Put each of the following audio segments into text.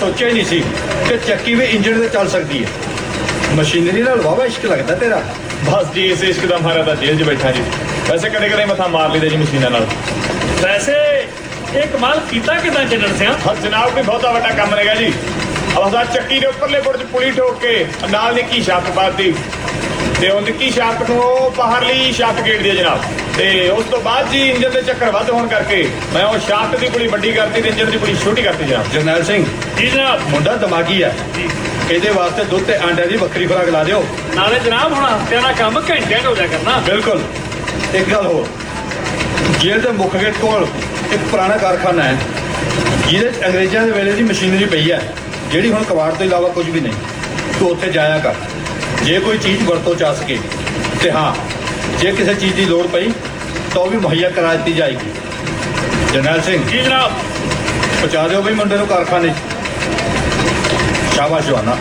सोचा ही नहीं सी कि चक्की भी इंजन से चल सकती है। मशीनरी नाल वावा इश्क लगता तेरा। बस जी इस इश्क का मारा था जेल च बैठा जी। वैसे कदे कदे मथा मार लीदा जी मशीना नाल। वैसे ये कमाल कीता किदां चढ़न सिया? हाँ जनाब कोई बहुता बड़ा काम रहेगा जी। अब असा चक्की के उपरले गुड़ च पुली ठोक के नाल निक्की शाफ्ट पाती ते उह निक्की शाफ्ट नूं बाहरली शाफ्ट गेड़ दी जनाब। ते उस तो बाद जी इंजन के चक्कर वध होने करके मैं वो शाफ्ट की पुली वड्डी करती ते इंजन की पुली छोटी करती जनाब। जरनैल सिंह जी जनाब। मुंडा दिमागी है, ਇਹਦੇ ਵਾਸਤੇ ਦੁੱਧ ਤੇ ਆਂਡਿਆਂ ਦੀ ਵੱਖਰੀ ਖੁਰਾਕ ਲਾ ਦਿਓ। नाले जनाब हुण हफ्ते दा काम घंटे हो जाया करना। ਬਿਲਕੁਲ। ਇੱਕ ਗੱਲ ਹੋਰ, ਜੇਲ੍ਹ ਦੇ ਮੁੱਖ ਗੇਟ ਕੋਲ ਇੱਕ ਪੁਰਾਣਾ ਕਾਰਖਾਨਾ ਹੈ ਜਿਹਦੇ 'ਚ ਅੰਗਰੇਜ਼ਾਂ ਦੇ ਵੇਲੇ ਦੀ ਮਸ਼ੀਨਰੀ ਪਈ ਹੈ ਜਿਹੜੀ ਹੁਣ ਕਬਾੜ ਤੋਂ ਇਲਾਵਾ ਕੁਝ ਵੀ ਨਹੀਂ। ਤੂੰ ਉੱਥੇ ਜਾਇਆ ਕਰ, ਜੇ ਕੋਈ ਚੀਜ਼ ਵਰਤੋਂ 'ਚ ਆ ਸਕੇ ਤੇ ਹਾਂ ਜੇ ਕਿਸੇ ਚੀਜ਼ ਦੀ ਲੋੜ ਪਈ ਤਾਂ ਉਹ ਵੀ ਮੁਹੱਈਆ ਕਰਾ ਦਿੱਤੀ ਜਾਏਗੀ। ਜਰਨੈਲ ਸਿੰਘ जी जनाब। ਪਹੁੰਚਾ ਦਿਓ ਬਈ ਮੁੰਡੇ ਨੂੰ ਕਾਰਖਾਨੇ 'ਚ। शाबाश जवाना।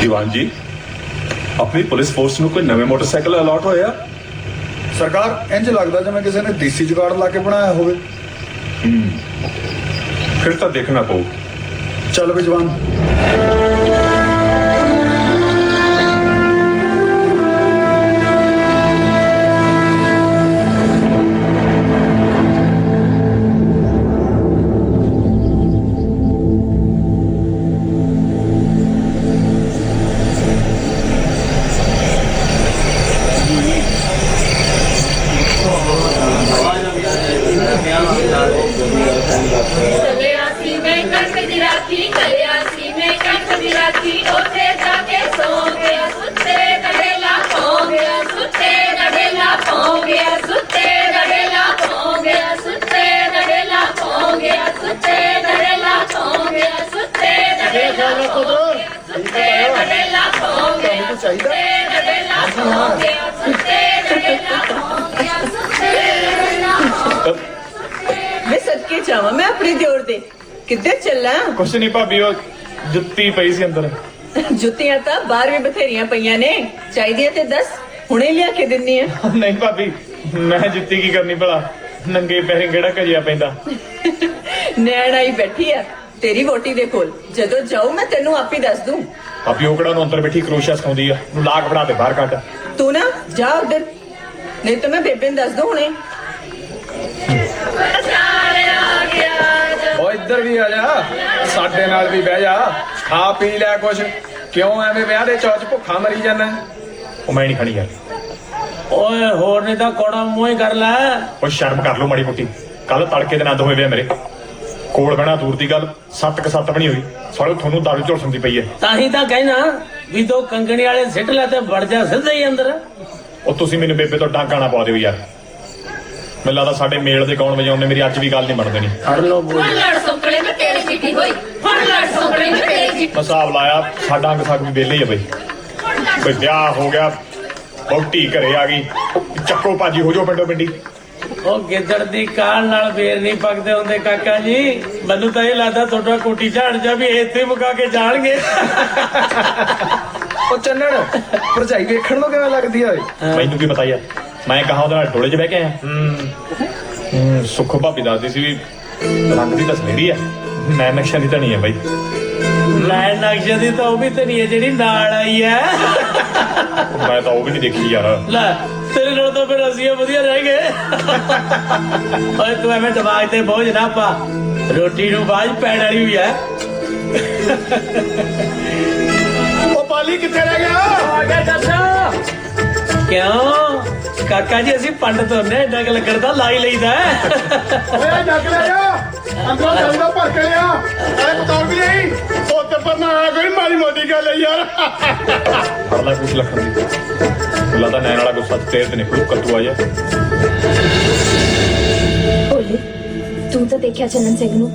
ਦੀਵਾਨ ਜੀ ਆਪਣੀ ਪੁਲਿਸ ਫੋਰਸ ਨੂੰ ਕੋਈ ਨਵੇਂ ਮੋਟਰਸਾਈਕਲ ਅਲਾਟ ਹੋਇਆ? ਸਰਕਾਰ ਇੰਜ ਲੱਗਦਾ ਜਿਵੇਂ ਕਿਸੇ ਨੇ ਦੇਸੀ ਜੁਗਾੜ ਲਾ ਕੇ ਬਣਾਇਆ ਹੋਵੇ। ਫਿਰ ਤਾਂ ਦੇਖਣਾ ਪਊ। ਚੱਲ ਵੀ ਜਵਾਨ। मैं सदके जावा मैं अपनी दियोर दे किधर चलना? कुछ नहीं भाभी वो जुत्ती पई सी अंदर। जुत्तियां तां बाहर भी बथेरियां पईयां ने, चाहिदियां ते दस हुणे लिया के दिन्नी है। नहीं भाभी मैं जुत्ती की करनी भला, नंगे पैरें केड़ा कजिया पैंदा। नैन आई बैठी है तेरी वोटी दे कोल, जदों जाऊं मैं तेनू आप ही दस दूं। भाभी ओकड़ा नु अंदर बैठी क्रोशिया सिखाउंदी आ, नु लाग फड़ा दे बाहर कट। तू ना जा उधर, नहीं तो मैं बेबे दस दूं हुणे। ओ इधर भी आ जा, साडे नाल भी बह जा, खा पी लै कुछ। क्यों एवें विआह दे चौच भुखा मरी जाना? ओ मैं नहीं खड़ी यार। ओए होर नहीं तो कोड़ा मुंह ही कर लै। ओ शर्म कर लो माड़ी मोटी। कल तड़के दिन आंद होए वे मेरे कोल बना दूर दी गल 7 बनी हुई साले थानू दारू झुलसन दी पई है। ताही तां कहना भी दो कंगणी वाले सिट लै ते वड़ जा सीधा ही अंदर। ओ तुसी मैनू बेबे तो डांका ना पा दिओ यार। ਮੈਨੂੰ ਲੱਗਦਾ ਸਾਡੇ ਮੇਲ ਦੇ ਕੌਣ ਵਜਾਉਣ ਨੇ ਮੇਰੀ ਅੱਜ ਵੀ ਗੱਲ ਨਹੀਂ ਬਣਦੇ ਨਹੀਂ। ਫੜ ਲੋ ਹੁਣ ਲੜ ਸੁੱਕਣੇ ਮੈਂ ਤੇਰੀ ਚਿੱਟੀ ਹੋਈ, ਹੁਣ ਲੜ ਸੁੱਕਣੇ ਮੈਂ ਤੇਰੀ ਚਿੱਟੀ। ਹਿਸਾਬ ਲਾਇਆ ਸਾਡਾ ਅੰਗ ਸੱਗ ਵੀ ਵਿਹਲੇ ਹੀ ਆ ਬਈ। ਬਈ ਵਿਆਹ ਹੋ ਗਿਆ, ਵਹੁਟੀ ਘਰੇ ਆ ਗਈ, ਚੱਕੋ ਭਾਜੀ ਹੋ ਜਾਓ ਪਿੰਡੋਂ ਪਿੰਡੀ। ਉਹ ਗਿੱਦੜ ਦੀ ਕਾਲ ਨਾਲ ਫੇਰ ਨਹੀਂ ਪੱਕਦੇ ਹੁੰਦੇ ਕਾਕਾ ਜੀ। ਮੈਨੂੰ ਤਾਂ ਇਹ ਲੱਗਦਾ ਤੁਹਾਡਾ ਕੋਟੀ ਝਾੜ ਜਾ ਵੀ ਇੱਥੇ ਮੁਕਾ ਕੇ ਜਾਣਗੇ। ਉਹ ਚੰਨਣ ਭਰਜਾਈ ਵੇਖਣ ਨੂੰ ਕਿਵੇਂ ਲੱਗਦੀ ਆ ਓਏ? ਮੈਨੂੰ ਕੀ ਪਤਾ ਯਾਰ, ਮੈਂ ਕਹਾਂ ਉਹਦੇ ਨਾਲ ਡੋਲੇ 'ਚ ਬਹਿ ਕੇ ਆਇਆ। ਸੁੱਖੋ ਭਾਬੀ ਦੱਸਦੀ ਸੀ ਵੀ ਰੰਗ ਦੀ ਤਾਂ ਸਵੇਰੀ ਆ, ਮੈਂ ਨਕਸ਼ਾ ਦੀ ਤਾਂ ਨਹੀਂ ਹੈ ਬਾਈ। ਲੈਣ ਨਕਸ਼ੇ ਦੀ ਤਾਂ ਉਹ ਵੀ ਤੇ ਨਹੀਂ ਹੈ ਜਿਹੜੀ ਨਾਲ ਆਈ ਹੈ। ਮੈਂ ਤਾਂ ਉਹ ਵੀ ਨਹੀਂ ਦੇਖੀ ਯਾਰ। ਲੈ ਤੇਰੇ ਨਾਲ ਤਾਂ ਫਿਰ ਅਸੀਂ ਵਧੀਆ ਰਹਿ ਗਏ। ਓਏ ਤੂੰ ਐਵੇਂ ਦਿਮਾਗ ਤੇ ਬੋਝ ਨਾ ਪਾ, ਰੋਟੀ ਨੂੰ ਬਾਅਦ ਪੈਣ ਵਾਲੀ ਵੀ ਹੈ। ਉਹ ਪਾਲੀ ਕਿੱਥੇ ਰਹਿ ਗਿਆ? ਆ ਗਿਆ ਚਾਚਾ। ਕਿਉਂ ਕਾਕਾ ਜੀ ਅਸੀਂ ਪੰਡਤ ਹੁੰਦੇ, ਏਡਾ ਕੁ ਲੱਕੜ ਦਾ ਲਾ ਹੀ ਲਈਦਾ। ਓਏ ਜੱਗ ਲੈ ਜਾ, ਅੰਦਰੋਂ ਜਲਦਾ ਭਰ ਕੇ ਲਿਆ। ਅਰੇ ਪਤੌੜ ਵੀ ਨਹੀਂ, ਉੱਤੇ ਪਰ ਨਾ ਆ ਕੋਈ ਮਾੜੀ ਮੋਟੀ ਗੱਲ ਹੈ ਯਾਰ। ਫੜ ਲੈ ਕੁਛ ਲੱਖਣ ਦੀ ਮੈਨੂੰ ਲੱਗਦਾ ਨੈਣ ਵਾਲਾ ਗੁੱਸਾ ਤੇਰੇ ਤੇ ਨਿਕਲੂ ਕੱਤੂ ਆ ਜਾ ਭੋਲੇ ਤੂੰ ਤਾਂ ਦੇਖਿਆ ਚੰਨਨ ਸਿੰਘ ਨੂੰ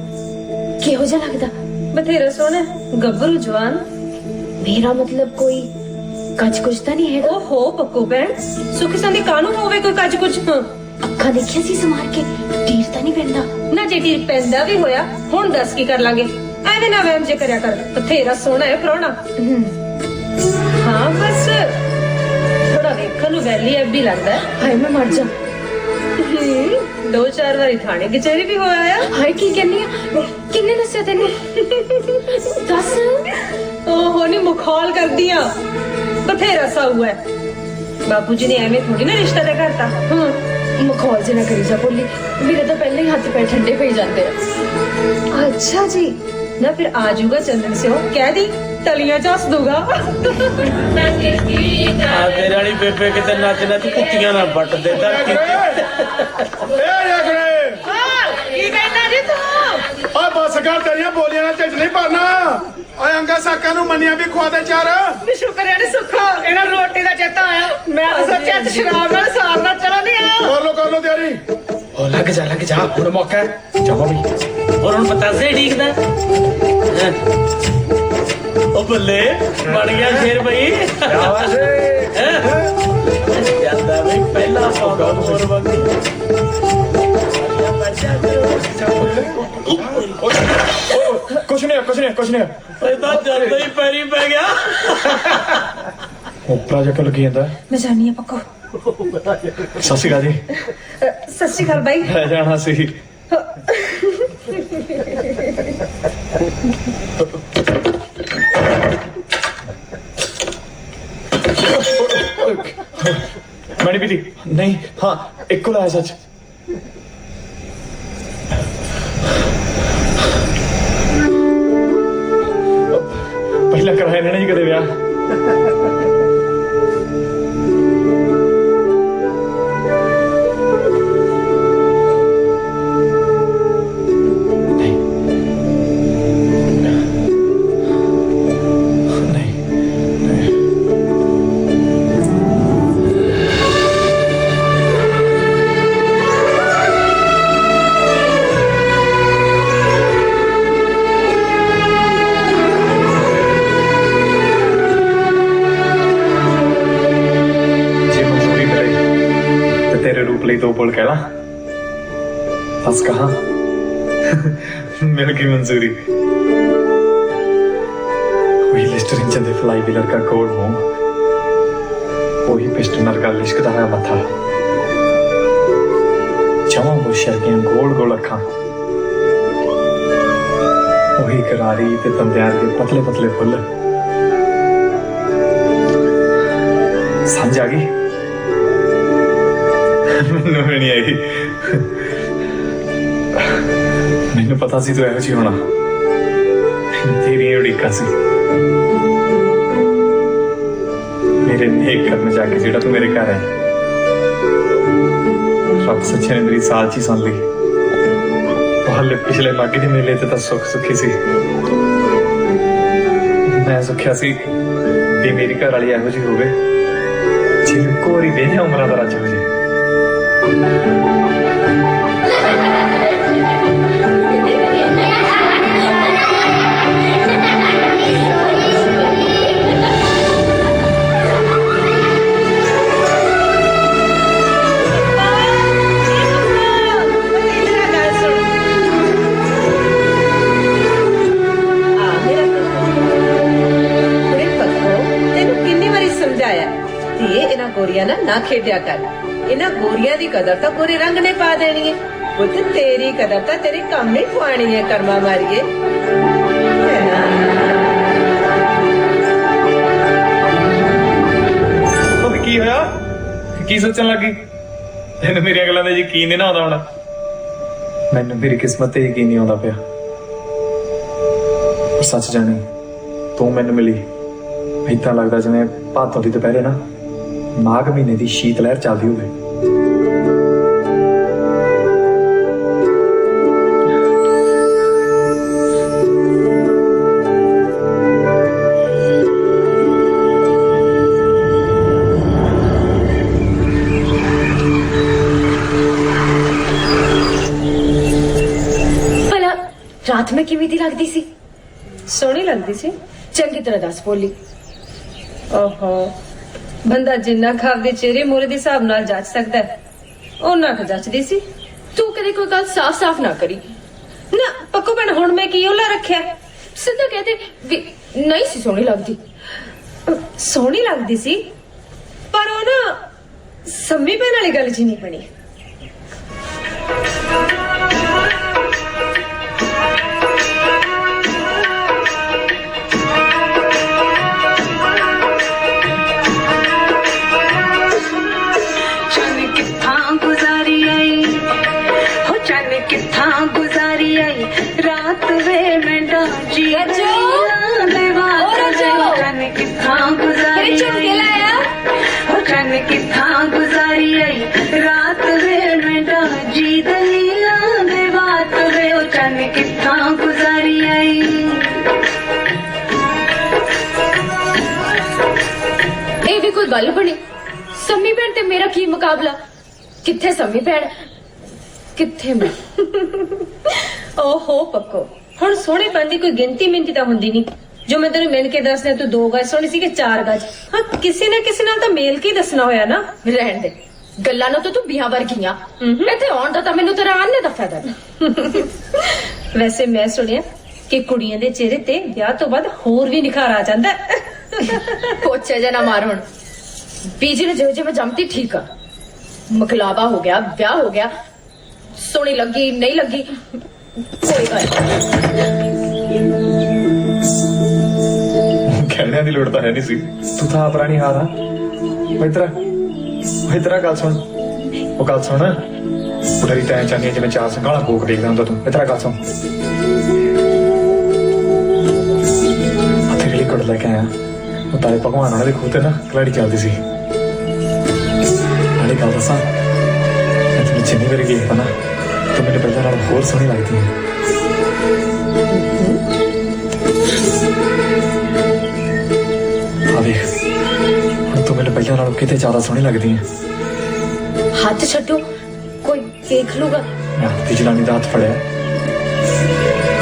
ਕਿਹੋ ਜਿਹਾ ਲੱਗਦਾ? ਬਥੇਰਾ ਸੋਹਣਾ ਗੱਭਰੂ ਜਵਾਨ। ਮੇਰਾ ਮਤਲਬ ਕੋਈ ਕੱਚ ਕੁਝ ਤਾਂ ਨਹੀਂ ਹੈਗਾ? ਓਹੋ ਪੱਕੂ ਭੈਣ ਸੁੱਖ ਸੰਦੀ ਕਾਨੂੰ ਹੋਵੇ ਕੋਈ ਕੱਜ ਕੁਝ। ਅੱਖਾਂ ਦੇਖਿਆ ਸੀ ਸਮਾਰ ਕੇ, ਟੀਰ ਤਾਂ ਨਹੀਂ ਪੈਂਦਾ? ਨਾ ਜੇ ਟੀਰ ਪੈਂਦਾ ਵੀ ਹੋਇਆ ਹੁਣ ਦੱਸ ਕੀ ਕਰ ਲਾਂਗੇ? ਐਵੇਂ ਨਾ ਵਹਿਮ ਜੇ ਕਰਿਆ ਕਰ, ਬਥੇਰਾ ਸੋਹਣਾ ਹੈ ਪ੍ਰਾਹੁਣਾ। ਹਾਂ ਬਸ ਥੋੜਾ ਵੇਖਣ ਨੂੰ ਵੈਲੀ ਐਬ ਵੀ ਲੱਗਦਾ ਹੈ। ਹਾਏ ਮੈਂ ਮਰ ਜਾ। 2-4 ਵਾਰੀ ਥਾਣੇ ਕਚਹਿਰੀ ਵੀ ਹੋਇਆ ਆ। ਹਾਏ ਕੀ ਕਹਿੰਨੀ ਆ? ਕਿੰਨੇ ਦੱਸਿਆ ਤੈਨੂੰ? ਦੱਸ। ਓਹੋ ਨੀ ਮੁਖੌਲ ਕਰਦੀ ਆ, ਬਥੇਰਾ ਸਾਊ ਹੈ। ਬਾਪੂ ਜੀ ਨੇ ਐਵੇਂ ਥੋੜੀ ਨਾ ਰਿਸ਼ਤਾ ਤੇ ਕਰਤਾ। ਮਖੌਲ ਜੇ ਨਾ ਕਰੀ ਜਾ ਭੋਲੀ, ਮੇਰੇ ਤਾਂ ਪਹਿਲਾਂ ਹੀ ਹੱਥ ਪੈਰ ਠੰਡੇ ਪਈ ਜਾਂਦੇ ਆ। ਅੱਛਾ ਜੀ, ਨਾ ਫਿਰ ਆ ਜਾਊਗਾ ਚੰਦਨ ਸਿਓ, ਕਹਿ ਦੀ ਤਲੀਆਂ ਝਾਸ ਦੂਗਾ। ਆ ਤੇਰੇ ਵਾਲੀ ਬੇਬੇ ਕਿਤੇ ਨੱਚ ਨੱਚ ਕੁੱਤੀਆਂ ਨਾ ਵੱਟ ਦੇ ਧਰਤੀ ਕੀ ਕਹਿਣਾ ਜੀ ਤੂੰ? ਓਏ ਬਸ ਕਰ, ਤੇਰੀਆਂ ਬੋਲੀਆਂ ਨਾਲ ਢਿੱਡ ਨਹੀਂ ਭਰਨਾ। ਓਏ ਅੰਗਾ ਸਾਕਾਂ ਨੂੰ ਮੰਨਿਆ ਵੀ ਖਵਾ ਦੇ ਚਾਰ। ਵੀ ਸ਼ੁਕਰ ਹੈ ਨੀ ਸੁੱਖਾ ਇਹਨਾਂ ਰੋਟੀ ਦਾ ਚੇਤਾ ਆਇਆ। ਮੈਂ ਤਾਂ ਸੋਚਿਆ ਤੇ ਸ਼ਰਾਬ ਨਾਲ ਸਾਰ ਨਾਲ ਚਲਾ ਨਹੀਂ ਆਇਆ। ਕਰ ਲੋ ਤਿਆਰੀ। ਓ ਲੱਗ ਜਾ ਹੁਣ ਮੌਕਾ ਹੈ। ਜਾਓ ਵੀ ਹੋਰ ਹੁਣ ਪਤਾਸੇ ਢੀਕਦਾ ਉਹ ਬੱਲੇ ਬਣ ਗਿਆ ਸ਼ੇਰ ਬਈ ਜਾਂਦਾ ਬਈ ਪਹਿਲਾ ਸੌਦਾ ਹੋਰ ਬੰਦੀ ਕੁਛ ਨਹੀਂ ਇਹ ਤਾਂ ਜਾਂਦਾ ਹੀ ਪੈਰੀ ਪੈ ਗਿਆ ਉਪਰਾ ਜਾ ਕੇ ਲੱਗੀ ਜਾਂਦਾ। ਮੈਂ ਜਾਣੀ ਆ ਪੱਕੋ। ਸਤਿ ਸ਼੍ਰੀ ਅਕਾਲ ਜੀ। ਸਤਿ ਸ਼੍ਰੀ ਅਕਾਲ ਬਾਈ। ਲੈ ਜਾਣਾ ਸੀ। ਮਣੀ ਪੀਤੀ ਨਹੀਂ? ਹਾਂ ਇੱਕੋ ਲਾਇਆ ਸੱਚ। ਪਹਿਲਾਂ ਕਰਾਇਆ ਇਹਨਾਂ ਨੇ ਜੀ ਕਦੇ ਵਿਆਹ? दो बोल कहला बस कहा मिल गई मंजूरी। वही लिस्टरिंग चंदे फ्लाई व्हीलर का गोल हो, वही पिस्टनर का लिश्कदा है मथा, जमा वो शर्कियां गोल गोल अखा, वही करारी ते तंदियार के पतले पतले फुल। समझ आ गई? ਮੈਨੂੰ ਨਹੀਂ ਆਈ। ਮੈਨੂੰ ਪਤਾ ਸੀ ਤੂੰ ਇਹੋ ਜਿਹੀ ਹੋਣਾ, ਤੇਰੀ ਉਡੀਕਾਂ ਸੀ। ਮੇਰੇ ਨੇਕ ਕਰਮ ਜਾ ਕੇ ਜਿਹੜਾ ਤੂੰ ਮੇਰੇ ਘਰ ਹੈ, ਰੱਬ ਸੱਚੇ ਨੇ ਮੇਰੀ ਸਾਲ ਚ ਹੀ ਸੁਣ ਲਈ। ਹਾਲੇ ਪਿਛਲੇ ਮਾਘੀ ਦੇ ਮੇਲੇ ਤੇ ਤਾਂ ਸੁੱਖ ਸੁੱਖੀ ਸੀ। ਮੈਂ ਸੁੱਖਿਆ ਸੀ ਵੀ ਮੇਰੀ ਘਰ ਵਾਲੀ ਇਹੋ ਜਿਹੀ ਹੋਵੇ ਜਿਵੇਂ ਕੋਰੀ ਵੇਨੇ ਉਮਰਾਂ ਦਾ ਰਾਜ ਹੋ ਜੇ। गोरिया ना खेडिया कर, इन्हां गोरिया दी कदर तो गोरे रंग ने पा देनी है। पुत तेरी कदर तो तेरे कम नहीं खुआनी है। कर्मा मारिए की होया? की सोचन लगी? तेन मेरी गल्लां दा यकीन नहीं ना आउंदा हुण? मैनूं मेरी किस्मत ते यकीन नहीं आउंदा पिया। सच जानी तू मैनूं मिली इदां लगदा जिवें भादों दी दुपहरे ना माघ महीने की शीत लहर चलती होवे। ਰਾਤ ਮੈਂ ਕਿਵੇਂ ਦੀ ਲੱਗਦੀ ਸੀ? ਸੋਹਣੀ ਲੱਗਦੀ ਸੀ। ਚੰਗੀ ਤਰ੍ਹਾਂ ਦੱਸ ਭੋਲੀ। ਓਹੋ, ਬੰਦਾ ਜਿੰਨਾ ਖਾਵਦੇ ਚਿਹਰੇ ਮੋਰੇ ਦੇ ਹਿਸਾਬ ਨਾਲ ਜੱਜ ਸਕਦਾ ਹੈ, ਉਹਨਾਂ ਕੁ ਜੱਜਦੀ ਸੀ। ਤੂੰ ਕਦੇ ਕੋਈ ਗੱਲ ਸਾਫ਼-ਸਾਫ਼ ਨਾ ਕਰੀ। ਨਾ ਪੱਕੋ ਭੈਣ, ਹੁਣ ਮੈਂ ਕੀ ਉਹਲਾ ਰੱਖਿਆ? ਸਿੱਧਾ ਕਹਦੇ ਵੀ ਨਹੀਂ ਸੀ ਸੋਹਣੀ ਲੱਗਦੀ। ਸੋਹਣੀ ਲੱਗਦੀ ਸੀ, ਪਰ ਉਹ ਨਾ ਸੰਮੀ ਭੈਣ ਵਾਲੀ ਗੱਲ ਜੀ ਨਹੀਂ ਬਣੀ। रात वे मैं डांजी रजो, गुजारी आई रात वे मैं डांजी दलिया दे बात वे ओ चन किथा गुजारी आई। ਇਹ ਵੀ ਕੋਈ ਗੱਲ ਬਣੀ? ਸੰਮੀ ਭੈਣ ਤੇ ਮੇਰਾ ਕੀ ਮੁਕਾਬਲਾ? ਕਿੱਥੇ ਸੰਮੀ ਭੈਣ, ਕਿੱਥੇ ਮੈਂ? ਓਹੋ ਪੱਕੋ, ਹੁਣ ਸੋਹਣੇਪਨ ਦੀ ਕੋਈ ਗਿਣਤੀ ਮਿੰਤੀ ਤਾਂ ਹੁੰਦੀ ਨਹੀਂ। ਜੋ ਮੈਂ ਤੈਨੂੰ ਮਿਲ ਕੇ ਦੱਸਦਾ, ਤੂੰ 2 ਗਜ ਸੋਹਣੀ ਸੀ ਕਿ 4 ਗਜ? ਹਾਂ, ਕਿਸੇ ਨਾ ਕਿਸੇ ਨਾਲ ਤਾਂ ਮੇਲ ਕੇ ਹੀ ਦੱਸਣਾ ਹੋਇਆ ਨਾ। ਰਹਿਣ ਦੇ ਗੱਲਾਂ ਨੂੰ, ਤਾਂ ਤੂੰ ਬਿਹਾਂ ਵਰਗੀਆਂ। ਇੱਥੇ ਆਉਣ ਦਾ ਤਾਂ ਮੈਨੂੰ ਤੇਰਾ ਆਨੇ ਦਾ ਫਾਇਦਾ ਨਹੀਂ। ਵੈਸੇ ਮੈਂ ਸੁਣਿਆ ਕਿ ਕੁੜੀਆਂ ਦੇ ਚਿਹਰੇ ਤੇ ਵਿਆਹ ਤੋਂ ਬਾਅਦ ਹੋਰ ਵੀ ਨਿਖਾਰ ਆ ਜਾਂਦਾ ਹੈ। ਪੋਚੇ ਜੇ ਨਾ ਮਾਰ ਹੁਣ। ਬੀਜੀ ਨੇ ਜਿਹੋ ਜਿਹੇ ਮੈਂ ਜੰਮਤੀ ਠੀਕ ਆ। ਮਕਲਾਵਾ ਹੋ ਗਿਆ, ਵਿਆਹ ਹੋ ਗਿਆ, ਸੋਹਣੀ ਲੱਗੀ ਨਹੀਂ ਲੱਗੀ ਕੋਈ ਗੱਲ ਕਹਿਣੇ ਦੀ ਲੋੜ ਤਾਂ ਹੈ ਨਹੀਂ ਸੀ। ਤੂੰ ਤਾਂ ਪੁਰਾਣੀ ਹਾਰ ਆ। ਇਤਰਾ ਗੱਲ ਸੁਣ। ਉਹ ਗੱਲ ਸੁਣ, ਪੁੱਤਰੀ ਤੈਂ ਚਾਹਨੀ ਜਿਵੇਂ 4 ਸੰਘਾਲਾ ਭੋਗ ਦੇਖਦਾ ਹੁੰਦਾ ਤੂੰ। ਇਤਰਾ ਗੱਲ ਸੁਣ। ਤੇਰੇ ਲਈ ਕੁੜ ਲੈ ਕੇ ਆਇਆ। ਉਹ ਤਾਰੇ ਭਗਵਾਨ ਉਹਨਾਂ ਦੇ ਖੂਹ ਤੇ ਨਾ ਕਲਾੜੀ ਚੱਲਦੀ ਸੀ। ਨਾਲੇ ਗੱਲ ਦੱਸਾਂ, ਮੈਂ ਤੈਨੂੰ ਜਿੰਨੀ ਵਾਰੀ ਵੇਖਦਾ ਨਾ, ਤੂੰ ਮੈਨੂੰ ਪਹਿਲਾਂ ਨਾਲੋਂ ਹੋਰ ਸੋਹਣੀ ਲੱਗਦੀ ਹੈ। ਆ ਵੇਖ, ਹੁਣ ਤੂੰ ਮੈਨੂੰ ਪਹਿਲਾਂ ਨਾਲੋਂ ਕਿਤੇ ਜ਼ਿਆਦਾ ਸੋਹਣੀ ਲੱਗਦੀ ਹੈ। ਹੱਥ ਛੱਡੋ, ਕੋਈ ਦੇਖ ਲੂਗਾ। ਮੈਂ ਆਪਣੀ ਜਨਾਨੀ ਦਾ ਹੱਥ ਫੜਿਆ।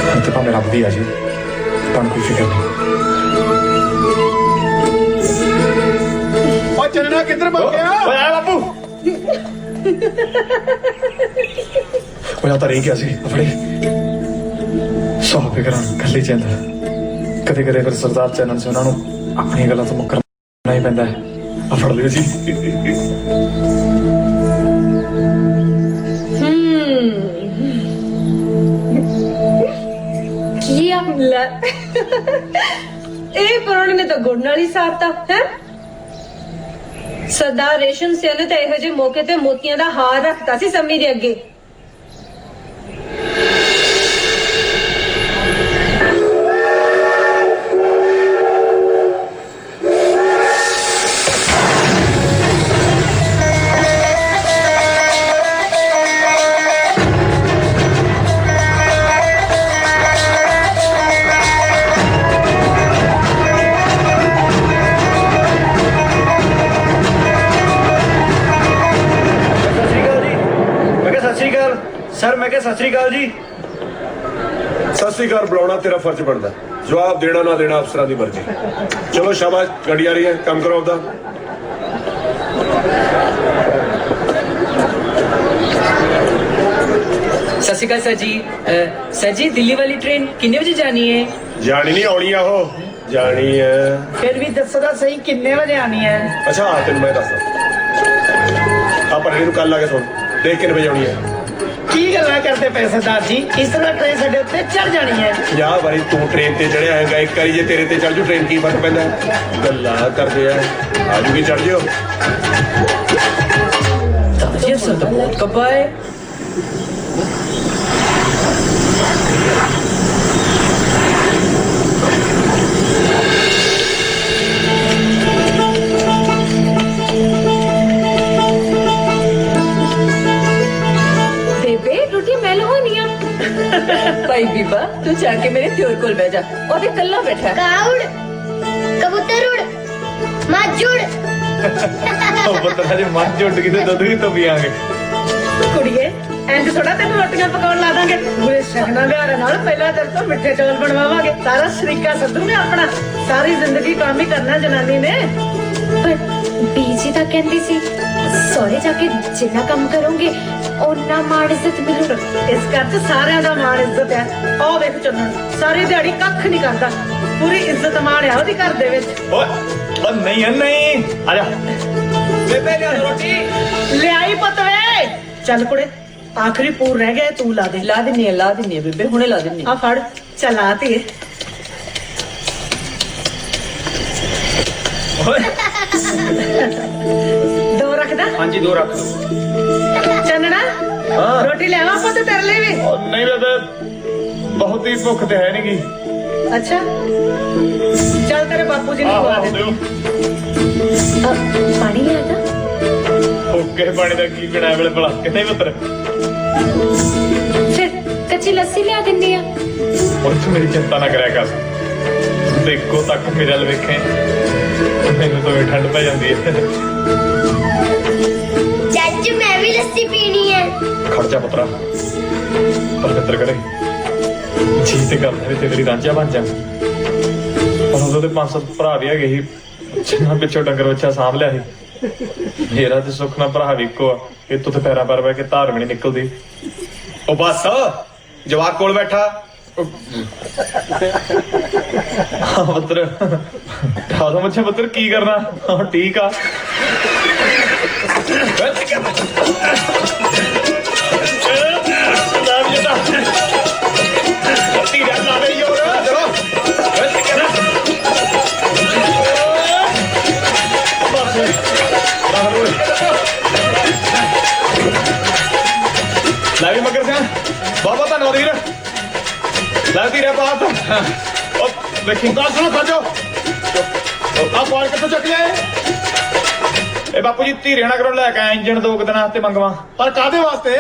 ਹੁਣ ਤੇ ਭਾਵੇਂ ਰੱਬ ਵੀ ਆ ਜੇ, ਤੁਹਾਨੂੰ ਕੋਈ ਫਿਕਰ ਨਹੀਂ। ਉਹ ਚੱਲਣਾ ਕਿੱਧਰ ਭੱਜ ਗਿਆ? ਓਏ ਆ ਬਾਪੂ, ਉਹ ਤਾਂ ਰਹੀ ਗਿਆ ਸੀ ਫੜੇ। ਸੌ ਫਿਕਰਾਂ ਕੱਲੇ ਜਾਂਦਾ। ਕਦੇ ਕਦੇ ਫਿਰ ਸਰਦਾਰ ਚੈਨਲ ਚ ਉਹਨਾਂ ਨੂੰ ਆਪਣੀਆਂ ਗੱਲਾਂ ਤੋਂ ਮੁੱਕਰਨਾ ਹੀ ਪੈਂਦਾ ਹੈ। ਆ ਫੜ ਲਿਓ ਜੀ। ਕੀ ਆ? ਲੈ, ਇਹ ਪਰੋਣੇ ਨੇ ਤਾਂ ਗੁੜ ਨਾਲ ਹੀ ਸਾਰਤਾ ਹੈ। ਸਰਦਾਰ ਰੇਸ਼ਮ ਸਿੰਘ ਨੇ ਤਾਂ ਇਹੋ ਜਿਹੇ ਮੌਕੇ ਤੇ ਮੋਤੀਆਂ ਦਾ ਹਾਰ ਰੱਖਤਾ ਸੀ ਸੰਮੀ ਦੇ ਅੱਗੇ। ਸਰ ਮੈਂ ਕਿਹਾ ਸਤਿ ਸ੍ਰੀ ਅਕਾਲ ਜੀ। ਸਤਿ ਸ੍ਰੀ ਅਕਾਲ ਬੁਲਾਉਣਾ ਤੇਰਾ ਫਰਜ਼ ਬਣਦਾ। ਜਵਾਬ ਦੇਣਾ ਨਾ ਦੇਣਾ ਅਫਸਰਾਂ ਦੀ ਮਰਜ਼ੀ। ਚਲੋ ਸ਼ਾਬਾਸ਼, ਗੱਡੀ ਆ ਰਹੀ ਹੈ, ਕੰਮ ਕਰੋ ਆਪਦਾ। सत श्री अकाल सर जी। सर जी, दिल्ली वाली ट्रेन कितने बजे जानी है? ਜਾਣੀ ਨਹੀਂ ਆਉਣੀ ਆ, ਉਹ ਜਾਣੀ ਹੈ। फिर भी दसो तो सही कितने बजे आनी है? ਅੱਛਾ ਹਾਂ, ਤੈਨੂੰ ਮੈਂ ਦੱਸਦਾ। ਆ ਪਰ ਇਹਨੂੰ ਕੱਲ ਆ ਕੇ ਸੁਣ, ਦੇਖ ਕਿੰਨੇ ਵਜੇ ਆਉਣੀ ਹੈ। की गल्ला करते पे सरदार जी, इस तरह ट्रेन साडे उत्ते चढ़ जानी है। 50 ਵਾਰੀ ਤੂੰ ਟ੍ਰੇਨ ਤੇ ਚੜਿਆ ਹੈਗਾ, ਇੱਕ ਵਾਰੀ ਜੇ ਤੇਰੇ ਤੇ ਚੜ ਜੂ ਟ੍ਰੇਨ ਕੀ ਫਰਕ ਪੈਂਦਾ? ਗੱਲਾਂ ਕਰਦੇ ਆ, ਆਜੂਗੀ ਚੜ ਜਿਓ। ये सर तो बहुत कब्बा है। ਬੇਬੇ ਰੋਟੀ ਮੈਂ ਲਵਾਉਣੀ ਆ। भाई बीबा, तू जाके मेरे त्योर कोल बैठ जा। और कल्ला बैठा है। काउड़ कबूतर उड़ मजूड़ ਉਹ ਪਤਾ ਜੇ ਮੱਝ ਉੱਡ ਗਈ ਤੇ ਦੁੱਧ ਵੀ ਤੋਂ ਪੀਆਂਗੇ। कुड़िए ਇੰਜ ਥੋੜਾ ਤੈਨੂੰ ਰੋਟੀਆਂ ਪਕਾਉਣ ਲਾ ਦਾਂਗੇ ਪੂਰੇ ਸ਼ਗਨਾਂ ਵਿਹਾਰਾਂ ਨਾਲ ਪਹਿਲਾਂ ਤੇਰੇ ਤੋਂ ਮਿੱਠੇ ਚੌਲ ਬਣਵਾਵਾਂਗੇ ਸਾਰਾ ਸ਼ਰੀਕਾ ਸੱਦੂਗੇ ਆਪਣਾ ਸਾਰੀ ਜ਼ਿੰਦਗੀ ਕੰਮ ਹੀ ਕਰਨਾ ਜਨਾਨੀ ਨੇ ਪਰ ਬੀਜੀ ਤਾਂ ਕਹਿੰਦੀ ਸੀ ਸਹੁਰੇ ਜਾ ਕੇ ਜਿੰਨਾ ਕੰਮ ਕਰੋਗੇ ਓਨਾ ਮਾਣ ਇੱਜ਼ਤ ਮਿਲੂ। ਇਸ ਘਰ 'ਚ ਸਾਰਿਆਂ ਦਾ ਮਾਣ ਇੱਜ਼ਤ ਹੈ ਉਹ ਵੇਖ ਚੰਨਣ ਸਾਰੀ ਦਿਹਾੜੀ ਕੱਖ ਨਹੀਂ ਕਰਦਾ ਪੂਰੀ ਇੱਜ਼ਤ ਮਾਣ ਆ ਉਹਦੀ ਘਰ ਦੇ ਵਿੱਚ ਓਏ ਨਹੀਂ ਨਹੀਂ ਆ ਜਾ ਬੇਬੇ ਲਿਆ ਰੋਟੀ ਲਿਆਈ ਪੁੱਤ ਵੇ ਚੱਲ ਕੁੜੇ ਆਖਰੀ ਪੂਰ ਰਹਿ ਗਿਆ ਤੂੰ ਲਾ ਦੇ ਲਾ ਦਿੰਨੀ ਆ ਬੇਬੇ ਹੁਣੇ ਲਾ ਦਿੰਨੀ ਆ ਫੜ ਚੱਲ ਆ ਧੀਏ ਦੋ ਰੱਖਦਾ ਹਾਂਜੀ 2 ਰੱਖ ਲਓ ਚੰਨਣਾ ਰੋਟੀ ਲਿਆਵਾਂ ਪੁੱਤ ਤੇਰੇ ਲਈ ਵੀ ਨਹੀਂ ਬੇਬੇ ਬਹੁਤ ਹੀ ਭੁੱਖ ਤੇ ਹੈ ਨਹੀਂਗੀ ਅੱਛਾ ਚੱਲ ਤੇਰੇ ਬਾਪੂ ਜੀ ਨੂੰ ਖਵਾ ਦੇ ਪਾਣੀ ਲਿਆਦਾ ਓਕੇ ਪਾਣੀ ਦਾ ਕੀ ਪੀਣਾ ਵੇਲੇ ਭਲਾ ਕਿਤੇ ਪੁੱਤਰ ਫਿਰ ਕੱਚੀ ਲੱਸੀ ਲਿਆ ਦਿੰਦੀ ਆ ਹੁਣ ਤੂੰ ਮੇਰੀ ਚਿੰਤਾ ਨਾ ਕਰਿਆ ਕਰ ਦੇਖੋ ਤੱਕ ਮੇਰੇ ਵੱਲ ਵੇਖੇ ਮੈਨੂੰ ਤਾਂ ਵੀ ਠੰਡ ਪੈ ਜਾਂਦੀ ਹੈ ਚਾਚੂ ਮੈਂ ਵੀ ਲੱਸੀ ਪੀਣੀ ਹੈ ਖੜ ਜਾ ਪੁੱਤਰਾ ਪਰਮਿੱਤਰ ਕਰੇ ਜੀ ਤੇ ਕਰਦਾ ਵੀ ਤੇਰੀ ਰਾਂਝਾ ਬਣ ਜਾ ਪਰ ਉਦੋਂ ਤੇ 5-7 ਭਰਾ ਵੀ ਹੈਗੇ ਸੀ ਜਿੰਨਾ ਪਿੱਛੋਂ ਡੰਗਰ ਬੱਚਾ ਸਾਂਭ ਲਿਆ ਸੀ ਮੇਰਾ ਤੇ ਸੁੱਖ ਨਾਲ ਭਰਾ ਵੀ ਇੱਕੋ ਆ ਇੱਥੋਂ ਤੇ ਪੈਰਾਂ ਪਰ ਬਹਿ ਕੇ ਧਾਰ ਵੀ ਨਹੀਂ ਨਿਕਲਦੀ ਉਹ ਬਸ ਜਵਾਕ ਕੋਲ ਬੈਠਾ ਹਾਂ ਪੁੱਤਰ ਠਾਦਾ ਮੱਛਾ ਪੁੱਤਰ ਕੀ ਕਰਨਾ ਹਾਂ ਠੀਕ ਆ ਲਾਵੀ ਮਗਰ ਸਿੰਘ ਬਾਬਾ ਧੰਨਵਾਦ ਵੀਰ ਲੈ ਤੀਰੇ ਬਾਤ ਉਹ ਦੇਖੀ ਗੱਲ ਸੁਣੋ ਖਾਜੋ ਆ ਪਾਲ ਕਿੱਥੋਂ ਚੱਕ ਲਿਆ ਇਹ ਬਾਪੂ ਜੀ ਧੀਰੇ ਨਾ ਕਰੋ ਲੈ ਕੇ ਆਇਆ ਇੰਜਣ 2 ਦਿਨਾਂ ਵਾਸਤੇ ਮੰਗਵਾ ਪਰ ਕਾਦੇ ਵਾਸਤੇ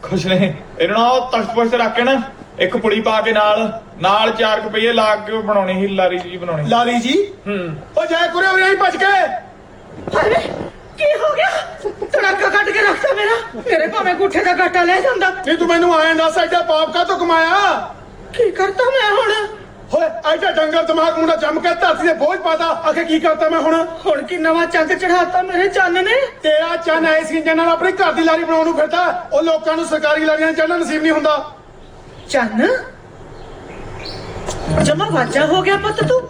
ਕੁਛ ਨਹੀਂ ਇਹਨਾਂ ਨੂੰ ਤਖਤ ਪੁਸ਼ਤ ਰੱਖ ਕੇ ਨਾ ਇੱਕ ਪੁੜੀ ਪਾ ਕੇ ਨਾਲ 4 ਰੁਪਏ ਲਾ ਕੇ ਬਣਾਉਣੀ ਸੀ ਲਾਰੀ ਜੀ ਬਣਾਉਣੀ ਲਾਲੀ ਜੀ ਉਹ ਜੈ ਕੁਰੇ ਹੋ ਰਹੀ ਭੱਜ ਕੇ ਅਰੇ ਕੀ ਹੋ ਗਿਆ ਤੜਾਕਾ ਕੱਢ ਕੇ ਰੱਖਤਾ ਮੇਰੇ ਭਾਵੇਂ ਗੁੱਠੇ ਦਾ ਘਾਟਾ ਲੈ ਜਾਂਦਾ ਨਹੀਂ ਤੂੰ ਮੈਨੂੰ ਆਇਆ ਦੱਸ ਐਡਾ ਪਾਪ ਕਾ ਤੂੰ ਕਮਾਇਆ ਕੀ ਕਰਤਾ ਮੈਂ ਹੁਣ ਹੋਏ ਐਡਾ ਡੰਗਰ ਦਿਮਾਗ ਮੁੰਡਾ ਜੰਮ ਕੇ ਧਰਤੀ ਦੇ ਬੋਝ ਪਾਤਾ ਆਖੇ ਕੀ ਕਰਤਾ ਮੈਂ ਹੁਣ ਕੀ ਨਵਾਂ ਚੰਦ ਚੜਾਤਾ ਮੇਰੇ ਚੰਨ ਨੇ ਤੇਰਾ ਚੰਨ ਐ ਸੀ ਜਨਾਂ ਨਾਲ ਆਪਣੀ ਘਰ ਦੀ ਲਾਰੀ ਬਣਾਉਣ ਨੂੰ ਫਿਰਦਾ ਉਹ ਲੋਕਾਂ ਨੂੰ ਸਰਕਾਰੀ ਲਾਰੀਆਂ ਚੜਨਾ ਨਸੀਬ ਨਹੀਂ ਹੁੰਦਾ ਚੰਨ ਜਮਾ ਵਾਜਾ ਹੋ ਗਿਆ ਪੁੱਤ ਤੂੰ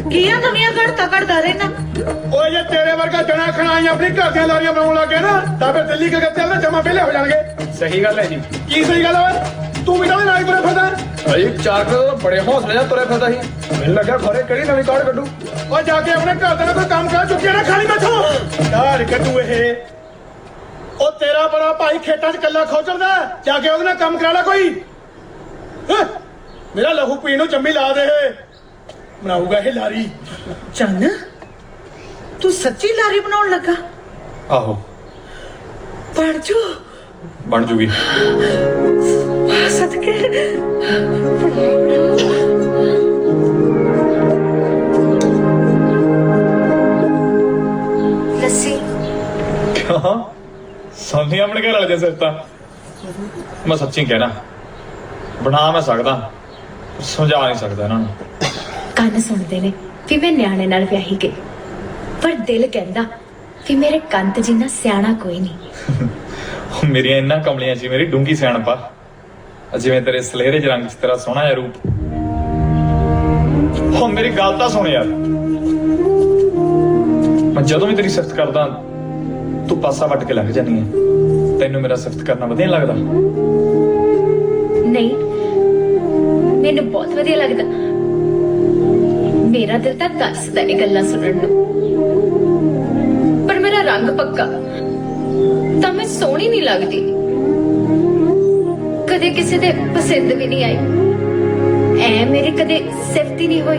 ਕੀ ਆ ਨਵੀਆਂ ਘੜਤਾ ਕੱਢਦਾ ਰਹਿਣਾ ਓਏ ਜੇ ਤੇਰੇ ਵਰਗਾ ਜਣਾ ਖਣਾਈ ਆਪਣੀ ਘਰ ਦੀਆਂ ਲਾਰੀਆਂ ਬਣਾਉਣ ਲੱਗ ਗਿਆ ਨਾ ਤਾਂ ਫਿਰ ਦਿੱਲੀ ਕਲਕੱਤੇ ਵਾਲੇ ਜਮਾ ਪਹਿਲੇ ਹੋ ਜਾਣਗੇ ਸਹੀ ਗੱਲ ਹੈ ਜੀ ਕੀ ਸਹੀ ਗੱਲ ਓਏ ਤੂੰ ਵੀ ਤਾਂ ਨਾਲ ਤੁਰੇ ਫਿਰਦਾ ਭਾਈ 4 ਕਿਲੋ ਬੜੇ ਹੌਸਲੇ ਨਾਲ ਤੁਰਿਆ ਫਿਰਦਾ ਸੀ ਮੈਨੂੰ ਲੱਗਾ ਖਰੇ ਕਿਹੜੀ ਨਵੀਂ ਕਾਢ ਕੱਢੂ ਓ ਜਾ ਕੇ ਆਪਣੇ ਘਰ ਦੇ ਨਾਲ ਕੋਈ ਕੰਮ ਕਰ ਚੁੱਕਿਆ ਨਾ ਖਾਲੀ ਬੈਠੋ ਯਾਰ ਕੱਢੂ ਇਹ ਉਹ ਤੇਰਾ ਬੜਾ ਭਾਈ ਖੇਤਾਂ 'ਚ ਕੱਲਾ ਖੋਚਲਦਾ ਜਾ ਕੇ ਉਹਦੇ ਨਾਲ ਕੰਮ ਕਰਾ ਲੈ ਕੋਈ ਮੇਰਾ ਲਹੂ ਪੀਣ ਨੂੰ ਚੰਮੀ ਲਾ ਦੇ ਬਣਾਊਗਾ ਇਹ ਲਾਰੀ ਚੰਨ ਤੂੰ ਸੱਚੀ ਲਾਰੀ ਬਣਾਉਣ ਲੱਗਾ ਆਹੋ ਬਣ ਜੋ ਬਣ ਜੂਗੀ ਸਦਕੇ ਲੱਸੀ ਸਾਨੀ ਆਪਣੇ ਘਰ ਵਾਲੇ ਦੇ ਸਿਰ ਤਾਂ ਮੈਂ ਸੱਚੀ ਕਹਿਣਾ ਬਣਾ ਮੈਂ ਸਕਦਾ ਸਮਝਾ ਨਹੀਂ ਸਕਦਾ ਇਹਨਾਂ ਨੂੰ ਕੰਨ ਸੁਣਦੇ ਨੇ ਵੀ ਮੈਂ ਨਿਆਣੇ ਨਾਲ ਵਿਆਹੀ ਗਈ ਪਰ ਦਿਲ ਕਹਿੰਦਾ ਵੀ ਮੇਰੇ ਕੰਤ ਜਿੰਨਾ ਸਿਆਣਾ ਕੋਈ ਨਹੀਂ ਮੇਰੀਆਂ ਇੰਨਾ ਕਮਲੀਆਂ ਸੀ ਮੇਰੀ ਡੂੰਗੀ ਸਿਆਣਪਾ ਜਿਵੇਂ ਤੇਰੇ ਸਲੇਰੇ ਜਿਹੇ ਰੰਗ 'ਚ ਤੇਰਾ ਸੋਹਣਾ ਜਿਹਾ ਰੂਪ ਹੁਣ ਮੇਰੀ ਗੱਲ ਤਾਂ ਸੁਣ ਯਾਰ ਮੈਂ ਜਦੋਂ ਵੀ ਤੇਰੀ ਸਿਫਤ ਕਰਦਾ ਤੂੰ ਪਾਸਾ ਵੱਟ ਕੇ ਲੰਘ ਜਾਨੀ ਹੈ ਤੈਨੂੰ ਮੇਰਾ ਸਿਫਤ ਕਰਨਾ ਵਧੀਆ ਲੱਗਦਾ ਨਹੀਂ ਮੈਨੂੰ ਬਹੁਤ ਵਧੀਆ ਲੱਗਦਾ ਮੇਰਾ ਦਿਲ ਤਾਂ ਤਰਸਦਾ ਇਹ ਗੱਲਾਂ ਸੁਣਨ ਨੂੰ ਪਰ ਮੇਰਾ ਰੰਗ ਪੱਕਾ ਤਾਂ ਮੈਂ ਸੋਹਣੀ ਨਹੀਂ ਲੱਗਦੀ ਕਦੇ ਕਿਸੇ ਦੇ ਪਸੰਦ ਵੀ ਨਹੀਂ ਆਈ ਐ ਮੇਰੀ ਕਦੇ ਸਿਫਤ ਹੀ ਨਹੀਂ ਹੋਈ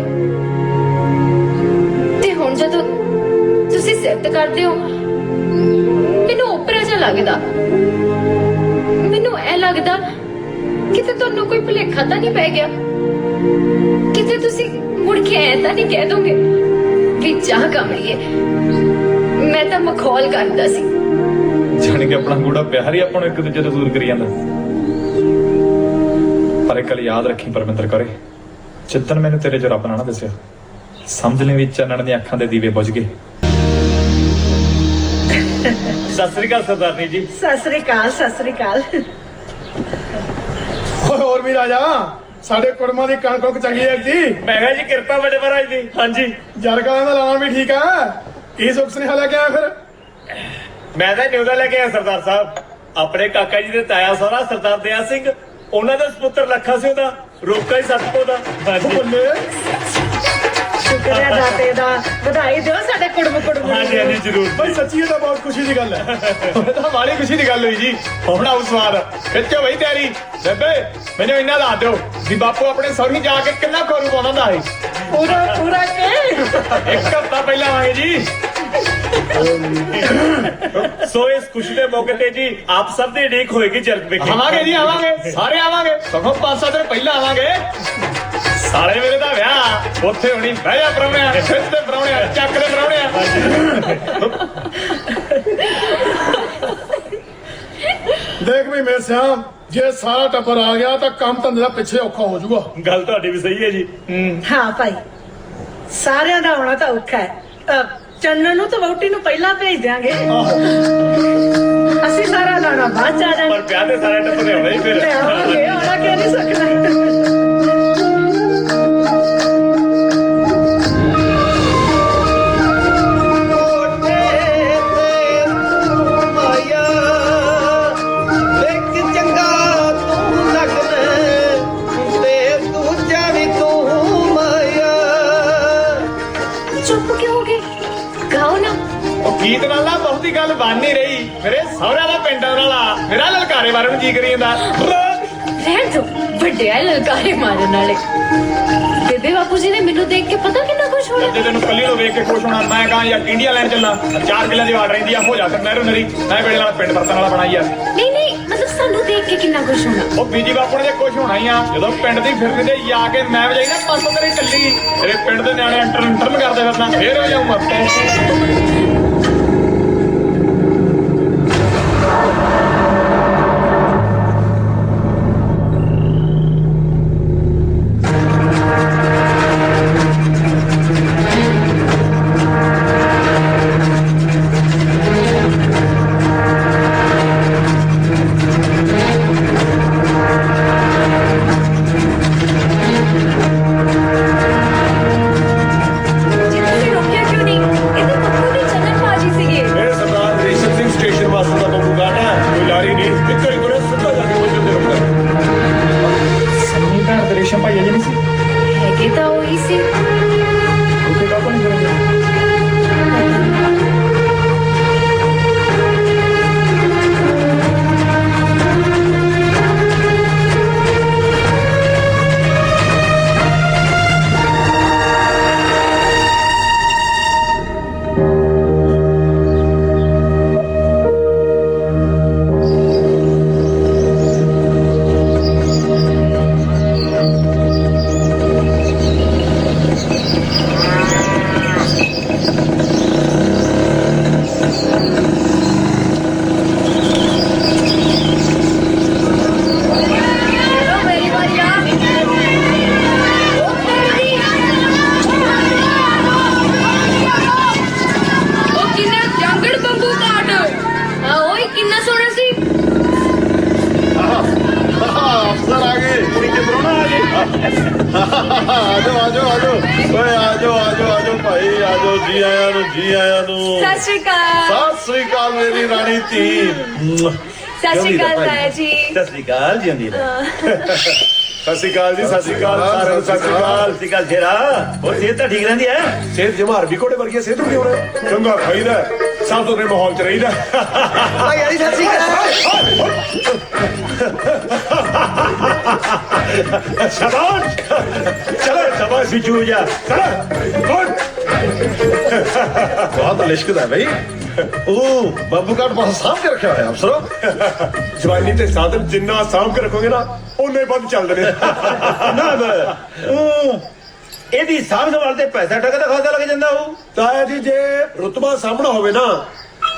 ਤੇ ਹੁਣ ਜਦੋਂ ਤੁਸੀਂ ਸਿਫਤ ਕਰਦੇ ਹੋ ਮੈਨੂੰ ਉੱਪਰ ਜਿਹਾ ਲੱਗਦਾ ਮੈਨੂੰ ਐ ਲੱਗਦਾ ਕਿਤੇ ਤੁਹਾਨੂੰ ਕੋਈ ਭੁਲੇਖਾ ਤਾਂ ਨਹੀਂ ਪੈ ਗਿਆ ਕਿਤੇ ਤੁਸੀਂ ਮੁੜ ਕੇ ਐ ਤਾਂ ਨਹੀਂ ਕਹਿ ਦੋਗੇ ਵੀ ਚਾਹ ਕਮਲੀਏ ਮੈਂ ਤਾਂ ਮਖੌਲ ਕਰਦਾ ਸੀ। ਜਾਣੀ ਕਿ ਆਪਣਾ ਗੂੜਾ ਪਿਆਰ ਹੀ ਆਪਾਂ ਨੂੰ ਇੱਕ ਦੂਜੇ ਤੋਂ ਦੂਰ ਕਰੀ ਜਾਂਦਾ। ਪਰ ਇੱਕ ਗੱਲ ਯਾਦ ਰੱਖੀ ਪਰਮਿੰਦਰ ਕਰੇ, ਜਿੱਦਣ ਮੈਨੂੰ ਤੇਰੇ ਚ ਰੱਬ ਨਾ ਦੱਸਿਆ, ਸਮਝ ਲਈ ਵੀ ਚੰਨਣ ਦੀਆਂ ਅੱਖਾਂ ਦੇ ਦੀਵੇ ਬੁਝ ਗਏ। ਸਤਿ ਸ੍ਰੀ ਅਕਾਲ ਸਰਦਾਰਨੀ ਜੀ। ਸਤਿ ਸ੍ਰੀ ਅਕਾਲ, ਸਤਿ ਸ੍ਰੀ ਅਕਾਲ। ਹੋਰ ਵੀ ਰਾਜਾ, ਸਾਡੇ ਕੁੜਮਾਂ ਦੀ ਕਣਕ ਚੰਗੀ ਹੈ ਜੀ। ਮੈਂ ਕਿਹਾ ਜੀ ਕਿਰਪਾ ਵੱਡੇ ਮਹਾਰਾਜ ਦੀ। ਹਾਂਜੀ ਜਰਗਾਂ ਦਾ ਲਾਉਣ ਵੀ ਠੀਕ ਆ। ਕੀ ਸੁੱਖ ਸੁਨੇਹਾ ਲੈ ਕੇ ਆਇਆ ਫਿਰ? ਮੈਂ ਤਾਂ ਨਿਊਜ਼ਾ ਲੈ ਕੇ ਆਇਆ ਸਰਦਾਰ ਸਾਹਿਬ। ਆਪਣੇ ਕਾਕਾ ਜੀ ਦੇ ਤਾਇਆ ਸਹੁਰਾ ਸਰਦਾਰ ਦਇਆ ਸਿੰਘ, ਉਹਨਾਂ ਦਾ ਸੁਪੁੱਤਰ ਲੱਖਾ ਸਿੰਘ ਦਾ ਰੋਕਾ ਹੀ ਸਤਪੋ ਦਾ। ਬੱਲੇ ਸ਼ੁਕਰੀਆ ਦਾਤੇ ਦਾ, ਵਧਾਈ ਦਿਓ ਸਾਡੇ ਕੁੜਮ ਹਾਂਜੀ ਹਾਂਜੀ ਜ਼ਰੂਰ। ਬਈ ਸੱਚੀ ਇਹ ਤਾਂ ਬਹੁਤ ਖੁਸ਼ੀ ਦੀ ਗੱਲ ਹੈ। ਇਹ ਤਾਂ ਬਾਲੀ ਖੁਸ਼ੀ ਦੀ ਗੱਲ ਹੋਈ ਜੀ। ਹੁਣ ਆਉ ਸਵਾਦ ਖਿੱਚੋ ਬਈ ਤਿਆਰੀ। ਬੇਬੇ ਮੈਨੂੰ ਇੰਨਾ ਲਾ ਦਿਓ ਵੀ ਬਾਪੂ ਆਪਣੇ ਸਹੁਰੀ ਜਾ ਕੇ ਕਿੰਨਾ ਖੋਰੂ ਪਾਉਂਦਾ ਸੀ। ਪੂਰਾ ਕੇ ਇੱਕ ਹਫ਼ਤਾ ਪਹਿਲਾਂ ਆਵਾਂਗੇ ਜੀ। ਸੋ ਇਸ ਖੁਸ਼ੀ ਦੇ ਮੌਕੇ ਤੇ ਜੀ ਆਪ ਸਭ ਦੀ ਉਡੀਕ ਹੋਏਗੀ ਜਲਦ ਵਿਖੇ। ਆਵਾਂਗੇ ਜੀ, ਆਵਾਂਗੇ, ਸਾਰੇ ਆਵਾਂਗੇ। ਸਗੋਂ 5-7 ਦਿਨ ਪਹਿਲਾਂ ਆਵਾਂਗੇ। ਸਾਲੇ ਮੇਰੇ ਦਾ ਵਿਆਹ ਉੱਥੇ ਹੋਣੀ। ਬਹਿ ਜਾ ਪ੍ਰਾਹੁਣਿਆ, ਖਿੱਚ ਦੇ ਪ੍ਰਾਹੁਣਿਆ, ਚੱਕ ਦੇ ਪ੍ਰਾਹੁਣਿਆ। ਦੇਖ ਵੀ ਮੇਰੇ ਸਿਆਮ, ਜੇ ਸਾਰਾ ਟੱਬਰ ਆ ਗਿਆ ਤਾਂ ਕੰਮ ਧੰਦੇ ਦਾ ਪਿੱਛੇ ਔਖਾ ਹੋ ਜਾਊਗਾ। ਗੱਲ ਤੁਹਾਡੀ ਵੀ ਸਹੀ ਹੈ ਜੀ। ਹਾਂ ਭਾਈ, ਸਾਰਿਆਂ ਦਾ ਆਉਣਾ ਤਾਂ ਔਖਾ ਹੈ। ਚੰਨਨ ਨੂੰ ਤਾਂ ਵਹੁਟੀ ਨੂੰ ਪਹਿਲਾਂ ਭੇਜ ਦਿਆਂਗੇ। ਅਸੀਂ ਸਾਰਾ ਲਾਣਾ ਬਾਅਦ ਚ ਆ ਜਾਾਂਗੇ। ਪਰ ਵਿਆਹ ਤੇ ਸਾਰੇ ਟੱਬਰ ਨੇ ਆਉਣਾ ਹੀ ਫਿਰ। ਆਉਣਗੇ, ਆਉਣਾ ਕਿਉਂ ਨਹੀਂ ਸਕਦਾ। ਚੁੱਪ ਕਿਉਂ ਹੋ ਗਏ? ਗਾਓ ਨਾ। ਉਹ ਗੀਤ ਨਾਲ ਨਾ ਬਹੁਤੀ ਗੱਲ ਬਣ ਨਹੀਂ ਰਹੀ। ਮੇਰੇ ਸਹੁਰਿਆਂ ਦਾ ਪਿੰਡ ਵਾਲਾ ਮੇਰਾ ਲਲਕਾਰੇ ਬਾਰੇ ਨੂੰ ਜੀ ਕਰੀ ਜਾਂਦਾ। ਰਹਿਣ ਦੋ, ਵੱਡਿਆ ਲਲਕਾਰੇ ਮਾਰਨ ਵਾਲੇ। ਬੇਬੇ ਬਾਪੂ ਜੀ ਨੇ ਮੈਨੂੰ ਦੇਖ ਕੇ ਪਤਾ ਕਿੰਨਾ ਖੁਸ਼ ਹੋਇਆ। ਜੇ ਤੈਨੂੰ ਕੱਲੀ ਨੂੰ ਵੇਖ ਕੇ ਖੁਸ਼ ਹੋਣਾ, ਮੈਂ ਕਹਾਂ ਯਾਰ ਇੰਡੀਆ ਲੈਣ ਚੱਲਾਂ। 4 ਕਿੱਲਿਆਂ ਦੀ ਵਾੜ ਰਹਿੰਦੀ ਆ, ਹੋ ਜਾ ਕਰ ਨਹਿਰੋ ਨਰੀ। ਮੈਂ ਵੇਲੇ ਨਾਲ ਪਿੰਡ ਵਰਤਣ ਵਾਲਾ ਬਣਾਈ ਆ। ਨਹੀਂ ਨਹੀਂ, ਮਤਲਬ ਸਾਨੂੰ ਦੇਖ ਕੇ ਕਿੰਨਾ ਖੁਸ਼ ਹੋਣਾ। ਉਹ ਬੀਜੀ ਬਾਪੂ ਨੇ ਖੁਸ਼ ਹੋਣਾ ਹੀ ਆ। ਜਦੋਂ ਪਿੰਡ ਦੀ ਫਿਰਨੀ ਤੇ ਆ ਕੇ ਮੈਂ ਵਜਾਈ ਨਾ ਪਾਸੋਂ ਤੇਰੀ ਚੱਲੀ, ਤੇਰੇ ਪਿੰਡ ਦੇ ਨਿਆਣੇ ਇੰਟਰਨ ਕਰਦੇ ਫਿਰਨਾ, ਫੇਰ ਹੋ ਜਾਊ ਮੱਤ। ਸਤਿ ਸ਼੍ਰੀ ਅਕਾਲ। ਸਤਿ ਸ੍ਰੀ ਅਕਾਲ ਮੇਰੀ ਰਾਣੀ ਧੀ। ਸਤਿ ਸ਼੍ਰੀ ਅਕਾਲ ਤਾਇਆ ਜੀ। ਸਤਿ ਸ੍ਰੀ ਅਕਾਲ ਜੀ। ਸਤਿ ਸ੍ਰੀ ਅਕਾਲ ਜੀ, ਸਤਿ ਸ੍ਰੀ ਅਕਾਲ ਸਾਰਿਆਂ ਨੂੰ, ਸਤਿ ਸ੍ਰੀ ਅਕਾਲ। ਸਤਿ ਸ਼੍ਰੀ ਅਕਾਲ ਸ਼ੇਰਾ। ਹੋਰ ਸਿਹਤ ਤਾਂ ਠੀਕ ਰਹਿੰਦੀ ਹੈ? ਸਿਹਤ ਜਮਾਰ ਵੀ ਕੋੜੇ ਵਰਗੀ ਸਿਹਤ ਕਿਉਂ ਰਿਹਾ? ਚੰਗਾ ਖਾਈਦਾ, ਸਾਫ ਸੁਥਰੇ ਮਾਹੌਲ ਚ ਰਹੀਦਾ। ਭਾਈ ਜੀ ਸਤਿ ਸ਼੍ਰੀ ਅਕਾਲ। ਸ਼ਾਬਾਸ਼, ਚਲੋ ਸ਼ਾਬਾਸ਼ ਬਿੱਜੂ ਜਾ, ਚਲੋ। ਬਹੁਤ ਲਿਸ਼ਕਦਾ ਬਈ। ਉਹ ਬਾਬੂ ਕਾਟ ਬਹੁਤ ਸਾਂਭ ਕੇ ਰੱਖਿਆ ਹੋਇਆ ਅਫਸਰੋ। ਜਵਾਨੀ ਤੇ ਸਾਧਨ ਜਿੰਨਾ ਸਾਂਭ ਕੇ ਰੱਖੋਗੇ ਨਾ, ਉਹਨੇ ਵੱਧ ਚੱਲਦੇ ਨੇ। ਇਹਦੀ ਸਾਂਭ ਸੰਭਾਲ ਤੇ ਪੈਸਾ ਟਕਾ ਦਾ ਖਾਸਾ ਲੱਗ ਜਾਂਦਾ ਉਹ। ਤਾਇਆ ਜੀ ਜੇ ਰੁਤਬਾ ਸਾਹਮਣਾ ਹੋਵੇ ਨਾ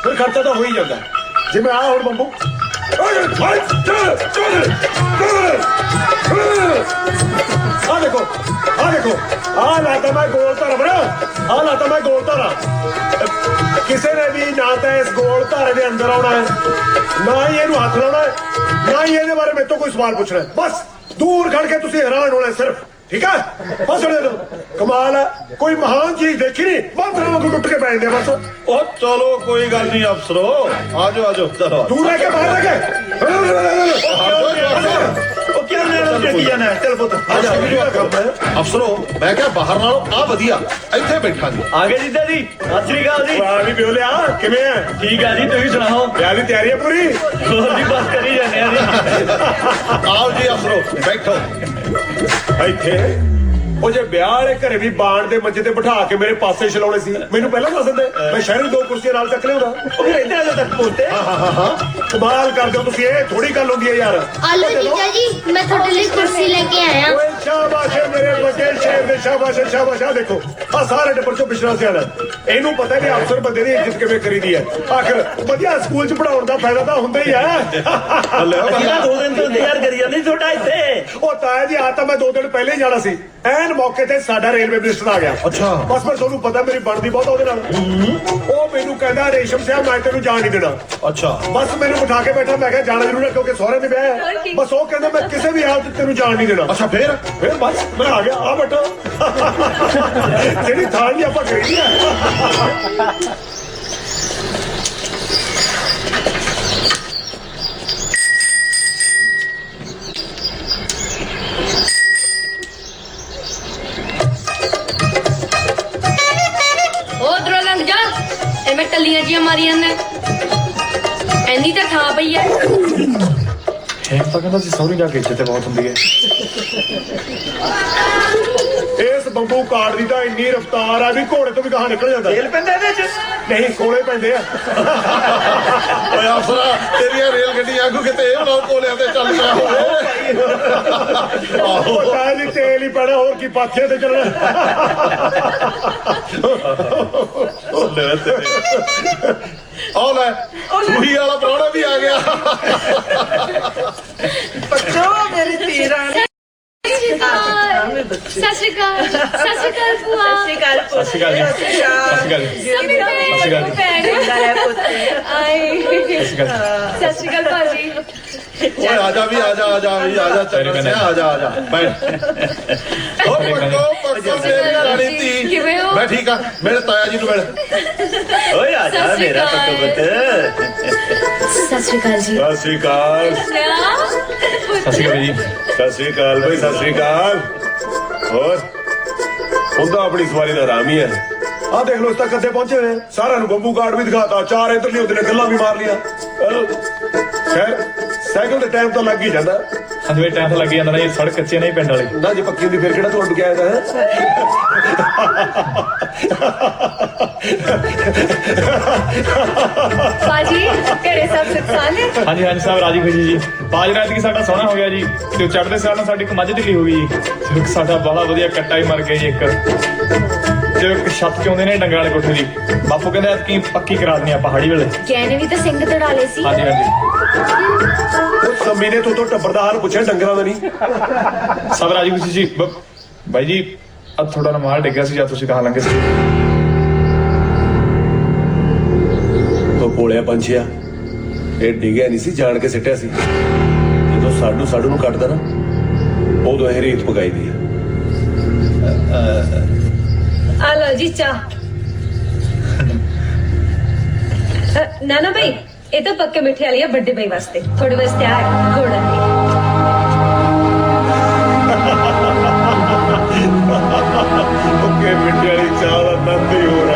ਫਿਰ ਖਰਚਾ ਤਾਂ ਹੋ ਹੀ ਜਾਂਦਾ। ਜਿਵੇਂ ਆ ਹੁਣ ਬੰਬੂ ਆ ਦੇਖੋ ਆ ਲਾਤਾ ਮੈਂ ਗੋਲ ਧਾਰਾ ਬਣਾ, ਆ ਲਾਤਾ ਮੈਂ ਗੋਲ ਧਾਰਾ। ਕਿਸੇ ਨੇ ਵੀ ਨਾ ਤਾਂ ਇਸ ਗੋਲ ਧਾਰੇ ਦੇ ਅੰਦਰ ਆਉਣਾ ਹੈ, ਨਾ ਹੀ ਇਹਨੂੰ ਹੱਥ ਲਾਉਣਾ ਹੈ, ਨਾ ਹੀ ਇਹਦੇ ਬਾਰੇ ਮੇਰੇ ਤੋਂ ਕੋਈ ਸਵਾਲ ਪੁੱਛਣਾ ਹੈ। ਬਸ ਦੂਰ ਖੜ ਕੇ ਤੁਸੀਂ ਹੈਰਾਨ ਹੋਣਾ ਸਿਰਫ, ਠੀਕ ਹੈ? ਬਸ ਕਮਾਲ ਹੈ, ਕੋਈ ਮਹਾਨ ਚੀਜ਼ ਦੇਖੀ ਨਹੀਂ, ਬਾਂਦਰਾਂ ਵਾਂਗੂ ਟੁੱਟ ਕੇ ਬੈਠਦੇ ਬਸ। ਉਹ ਚਲੋ ਕੋਈ ਗੱਲ ਨਹੀਂ ਅਫਸਰੋ, ਆਜੋ ਚਲੋ ਦੂਰ ਰਹਿ ਕੇ ਬਾਹਰ ਰਹਿ ਕੇ ਉਹ ਕਿਉਂ ਲੈਣਾ ਚੱਕੀ ਜਾਣਾ? ਚਲ ਪੁੱਤ ਅਫਸਰੋ ਮੈਂ ਕਿਹਾ ਬਾਹਰ ਨਾਲੋਂ ਆ ਵਧੀਆ, ਇੱਥੇ ਬੈਠਾ ਜੀ। ਆ ਗਏ ਜੀਦਾ ਜੀ, ਸਤਿ ਸ੍ਰੀ ਅਕਾਲ ਜੀ। ਵਾਹ ਵੀ ਬਿਓਲਿਆ, ਕਿਵੇਂ ਹੈ? ਠੀਕ ਆ ਜੀ, ਤੁਸੀਂ ਸੁਣਾਓ? ਵਿਆਹ ਦੀ ਤਿਆਰੀ ਹੈ ਪੂਰੀ? ਹੋਰ ਜੀ ਬਸ ਕਰੀ ਜਾਂਦੇ ਆ ਜੀ। ਆਓ ਜੀ ਅਫਸਰੋ ਬੈਠੋ। ਇੱਥੇ ਉਹ ਜੇ ਵਿਆਹ ਵਾਲੇ ਘਰੇ ਵੀ ਬਾਣ ਦੇ ਮੰਜੇ ਤੇ ਬਿਠਾ ਕੇ ਮੇਰੇ ਪਾਸੇ ਛਲਾਉਣੇ ਸੀ, ਮੈਨੂੰ ਪਹਿਲਾਂ ਦੱਸ ਦਿੰਦੇ, ਮੈਂ ਸ਼ਹਿਰੀ 2 ਕੁਰਸੀਆਂ ਨਾਲ ਚੱਕ ਲਿਆਉਂਦਾ। ਉਹ ਫਿਰ ਇੱਥੇ ਆ ਜਾ ਤੱਕ ਪਹੁੰਚੇ। ਹਾਂ ਕਮਾਲ ਕਰਦੇ ਹੋ ਤੁਸੀਂ, ਇਹ ਥੋੜੀ ਗੱਲ ਹੁੰਦੀ ਹੈ ਯਾਰ। ਆਲੋ ਜੀਜਾ ਜੀ ਮੈਂ ਤੁਹਾਡੇ ਲਈ ਕੁਰਸੀ ਲੈ ਕੇ ਆਇਆ। ਓਏ ਸ਼ਾਬਾਸ਼ ਏ ਮੇਰੇ ਵੱਡੇ ਸ਼ੇਰ ਦੇ, ਸ਼ਾਬਾਸ਼ ਸ਼ਾਬਾਸ਼। ਆ ਦੇਖੋ ਆ ਸਾਰੇ ਟੱਬਰ ਚੋਂ ਪਿਛੜਾ ਸਿਆਣਾ, ਇਹਨੂੰ ਪਤਾ ਵੀ ਅਫਸਰ ਬੰਦੇ ਦੀ ਇੱਜ਼ਤ ਕਿਵੇਂ ਕਰੀਦੀ ਹੈ। ਆਖਰ ਵਧੀਆ ਸਕੂਲ ਚ ਪੜਾਉਣ ਦਾ ਫਾਇਦਾ ਤਾਂ ਹੁੰਦਾ ਹੀ ਹੈ। ਅਸੀਂ 2 ਦਿਨ ਤੋਂ ਇੰਤਜ਼ਾਰ ਕਰੀ ਜਾਂਦੇ ਤੁਹਾਡਾ ਇੱਥੇ। ਉਹ ਤਾਇਆ ਜੀ ਆ ਤਾਂ ਮੈਂ 2 ਦਿਨ ਪਹਿਲੇ ਹੀ ਜਾਣਾ ਸੀ, ਐਨ ਮੌਕੇ ਤੇ ਸਾਡਾ ਰੇਲਵੇ ਮਿਨਿਸਟਰ ਆ ਗਿਆ। ਅੱਛਾ। ਬਸ ਮੈਂ ਤੁਹਾਨੂੰ ਪਤਾ ਮੇਰੀ ਬਣਦੀ ਬਹੁਤ ਉਹਦੇ ਨਾਲ। ਉਹ ਮੈਨੂੰ ਕਹਿੰਦਾ ਰੇਸ਼ਮ ਸਿਆ ਮੈਂ ਤੈਨੂੰ ਜਾਣ ਨਹੀਂ ਦੇਣਾ। ਅੱਛਾ। ਬਸ ਮੈਨੂੰ ਬਿਠਾ ਕੇ ਬੈਠਾ, ਮੈਂ ਕਿਹਾ ਜਾਣਾ ਜ਼ਰੂਰ ਹੈ ਕਿਉਂਕਿ ਸਹੁਰੇ ਦੇ ਵਿਆਹ ਹੈ। ਬਸ ਉਹ ਕਹਿੰਦਾ ਮੈਂ ਕਿਸੇ ਵੀ ਹਾਲਤ 'ਚ ਤੈਨੂੰ ਜਾਣ ਨਹੀਂ ਦੇਣਾ। ਅੱਛਾ ਫਿਰ ਬਸ ਮੈਂ ਆ ਗਿਆ। ਆ ਬੈਠਾ ਜਿਹੜੀ ਥਾਂ ਦੀ ਆਪਾਂ ਖਰੀਦੀ ਹੈ। ਉਧਰੋਂ ਲੰਘ ਜਾ, ਐਵੇਂ ਟੱਲੀਆਂ ਜੀਆਂ ਮਾਰੀ ਜਾਂਦੇ। ਐਨੀ ਤਾਂ ਥਾਂ ਪਈ ਐ। ਇਹ ਤਾਂ ਕਹਿੰਦਾ ਸੀ ਸੌਰੀ ਜਾ ਕੇ ਇੱਜ਼ਤ ਬਹੁਤ ਹੁੰਦੀ ਹੈ। ਇਸ ਬੰਬੂ ਕਾਰਡ ਦੀ ਤਾਂ ਇੰਨੀ ਰਫ਼ਤਾਰ ਆ ਵੀ ਘੋੜੇ ਤੋਂ ਵੀ ਗਾਹਾਂ ਨਿਕਲ ਜਾਂਦਾ। ਤੇਲ ਪੈਂਦਾ ਇਹਦੇ ਚ? ਨਹੀਂ ਕੋਲੇ ਪੈਂਦੇ ਆ। ਓਏ ਅਫਸਰਾ ਤੇਰੀਆਂ ਰੇਲ ਗੱਡੀਆਂ ਆਗੂ ਕਿਤੇ ਇਹ ਨਾ ਕੋਲਿਆਂ ਤੇ ਚੱਲ ਪਿਆ ਹੋਵੇ। ਉਹ ਤਾਂ ਜੀ ਤੇਲ ਹੀ ਪੈਣਾ, ਹੋਰ ਕੀ ਪਾਥੀਆਂ ਤੇ ਚੱਲਣਾ। ਆਹ ਲੈ ਸੂਹੀ ਵਾਲਾ ਪ੍ਰਾਹੁਣਾ ਵੀ ਆ ਗਿਆ। ਬੱਚੋ ਮੇਰੀ ਧੀ ਰਾਣੀ। ਸਤਿ ਸ਼੍ਰੀ ਅਕਾਲ। ਸਤਿ ਸ਼੍ਰੀ ਅਕਾਲ ਭੂਆ। ਸਤਿ ਸ਼੍ਰੀ ਅਕਾਲ ਪੁੱਤ। ਸਤਿ ਸ਼੍ਰੀ ਅਕਾਲ ਜੀ। ਸਤਿ ਸ਼੍ਰੀ ਅਕਾਲ ਜੀ। ਸਤਿ ਸ਼੍ਰੀ ਅਕਾਲ ਪੁੱਤ। ਆਏ। ਸਤਿ ਸ਼੍ਰੀ ਅਕਾਲ। ਸਤਿ ਸ਼੍ਰੀ ਅਕਾਲ ਭਾਜੀ। ਓਏ ਆਜਾ ਵੀ ਆਜਾ ਚੱਲ ਸਿਆ ਆਜਾ ਬੈਠ। ਓ ਪੱਕੋ ਮੇਰੀ ਰਾਣੀ ਧੀ। ਕਿਵੇਂ ਹੋ? ਮੈਂ ਠੀਕ ਆ, ਮੇਰੇ ਤਾਇਆ ਜੀ ਨੂੰ ਮਿਲ। ਓਏ ਆ ਜਾ ਮੇਰਾ ਪੁੱਤ। ਸਤਿ ਸ਼੍ਰੀ ਅਕਾਲ ਜੀ। ਸਤਿ ਸ਼੍ਰੀ ਅਕਾਲ। ਸਤਿ ਸ਼੍ਰੀ ਅਕਾਲ ਜੀ। ਸਤਿ ਸ਼੍ਰੀ ਅਕਾਲ ਬਈ, ਸਤਿ ਸ਼੍ਰੀ ਅਕਾਲ। ਹੋਰ ਹੁੰਦਾ ਆਪਣੀ ਸਵਾਰੀ ਦਾ ਆਰਾਮ ਹੀ ਹੈ। ਆਹ ਦੇਖ ਲੋ ਇਸ ਤੱਕ ਕਦੇ ਪਹੁੰਚੇ ਹੋਏ, ਸਾਰਿਆਂ ਨੂੰ ਬੰਬੂ ਕਾਰਡ ਵੀ ਦਿਖਾਤਾ, 4 ਇੱਧਰਲੀ ਉਹਦੇ ਨੇ ਗੱਲਾਂ ਵੀ ਮਾਰ ਲੀਆਂ। ਖੈਰ ਸਾਈਕਲ ਦੇ ਟਾਈਮ ਤਾਂ ਲੱਗ ਹੀ ਜਾਂਦਾ। ਹਾਂਜੀ ਬਈ ਟਾਈਮ ਤਾਂ ਲੱਗ ਜਾਂਦਾ ਨਾ, ਇਹ ਸੜਕ ਕੱਚੀ ਨਹੀਂ ਪਿੰਡ ਵਾਲੀ। ਨਾ ਜੇ ਪੱਕੀ ਹੁੰਦੀ ਫਿਰ ਕਿਹੜਾ ਤੁਹਾਨੂੰ ਕਿਹਾ ਹੈ। ਭਾਜੀ ਘਰੇ ਸਭ ਸੁਖਸਾਨ ਹੈ? ਹਾਂਜੀ ਹਾਂਜੀ ਸਾਹਿਬ ਰਾਜੀ ਖੁਸ਼ੀ ਜੀ। ਬਾਜ ਰਾਤ ਕੀ ਸਾਡਾ ਸੋਹਣਾ ਹੋ ਗਿਆ ਜੀ, ਤੇ ਚੜ੍ਹਦੇ ਸਾਲ ਨਾਲ ਸਾਡੀ ਇੱਕ ਮੱਝ ਢਿੱਲੀ ਹੋ ਗਈ ਜੀ। ਤੇ ਇੱਕ ਸਾਡਾ ਬਾਹਲਾ ਵਧੀਆ ਕੱਟਾ ਹੀ ਮਰ ਗਿਆ ਜੀ। ਜੋ ਇੱਕ ਛੱਤ ਚ ਆਉਂਦੇ ਨੇ ਡੰਗਰਾਂ ਵਾਲੇ ਕੋਠੇ ਦੀ, ਬਾਪੂ ਕਹਿੰਦਾ ਐਤਕੀ ਪੱਕੀ ਕਰਾ ਦੇਣੀ ਆ ਪਹਾੜੀ ਵੇਲੇ। ਗਹਿਣੇ ਵੀ ਤਾਂ ਸਿੰਘ ਤੜਾ ਲਏ ਸੀ। ਹਾਂਜੀ ਹਾਂਜੀ ਉਹ ਸੰਮੀ ਨੇ ਤੋਂ ਟੱਬਰ ਦਾ ਹਾਲ ਪੁੱਛਿਆ, ਡੰਗਰਾਂ ਦਾ ਨਹੀਂ। ਸਭ ਰਾਜੀ ਖੁਸ਼ੀ ਜੀ। ਬਾਈ ਜੀ ਅੱਜ ਥੋੜਾ ਨਾ ਮਾਰ ਡਿੱਗਿਆ ਸੀ ਜਦ ਤੁਸੀਂ ਕਹਾਂ ਲੰਗੇ ਸੀ। ਉਹ ਕੋਲਿਆ ਪੰਛੀਆ, ਇਹ ਡਿੱਗਿਆ ਨਹੀਂ ਸੀ, ਜਾਣ ਕੇ ਸਿੱਟਿਆ ਸੀ। ਜਦੋਂ ਸਾਡੂ ਨੂੰ ਕੱਟਦਾ ਨਾ, ਉਦੋਂ ਇਹ ਰੀਤ ਪਕਾਈ ਦੀ ਆ। ਆ ਲਓ ਜੀ ਚਾਹ। ਨਾਨਾ ਭਾਈ ਇਹ ਤਾਂ ਪੱਕੇ ਮਿੱਠੇ ਵਾਲੀ ਆ, ਵੱਡੇ ਭਾਈ ਵਾਸਤੇ। ਤੁਹਾਡੇ ਵਾਸਤੇ ਆ ਗੁੜ ਵਾਲੀ। ਓਕੇ ਮਿੱਠੇ ਵਾਲੀ ਚਾਹ ਦਾ ਨੰਦ ਹੀ ਹੋ ਰਿਹਾ।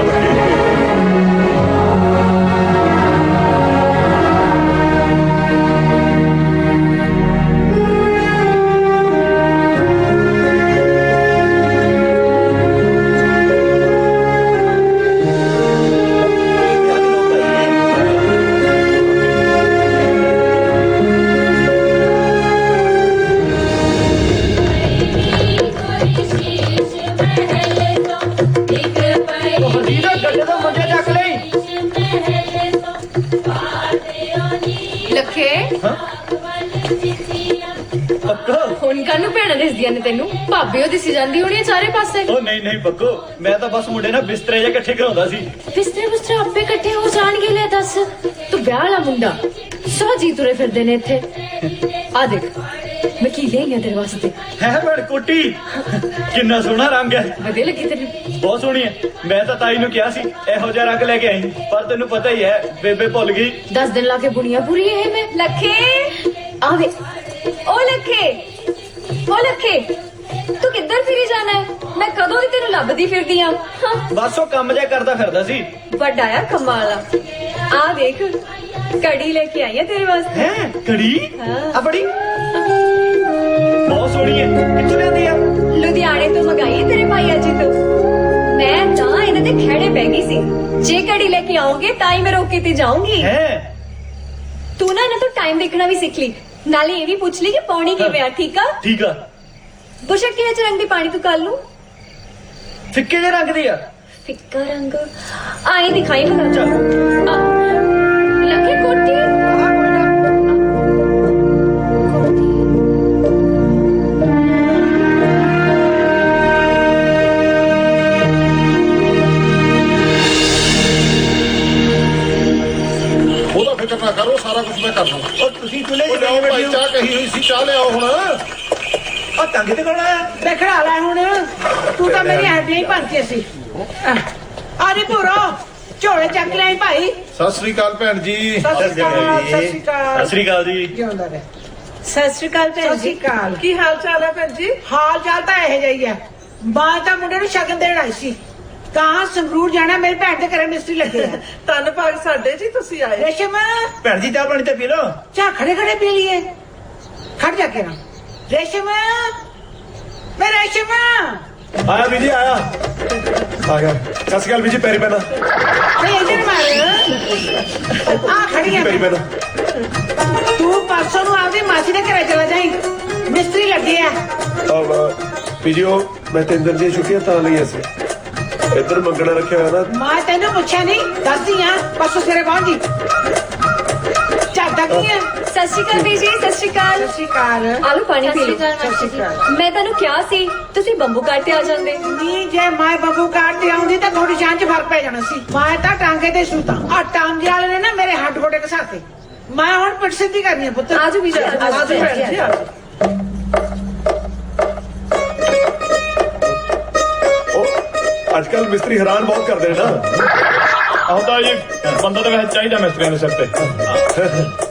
Thank you. दिखदियां ने तेनू भाभी दिसी जांदी होनी है सारे पासे ओ नहीं नहीं पक्को मैं तो बस मुंडे ना बिस्तरे जे इकट्ठे कराउंदा सी बिस्तरे बुस्तरे आपे इकट्ठे हो जाणगे ले दस तू ब्याह वाला मुंडा सौ जी तुरे फिरदे ने इत्थे आ देख मैं की लेई तेरे वास्ते है भैन कोटी किन्ना सोहना रंग है वधिया लगी तेनू बहुत सोहनी है मैं तो ताई नु किहा सी एहो जिहा रंग लेके आई पर तेनू पता ही है बेबे भुल गई 10 दिन लाके बुनिया पूरी है मैं लखे आवे ओ लखे तू किधर फिरी जाना है मैं कदों दी तेनू लभदी फिरदी हां बस वो काम जा करदा फिरदा सी ਵੱਡਾ ਆ ਕਮਾਲ ਆ ਦੇਖ ਕੜੀ ਲੈ ਕੇ ਆਈ ਆ ਤੇਰੇ ਵਾਸਤੇ है कड़ी हाँ। आ बड़ी बहुत सोहनी है कित्थों लियांदी आ ਲੁਧਿਆਣੇ ਤੋਂ ਮੰਗਾਈ ਹੈ ਤੇਰੇ ਭਾਈਆ ਜੀ ਤੋਂ ਮੈਂ ਤਾਂ ਇਹਨਾਂ ਦੇ ਖੇੜੇ ਪੈ ਗਈ ਸੀ ਜੇ ਕੜੀ ਲੈ ਕੇ ਆਉਂਗੇ ਤਾਂ ਹੀ ਮੈਂ ਰੋਕ ਕੇ ਤੇ ਜਾਊਂਗੀ है ਤੂੰ ਨਾ ਇਹਨਾਂ ਤੋਂ ਟਾਈਮ ਦੇਖਣਾ ਵੀ ਸਿੱਖ ਲਈ ਨਾਲੇ ਇਹ ਵੀ ਪੁੱਛ ਲਈ ਕਿ ਪੌਣੀ ਕਿਵੇਂ ਆ ਠੀਕ ਆ ठीक आ ਬੁਸ਼ਕ ਕਿਹੜੇ ਚ ਰੰਗ ਦੀ ਪਾਣੀ ਤੂੰ ਕੱਲ ਨੂੰ फिक्के जे रंग दी आ ਫਿੱਕਾ ਰੰਗ ਆਏ ਦਿਖਾਈ ਮੈਨੂੰ चल लखे कोटी ਉਹਦਾ ਫਿਕਰ ਨਾ ਕਰੋ ਸਾਰਾ ਕੁਝ ਮੈਂ ਕਰ ਲੂੰ और तुसी चुले ਉਹ ਲਿਆਓ ਭਾਈ ਚਾਹ ਕਹੀ ਹੋਈ ਸੀ ਚਾਹ ਲਿਆਓ ਹੁਣ आ टंग ते कौन आया ਦੇਖੜਾ ਲੈ ਹੁਣ ਤੂੰ ਤਾਂ ਮੇਰੀ ਹੱਡੀਆਂ ਹੀ ਭੰਨਤੀ ਸੀ ਆਰੇ ਭੂਰੋ ਝੋਲੇ ਚੱਕ ਲੈ ਭਾਈ ਸਤਿ ਸ੍ਰੀ ਅਕਾਲ ਭੈਣ ਜੀ ਸਤਿ ਸ਼੍ਰੀ ਅਕਾਲ ਸਤਿ ਸ਼੍ਰੀ ਅਕਾਲ सत श्री अकाल जी ਜਿਉਂਦਾ ਰਹਿ ਸਤਿ ਸ਼੍ਰੀ ਅਕਾਲ ਸਤਿ ਭੈਣ ਸ਼੍ਰੀ ਜੀ ਅਕਾਲ ਕੀ ਹਾਲ ਚਾਲ ਹੈ ਭੈਣ ਜੀ ਹਾਲ ਚਾਲ ਤਾਂ ਇਹ ਜਿਹੀ ਆ ਬਾਅਦ ਤਾਂ ਮੁੰਡੇ ਨੂੰ ਸ਼ਗਨ ਦੇਣ ਆਈ ਸੀ ਕਹਾਂ ਸੰਗਰੂਰ ਜਾਣਾ ਮੇਰੀ ਭੈਣ ਦੇ ਘਰੇ ਮਿਸਤਰੀ ਲੱਗੇ ਆ ਧੰਨ ਭਾਗ ਸਾਡੇ ਜੀ ਤੁਸੀਂ ਆਏ ਰੇਸ਼ਮ भैन जी चाह पानी ते पी लो ਚਾਹ ਖੜੇ ਖੜੇ ਪੀ ਲਈਏ ਖੜ ਜਾ ਕੇ ਨਾ ਰੇਸ਼ਮ ਮੈਂ ਰੇਸ਼ਮ ਆਇਆ ਵੀ ਜੀ ਆਇਆ ਆ ਗਿਆ ਸਤਿ ਸ਼੍ਰੀ ਅਕਾਲ ਵੀ ਜੀ ਪੈਰੀ ਪੈਣਾ ਨਹੀਂ ਇੱਧਰ ਮਾਰ ਆ ਖੜੀ ਆ ਪੈਰੀ ਪੈਣਾ ਤੂੰ ਪਰਸੋਂ ਨੂੰ ਆਪਦੀ ਮਾਸੀ ਦੇ ਘਰੇ ਚਲਾ ਜਾਈਂ ਮਿਸਤਰੀ ਲੱਗੇ ਆ ਵੀਡੀਓ ਮੈਂ 3 ਦਿਨ ਦੀਆਂ ਛੁੱਟੀਆਂ ਤਾਂ ਲਈ ਅਸੀਂ ਇੱਧਰ ਮੰਗਣਾ ਰੱਖਿਆ ਹੋਇਆ ਨਾ ਮੈਂ ਤੈਨੂੰ ਪੁੱਛਿਆ ਨਹੀਂ ਦੱਸਦੀ ਆ ਪਰਸੋਂ ਸਵੇਰੇ ਪਹੁੰਚ ਜੀ ਝਾਟਾ ਕੀ ਹੈ ਸਤਿ ਸ਼੍ਰੀ ਅਕਾਲ ਬੀਜੀ ਸਤਿ ਸ਼੍ਰੀ ਅਕਾਲ ਸਤਿ ਸ਼੍ਰੀ ਅਕਾਲ ਆਲੂ ਪਾਣੀ ਪੀ ਲਓ ਸਤਿ ਸ਼੍ਰੀ ਅਕਾਲ ਮੈਂ ਤੁਹਾਨੂੰ ਕਿਹਾ ਸੀ ਤੁਸੀਂ ਬੰਬੂ ਕੱਟ ਤੇ ਆ ਜਾਂਦੇ ਨੀ ਜੇ ਮੈਂ ਬੱਬੂ ਕਾਟ ਤੇ ਆਉਂਦੀ ਤਾਂ ਥੋੜੀ ਸ਼ਾਨ ਚ ਫਰਕ ਪੈ ਜਾਣਾ ਸੀ ਮੈਂ ਤਾਂ ਟਾਂਗੇ ਤੇ ਸੂਤਾ ਆ ਟਾਂਗੇ ਵਾਲੇ ਨੇ ਨਾ ਮੇਰੇ ਹੱਡ ਗੋਡੇ ਘਸਾਤੇ ਮੈਂ ਹੁਣ ਪਿੱਠ ਸਿੱਧੀ ਕਰਨੀ ਆ ਪੁੱਤ ਆਜੋ ਬੀਜੀ ਆਜੋ ਭੈਣ ਜੀ ਉਹ ਅੱਜ ਕੱਲ ਮਿਸਤਰੀ ਹੈਰਾਨ ਬਹੁਤ ਕਰਦੇ ਨੇ ਨਾ ਆਉਂਦਾ ਜੀ ਬੰਦਾ ਤਾਂ ਵੈਸੇ ਚਾਹੀਦਾ ਮਿਸਤਰੀਆਂ ਦੇ ਸਿਰ ਤੇ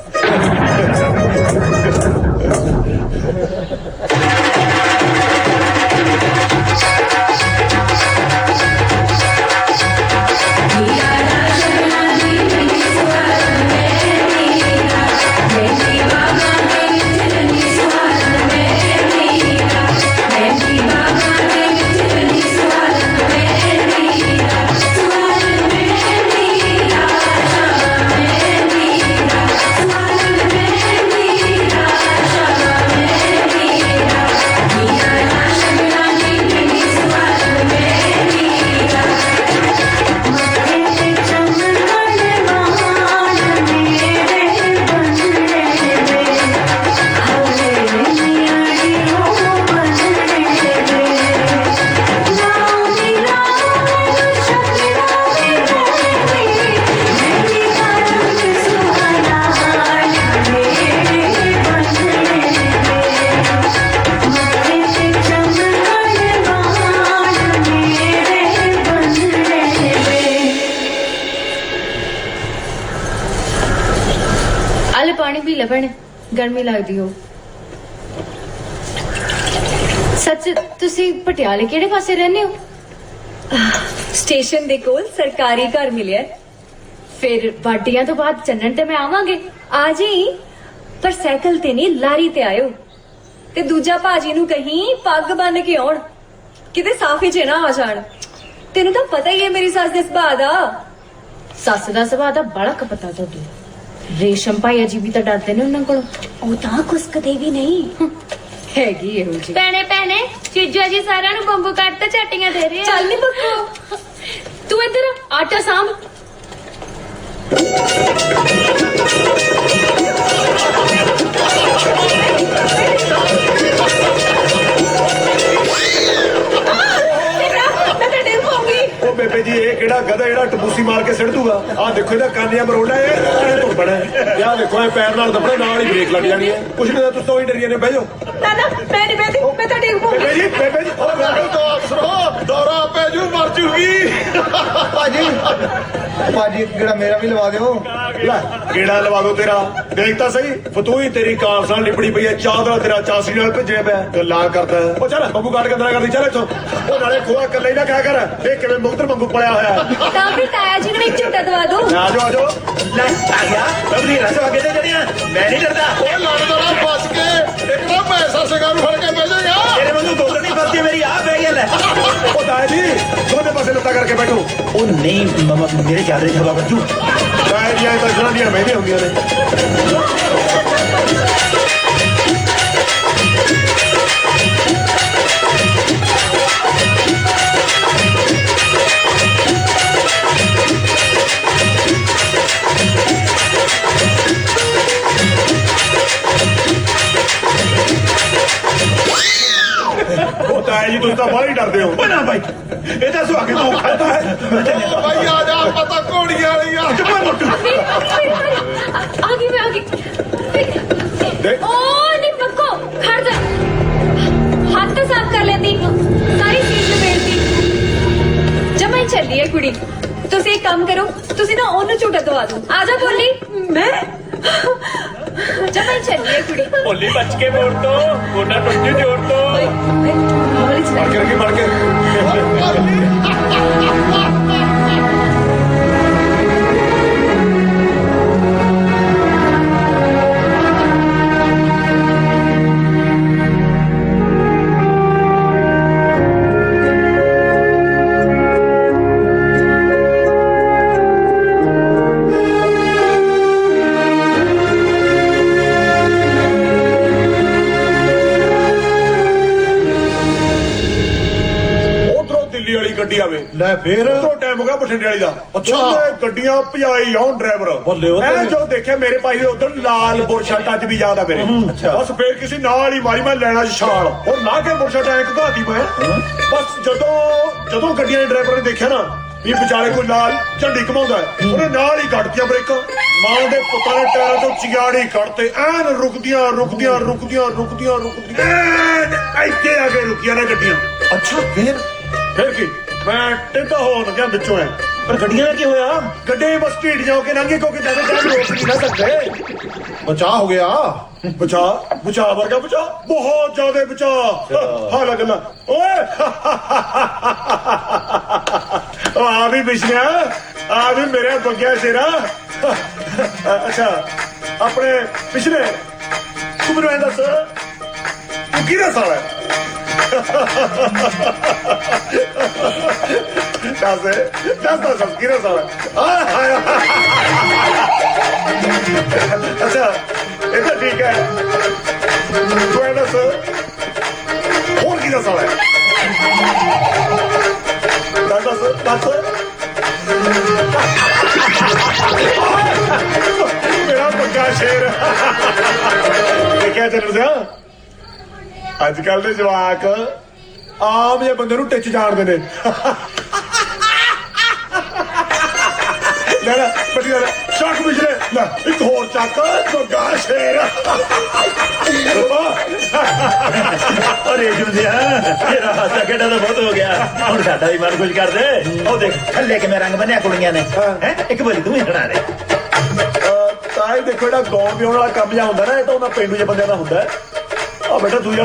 आले पानी पी ले भैने गर्मी लगदी हो सच तुसी पटियाले केड़े पासे रहने हो ਸਟੇਸ਼ਨ ਦੇ ਕੋਲ ਸਰਕਾਰੀ ਘਰ ਮਿਲਿਆ फिर वाडियां तो बाद चन्नन ते मैं आवांगे ਆ ਜੀ ਪਰ ਸਾਈਕਲ ਤੇ ਨਹੀਂ ਲਾਰੀ ਤੇ ਆਇਓ ਤੇ ਦੂਜਾ ਭਾਜੀ ਨੂੰ ਕਹੀਂ ਪੱਗ ਬੰਨ ਕੇ ਆਉਣ ਕਿਤੇ ਸਾਫੇ 'ਚ ਨਾ ਆ ਜਾਣ ਤੈਨੂੰ ਤਾਂ ਪਤਾ ਹੀ ਹੈ ਮੇਰੀ ਸੱਸ ਦੇ ਸੁਭਾਅ ਦਾ सस दा सुभाਅ दा बड़ा कपता तोडी रेशम भाई जी भी तो डरते ने उन्हां कोलों ਉਹ ਤਾਂ ਕੁਸਕਦੇ ਵੀ ਨਹੀਂ हैगी एहो जी ਭੈਣੇ ਭੈਣੇ ਚੀਜਾ ਜੀ ਸਾਰਿਆਂ ਨੂੰ ਬੰਬੂ ਕੱਟ ਤੇ ਝਾਟੀਆਂ ਦੇ ਰਹੇ ਆ ਚੱਲ ਨੀ ਪੱਕੋ तू इधर आटा साम ਜਨਾਨੀਆਂ ਮਰੋੜਾ ਇਹ ਤੁਰ ਬਣਾ ਯਾਰ ਦੇਖੋ ਇਹ ਪੈਰ ਨਾਲ ਦੱਬਣਾ ਨਾਲ ਹੀ ਬ੍ਰੇਕ ਲੱਗ ਜਾਣੀ ਹੈ ਕੁਛ ਨਹੀਂ ਤੁਸੀਂ ਤਾਂ ਹੀ ਡਰੀਆਂ ਨੇ ਬਹਿ ਜਾਓ ਨਾ ਨਾ ਮੈਂ ਨਹੀਂ ਬੈਠੀ ਮੈਂ ਤਾਂ ਡਿੱਗ ਪਊਂਗੀ ਬੇਬੇ ਜੀ ਉਹ ਮੇਰੇ ਤੋਂ ਅਫਸਰੋ ਦੌਰਾ ਪੈ ਜੂ ਮਰ ਜੂਗੀ ਭਾਜੀ ਭਾਜੀ ਜਿਹੜਾ ਮੇਰਾ ਵੀ ਲਵਾ ਦਿਓ ਲੈ ਗੇੜਾ ਲਵਾ ਦੋ ਤੇਰਾ ਦੇਖ ਤਾਂ ਸਹੀ ਫਤੂਹੀ ਤੇਰੀ ਕਾਰ ਨਾਲ ਲਿਪੜੀ ਪਈ ਹੈ ਚਾਦਰਾ ਤੇਰਾ ਚਾਸੀ ਨਾਲ ਭੇਜਿਆ ਪਿਆ ਗੱਲਾਂ ਕਰਦਾ ਉਹ ਚੱਲ ਬੱਬੂ ਕਾਟ ਕੰਦਰਾ ਕਰਦੀ ਚੱਲ ਇੱਥੋਂ ਉਹ ਨਾਲੇ ਖੋਆ ਇਕੱਲੇ ਨਾ ਕਹਿ ਕਰ ਇਹ ਕਿਵੇਂ ਮੁਕਤਰ ਵਾਂਗੂ ਪੜਿਆ ਹੋਇਆ ਤਾਂ ਫਿਰ ਤਾਇਆ ਜੀ ਨੂੰ ਇੱਕ ਝੂਟਾ ਦਵਾ ਦੋ ਆ ਜਾਓ ਲੈ ਆ ਗਿਆ ਲਵਲੀ ਰਸੋ ਅੱਗੇ ਤੇ ਜਿਹੜੀਆਂ ਮੈਂ ਨਹੀਂ ਡਰਦਾ ਉਹ ਲੜਦਾ ਬਚ ਕੇ ਇੱਕ ਨਾ ਪੈਸਾ ਸਿਗਾ ਨੂੰ ਫੜ ਕੇ ਬਹਿ ਜਾਏਗਾ ਤੇਰੇ ਵਾਂਗੂ ਦੋ ਨਹੀਂ ਫਸਦੀ ਮੇਰੀ ਆ ਬਹਿ ਗਿਆ ਲੈ ਉਹ ਤਾਇਆ ਜੀ ਦੋਨੇ ਪਾਸੇ ਲੱਤਾਂ ਕਰਕੇ ਬੈਠੋ ਉਹ ਨਹੀਂ ਮਮਾ ਮੇਰੇ ਚਾਦਰੇ ਹਵਾ ਬੱਜੂ ਤਾਇਆ ਜੀ ਤਾਂ ਜਨਾਨੀਆਂ ਮਹਿੰਦੀਆਂ ਹੁੰਦੀਆਂ ਨੇ ਉਹ ਤਾਇਆ ਜੀ ਤੁਸੀਂ ਤਾਂ ਬਾਹਰ ਹੀ ਡਰਦੇ ਹੋ ਨਾ ਭਾਈ ਇਹ ਤਾਂ ਸੁਹਾਗੇ ਤੋਂ ਖਾਦਾ ਹੈ ਉਹ ਭਾਈ ਆ ਜਾ ਪਤਾ ਘੋੜੀਆਂ ਵਾਲੀਆਂ ਆ ਗਈ ਮੈਂ ਆ ਗਈ ਦੇਖ। ਓ ਨਹੀਂ ਪੱਕੋ ਖੜ ਜਾ ਹੱਥ ਤਾਂ ਸਾਫ਼ ਕਰ ਲੈਂਦੀ ਸਾਰੀ ਚੀਜ਼ ਲਪੇਟਦੀ ਜਮਾਂ ਹੀ ਚੱਲੀ ਹੈ ਕੁੜੀ ਤੁਸੀਂ ਇੱਕ ਕੰਮ ਕਰੋ ਤੁਸੀਂ ਨਾ ਉਹਨੂੰ ਝੂਟਾ ਦਵਾ ਦਿਓ ਆ ਜਾ ਬੋਲੀ ਮੈਂ ਜਮਾਂ ਹੀ ਚੱਲੀ ਹੈ ਕੁੜੀ ਭੋਲੀ ਬਚ ਕੇ ਮੋੜ ਤੋਂ ਗੋਡਾ ਟੁੱਟ ਜੋੜ ਤੋਂ ਹੌਲੀ ਚਲਾ ਬੜ ਕੇ ਬੜ ਕੇ ਉਧਰੋਂ ਦਿੱਲੀ ਵਾਲੀ ਗੱਡੀ ਆਵੇ ਲੈ ਫੇਰ ਉਧਰੋਂ ਟਾਈਮ ਹੋ ਗਿਆ ਬਠਿੰਡੇ ਵਾਲੀ ਦਾ ਅੱਛਾ। ਉਹਨੇ ਗੱਡੀਆਂ ਭਜਾਈ ਆਉਣ ਡਰਾਈਵਰ ਬੱਲੇ ਉਹ ਮੈਂ ਜੋ ਦੇਖਿਆ ਮੇਰੇ ਭਾਈ ਦੇ ਉਧਰ ਲਾਲ ਬੁਰਸ਼ਟ ਅੱਜ ਵੀ ਯਾਦ ਆ ਮੇਰੇ ਬਸ ਫੇਰ ਕਿਸੇ ਨਾਲ ਹੀ ਮਾਰੀ ਮੈਂ ਲੈਣਾ ਸੀ ਛਾਲ ਉਹ ਨਾ ਕੇ ਬੁਰਸ਼ਟ ਐ ਘਾਤੀ ਮੈਂ ਬਸ ਜਦੋਂ ਗੱਡੀਆਂ ਦੇ ਡਰਾਈਵਰ ਨੇ ਦੇਖਿਆ ਨਾ ਵੀ ਵਿਚਾਲੇ ਕੋਈ ਲਾਲ ਝੰਡੀ ਘਮਾਉਂਦਾ ਉਹਨੇ ਨਾਲ ਹੀ ਕੱਢਤੀਆਂ ਬ੍ਰੇਕਾਂ ਮਾਂ ਦੇ ਪੁੱਤਾਂ ਨੇ ਟਾਇਰਾਂ ਤੋਂ ਚਿਗਾੜੀ ਕੱਢਤੇ ਐਨ ਰੁਕਦੀਆਂ ਐਨ ਇੱਥੇ ਆ ਕੇ ਰੁਕੀਆਂ ਨੇ ਗੱਡੀਆਂ ਅੱਛਾ ਫੇਰ ਕੀ ਮੈਂ ਟਿੱਡਾ ਹੋਣ ਗਿਆ ਵਿੱਚੋਂ ਐ ਪਰ ਗੱਡੀਆਂ ਦਾ ਕੀ ਹੋਇਆ ਗੱਡੇ ਬਸ ਢੀਡ ਜਾਓ ਕਿ ਲੰਘੇ ਕਿਉਂਕਿ ਜਿਆਦਾ ਟਾਈਮ ਰੋਕ ਨਹੀਂ ਨਾ ਸਕਦੇ ਬਚਾ ਹੋ ਗਿਆ ਬਚਾ ਵਰਗਾ ਬਚਾ ਬਹੁਤ ਜ਼ਿਆਦਾ ਬਚਾ ਹਾਂ ਲੱਗਣਾ ਓਏ ਉਹ ਆ ਵੀ ਬਿਸ਼ਨਿਆ ਆ ਵੀ ਮੇਰੇ ਬੰਗਿਆ ਸ਼ੇਰਾ ਅੱਛਾ ਆਪਣੇ ਪਿਛਲੇ ਤੂੰ ਮੈਨੂੰ ਇਹ ਦੱਸ ਤੂੰ ਕਿਹਦਾ ਸਾਲਾ ਹੈ ਦੱਸ ਸਭ ਕਿਹਦਾ ਸਾਲਾ ਅੱਛਾ ਇਹ ਤਾਂ ਠੀਕ ਹੈ ਤੂੰ ਇਹ ਦੱਸ ਹੋਰ ਕਿਹਦਾ ਸਾਲਾ ਹੈ ਦੱਸ ਮੇਰਾ ਪੱਕਾ ਸ਼ੇਰ ਦੇਖਿਆ ਤੈਨੂੰ ਸਿਆ ਅੱਜ ਕੱਲ ਦੇ ਜਵਾਕ ਆਮ ਜਿਹੇ ਬੰਦੇ ਨੂੰ ਟਿੱਚ ਜਾਣਦੇ ਨੇ ਲੈ ਬੜੀ ਗੱਲ ਚੱਕ ਪਿਛਲੇ ਲੈ ਇੱਕ ਹੋਰ ਚੱਕ ਪੱਕਾ ਸ਼ੇਰ ਅਰੇ ਜੁੰਦਿਆ ਤੇਰਾ ਹਾਸਾ ਕਿਹੜਾ ਤਾਂ ਬਹੁਤ ਹੋ ਗਿਆ ਹੁਣ ਸਾਡਾ ਵੀ ਮਨ ਕੁਝ ਕਰ ਦੇ ਉਹ ਦੇਖ ਥੱਲੇ ਕਿਵੇਂ ਰੰਗ ਬੰਨਿਆ ਕੁੜੀਆਂ ਨੇ ਹੈ ਇੱਕ ਵਾਰੀ ਤੂੰ ਹੀ ਖੜਾ ਦੇ ਤਾਂ ਇਹ ਦੇਖੋ ਜਿਹੜਾ ਗਾਉਣ ਵਿਆਉਣ ਵਾਲਾ ਕੰਮ ਜਿਹਾ ਹੁੰਦਾ ਨਾ ਇਹ ਤਾਂ ਉਹਨਾਂ ਪਿੰਡੂ ਜਿਹੇ ਬੰਦਿਆਂ ਦਾ ਹੁੰਦਾ ਆ ਬੇਟਾ ਦੂਜਾ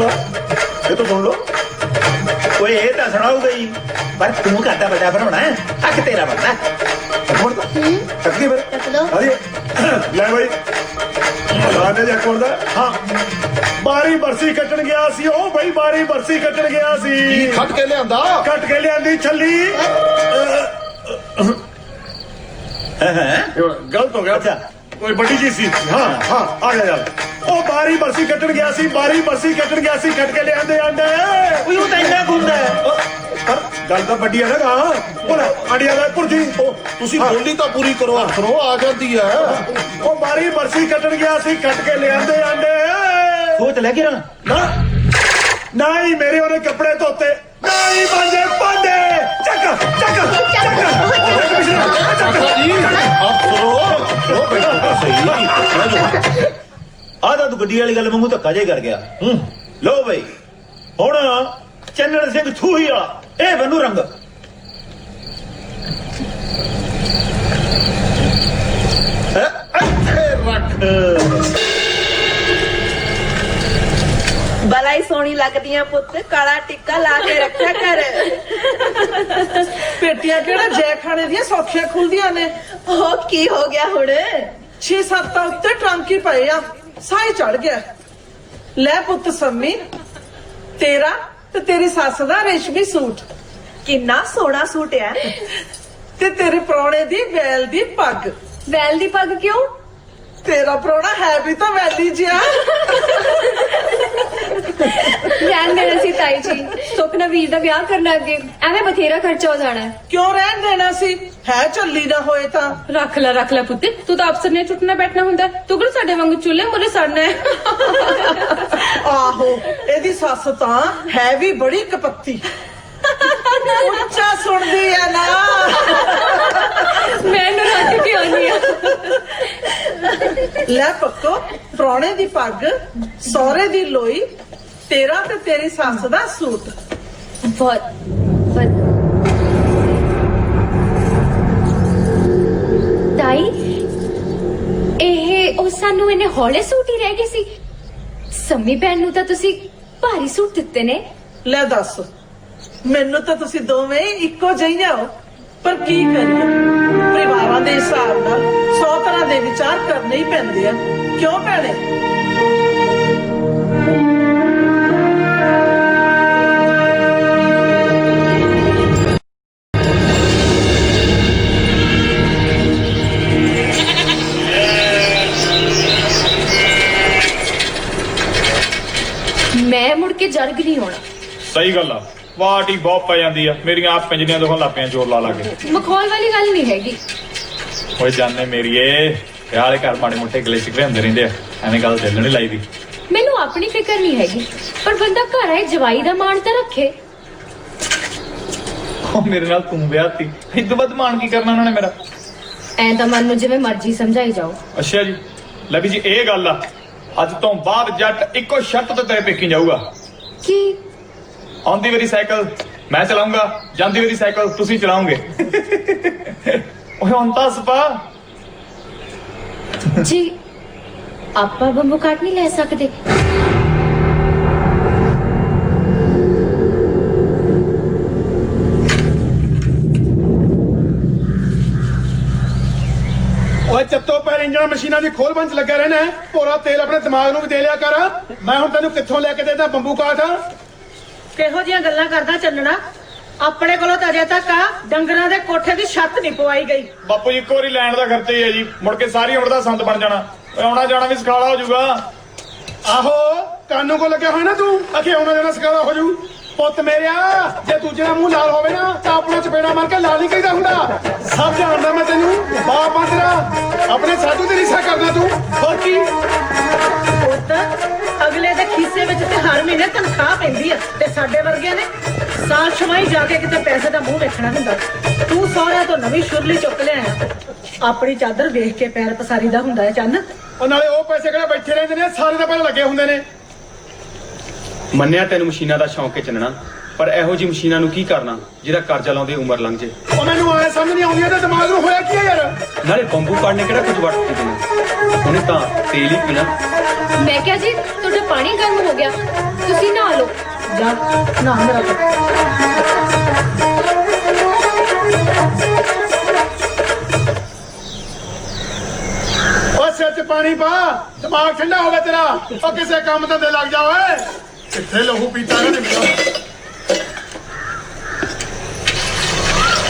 ਇਹ ਤਾਂ ਸੁਣ ਲਓ ਓਏ ਇਹ ਤਾਂ ਸੁਣਾਊਗਾ ਹੀ ਪਰ ਤੂੰ ਘਾਟਾ ਵੱਡਾ ਬਣਾਉਣਾ ਹੱਕ ਤੇਰਾ ਬਣਦਾ ਚੱਕੀ ਫਿਰ ਲੈ ਬਾਈ ਆਨੇ ਜਾ ਕੋਲ ਦਾ ਹਾਂ ਬਾਰੀ ਬਰਸੀ ਕੱਟਣ ਗਿਆ ਸੀ ਉਹ ਬਈ ਬਾਰੀ ਬਰਸੀ ਕੱਟਣ ਗਿਆ ਸੀ ਕੱਟ ਕੇ ਲਿਆਂਦੀ ਛੱਲੀ ਗਲਤ ਹੋ ਗਿਆ ਅੱਛਾ ਕੋਈ ਵੱਡੀ ਜੀ ਸੀ ਹਾਂ ਆ ਜਾ ਯਾਰ ਉਹ ਬਾਰੀ ਬਰਸੀ ਕੱਟਣ ਗਿਆ ਸੀ ਕੱਟ ਕੇ ਲਿਆਂਦੇ ਆਂਦੇ ਉਹ ਤਾਂ ਇੰਨਾ ਗੁੰਦਾ ਪਰ ਗੱਲ ਤਾਂ ਵੱਡੀ ਹੈ ਨਾ ਬੋਲ ਆਂਡੀਆਂ ਦਾ ਪੁਰਜੀ ਤੁਸੀਂ ਬੋਲੀ ਤਾਂ ਪੂਰੀ ਕਰੋ ਅਫਸਰੋ ਆ ਜਾਂਦੀ ਹੈ ਉਹ ਬਾਰੀ ਬਰਸੀ ਕੱਟਣ ਗਿਆ ਸੀ ਕੱਟ ਕੇ ਲਿਆਂਦੇ ਆਂਡੇ ਸੋਚ ਲੈ ਕੇ ਨਾ ਹੀ ਮੇਰੇ ਉਹਨੇ ਕੱਪੜੇ ਧੋਤੇ ਨਾ ਹੀ ਭਾਂਡੇ ਚੱਕ ਜੀ ਅਫਸਰੋ ਉਹ ਬੈਠੋ ਤਾਂ ਸਹੀ ਆ ਤਾਂ ਤੂੰ ਗੱਡੀ ਵਾਲੀ ਗੱਲ ਵਾਂਗੂ ਧੱਕਾ ਜੇ ਕਰ ਗਿਆ ਲੋ ਬਈ ਹੁਣ ਚੰਨਣ ਸਿੰਘ ਥੂਹੀ ਵਾਲਾ ਇਹ ਬੰਨੂ ਰੰਗ ਇੱਥੇ ਰੱਖ ਬਲਾਈ ਸੋਹਣੀ ਲੱਗਦੀਆਂ ਪੁੱਤ ਕਾਲਾ ਟਿੱਕਾ ਲਾ ਕੇ ਰੱਖਿਆ ਕਰ ਪੇਟੀਆਂ ਕਿਹੜਾ ਜੈ ਖਾਣੇ ਦੀਆਂ ਸੌਖੀਆਂ ਖੁੱਲਦੀਆਂ ਨੇ ਉਹ ਕੀ ਹੋ ਗਿਆ ਹੁਣ 6-7 ਤਾਂ ਉੱਤੇ ਟਰੰਕੀ ਪਏ ਆ ਸਾਈ ਚੜ ਗਿਆ ਲੈ ਪੁੱਤ ਸੰਮੀ ਤੇਰਾ ਤੇ ਤੇਰੀ ਸੱਸ ਦਾ ਰੇਸ਼ਮੀ ਸੂਟ ਕਿੰਨਾ ਸੋਹਣਾ ਸੂਟ ਆ ਤੇ ਤੇਰੇ ਪ੍ਰਾਹੁਣੇ ਦੀ ਵੈਲ ਦੀ ਪੱਗ ਵੈਲ ਦੀ ਪੱਗ ਕਿਉਂ? ਤੇਰਾ ਪ੍ਰਾਹੁਣਾ ਹੈ ਵੀ ਤਾਂ ਵੈਲੀ ਜਿਹਾ ਰਹਿਣ ਦੇਣਾ ਸੀ ਤਾਈ ਜੀ, ਸੁਪਨਾ ਵੀਰ ਦਾ ਵਿਆਹ ਕਰਨਾ ਅੱਗੇ ਐਵੇਂ ਬਥੇਰਾ ਖਰਚਾ ਹੋ ਜਾਣਾ। ਕਿਉਂ ਰਹਿਣ ਦੇਣਾ ਸੀ? ਹੈ ਝੱਲੀ ਨਾ ਹੋਏ ਤਾਂ ਰੱਖ ਲੈ ਪੁੱਤ, ਤੂੰ ਤਾਂ ਅਫਸਰ ਨੇ ਚੁੱਟਣਾ ਬੈਠਣਾ ਹੁੰਦਾ, ਤੂੰ ਕਿਹੜਾ ਸਾਡੇ ਵਾਂਗੂ ਚੁੱਲ੍ਹੇ ਮੁਰੇ ਸੜਨਾ ਹੈ। ਆਹੋ ਇਹਦੀ ਸੱਸ ਤਾਂ ਹੈ ਵੀ ਬੜੀ ਕਪੱਤੀ ਉੱਚਾ ਸੁਣਦੀ ਆ ਨਾ ਮੈਨੂੰ ਰੱਖ ਕੇ ਆਉਣੀ ਆ। ਲੈ ਪੱਕੋ ਪ੍ਰਾਹੁਣੇ ਦੀ ਪੱਗ ਸਹੁਰੇ ਦੀ ਲੋਈ ਤੇਰਾ ਤੇ ਤੇਰੀ ਸੱਸ ਦਾ ਸੂਟ ਬਹੁਤ ਤਾਈ ਇਹ ਉਹ ਸਾਨੂੰ ਇਹਨੇ ਹੌਲੇ ਸੂਟ ਹੀ ਰਹਿ ਗਏ ਸੀ। ਸੰਮੀ ਭੈਣ ਨੂੰ ਤਾਂ ਤੁਸੀਂ ਭਾਰੀ ਸੂਟ ਦਿੱਤੇ ਨੇ। ਲੈ ਦੱਸ ਮੈਨੂੰ ਤਾਂ ਤੁਸੀਂ ਦੋਵੇਂ ਇੱਕੋ ਜਿਹੀਆਂ ਹੋ, ਪਰ ਕੀ ਕਰੀਏ ਪਰਿਵਾਰਾਂ ਦੇ ਹਿਸਾਬ ਨਾਲ 100 ਤਰ੍ਹਾਂ ਦੇ ਵਿਚਾਰ ਕਰਨੇ ਹੀ ਪੈਂਦੇ ਆ ਕਿਉਂ ਭੈਣੇ? ਮੈਂ ਮੁੜ ਕੇ ਜਰਗ ਨਹੀਂ ਹੋਣਾ। ਸਹੀ ਗੱਲ ਆ, ਵਾਟੀ ਬਹੁਤ ਪੈ ਜਾਂਦੀ ਆ, ਮੇਰੀਆਂ ਆਪ ਪਿੰਜਰੀਆਂ ਦੁਖਣ ਲੱਗ ਪਈਆਂ ਜ਼ੋਰ ਲਾ ਕੇ। ਮਖੌਲ ਵਾਲੀ ਗੱਲ ਨਹੀਂ ਹੈਗੀ। ਓਏ ਜਾਨੇ ਮੇਰੀਏ ਵਿਆਹ ਘਰ ਮਾੜੇ ਮੋਟੇ ਗਲੇ ਸ਼ਿਕਵੇ ਹੁੰਦੇ ਰਹਿੰਦੇ ਆ, ਐਵੇਂ ਗੱਲ ਦਿਲ ਨਹੀਂ ਲਾਈਦੀ। ਮੈਨੂੰ ਆਪਣੀ ਫਿਕਰ ਨਹੀਂ ਹੈਗੀ, ਪਰ ਬੰਦਾ ਘਰ ਆਏ ਜਵਾਈ ਦਾ ਮਾਣ ਤਾਂ ਰੱਖੇ। ਉਹ ਮੇਰੇ ਨਾਲ ਤੂੰ ਵਿਆਹ ਤੀ, ਇਦੋਂ ਵੱਧ ਮਾਣ ਕੀ ਕਰਨਾ ਉਹਨਾਂ ਨੇ ਮੇਰਾ। ਐਂ ਤਾਂ ਮਨ ਨੂੰ ਜਿਵੇਂ ਮਰਜ਼ੀ ਸਮਝਾਈ ਜਾਓ। ਅੱਛਾ ਜੀ, ਲੈ ਵੀ ਜੀ ਇਹ ਗੱਲ ਆ, ਅੱਜ ਤੋਂ ਬਾਅਦ ਜੱਟ ਇੱਕੋ ਸ਼ਰਤ ਤੇ ਤੇਰੇ ਪੇਕੀ ਜਾਊਗਾ। ਕੀ? ਆਉਂਦੀ ਵਾਰੀ ਸਾਈਕਲ ਮੈਂ ਚਲਾਉਂਗਾ, ਜਾਂਦੀ ਵਾਰੀ ਸਾਈਕਲ ਤੁਸੀਂ ਚਲਾਉਂਗੇ। ਓਏ ਹੁਣ ਤਾਂ ਸਪਾ ਜੀ ਆਪਾਂ ਬੰਬੂ ਕਾਟ ਨਹੀਂ ਲੈ ਸਕਦੇ। ਓਏ ਚੱਤੋ ਪੈਰ ਇੰਜਣ ਮਸ਼ੀਨਾਂ ਦੀ ਖੋਲ ਬੰਚ ਲੱਗਿਆ ਰਹਿਣਾ ਹੈ। ਭੋਰਾ ਤੇਲ ਆਪਣੇ ਦਿਮਾਗ ਨੂੰ ਵੀ ਦੇ ਲਿਆ ਕਰ। ਮੈਂ ਹੁਣ ਤੈਨੂੰ ਕਿੱਥੋਂ ਲੈ ਕੇ ਦੇਦਾ ਬੰਬੂ ਕਾਠ? ਕਿਹੋ ਜਿਹੀਆਂ ਗੱਲਾਂ ਕਰਦਾ ਚੱਲਣਾ? ਆਪਣੇ ਕੋਲੋਂ ਤਾਂ ਅਜੇ ਤੱਕ ਆ ਡੰਗਰਾਂ ਦੇ ਕੋਠੇ ਦੀ ਛੱਤ ਨਹੀਂ ਪਵਾਈ ਗਈ। ਬਾਪੂ ਜੀ ਇੱਕੋ ਵਾਰੀ ਲੈਣ ਦਾ ਖਰਚਾ ਹੀ ਹੈ ਜੀ, ਮੁੜ ਕੇ ਸਾਰੀ ਉਮਰ ਦਾ ਸੰਤ ਬਣ ਜਾਣਾ। ਆਉਣਾ ਜਾਣਾ ਵੀ ਸਖਾਲਾ ਹੋ ਜਾਊਗਾ। ਆਹੋ ਕਾਨੂੰ ਕੋ ਲੱਗਿਆ ਹੋਇਆ ਨਾ ਤੂੰ, ਅਖੇ ਆਉਣਾ ਜਾਣਾ ਸਕਾਲਾ ਹੋ ਜਾਊ। ਪੁੱਤ ਮੇਰਿਆ ਜੇ ਦੂਜੇ ਦਾ ਮੂੰਹ ਲਾਲ ਹੋਵੇ ਨਾ ਤਾਂ ਆਪਣਾ ਚਪੇੜਾ ਮਾਰ ਕੇ ਲਾਲ ਨਹੀਂ ਕਹੀਦਾ ਹੁੰਦਾ। ਸਭ ਜਾਣਦਾ ਮੈਂ ਤੈਨੂੰ, ਬਾਪ ਆ ਤੇਰਾ। ਆਪਣੇ ਸਾਧੂ ਦੀ ਰੀਸਾ ਕਰਦਾ ਤੂੰ, ਹੋਰ ਕੀ? ਪੁੱਤ ਅਗਲੇ ਦੇ ਖੀਸੇ ਵਿੱਚ ਤੇ ਹਰ ਮਹੀਨੇ ਤਨਖਾਹ ਪੈਂਦੀ ਆ ਤੇ ਸਾਡੇ ਵਰਗਿਆਂ ਨੇ ਸਾਲ ਛਮਾਈ ਜਾ ਕੇ ਕਿਤੇ ਪੈਸੇ ਦਾ ਮੂੰਹ ਵੇਖਣਾ ਹੁੰਦਾ। ਤੂੰ ਸਹੁਰਿਆਂ ਤੋਂ ਨਵੀਂ ਸ਼ੁਰਲੀ ਚੁੱਕ ਲਿਆ, ਆਪਣੀ ਚਾਦਰ ਵੇਖ ਕੇ ਪੈਰ ਪਸਾਰੀ ਦਾ ਹੁੰਦਾ ਹੈ ਚੰਨ। ਉਹ ਨਾਲੇ ਉਹ ਪੈਸੇ ਕਿਹੜੇ ਬੈਠੇ ਰਹਿੰਦੇ ਨੇ, ਸਾਰੇ ਤਾਂ ਪਹਿਲਾਂ ਲੱਗੇ ਹੁੰਦੇ ਨੇ। ਮੰਨਿਆ ਤੈਨੂੰ ਮਸ਼ੀਨਾਂ ਦਾ ਸ਼ੌਂਕ ਹੈ ਚੱਲਣਾ, ਪਰ ਇਹੋ ਜਿਹੀ ਮਸ਼ੀਨਾਂ ਨੂੰ ਕੀ ਕਰਨਾ ਜਿਹਦਾ ਕਰਜ਼ਾ ਲਾਉਂਦੇ ਉਮਰ ਲੰਘ ਜੇ। ਉਹ ਮੈਨੂੰ ਆਇਆ ਸਮਝ ਨਹੀਂ ਆਉਂਦੀ ਇਹਦੇ ਦਿਮਾਗ ਨੂੰ ਹੋਇਆ ਕੀ ਹੈ ਯਾਰ? ਨਾਲੇ ਬੰਬੂ ਕਾਟ ਨੇ ਕਿਹੜਾ ਕੁਝ ਵਰਤ ਕੇ ਦੇਣਾ, ਉਹਨੇ ਤਾਂ ਤੇਲ ਹੀ ਪੀਣਾ। ਮੈਂ ਕਿਹਾ ਜੀ ਤੁਹਾਡਾ ਪਾਣੀ ਗਰਮ ਹੋ ਗਿਆ, ਤੁਸੀਂ ਨਹਾ ਲਓ। ਜਾ ਨਾ ਮੇਰਾ ਪੁੱਤ। ਉਹ ਸਿਰ 'ਚ ਪਾਣੀ ਪਾ, ਦਿਮਾਗ ਠੰਡਾ ਹੋਵੇ ਤੇਰਾ। ਉਹ ਕਿਸੇ ਕੰਮ ਧੰਦੇ ਲੱਗ ਜਾ ਓਏ। ਕਿੱਥੇ ਲਹੂ ਪੀਤਾ ਇਹਨਾਂ ਨੇ ਮੇਰਾ।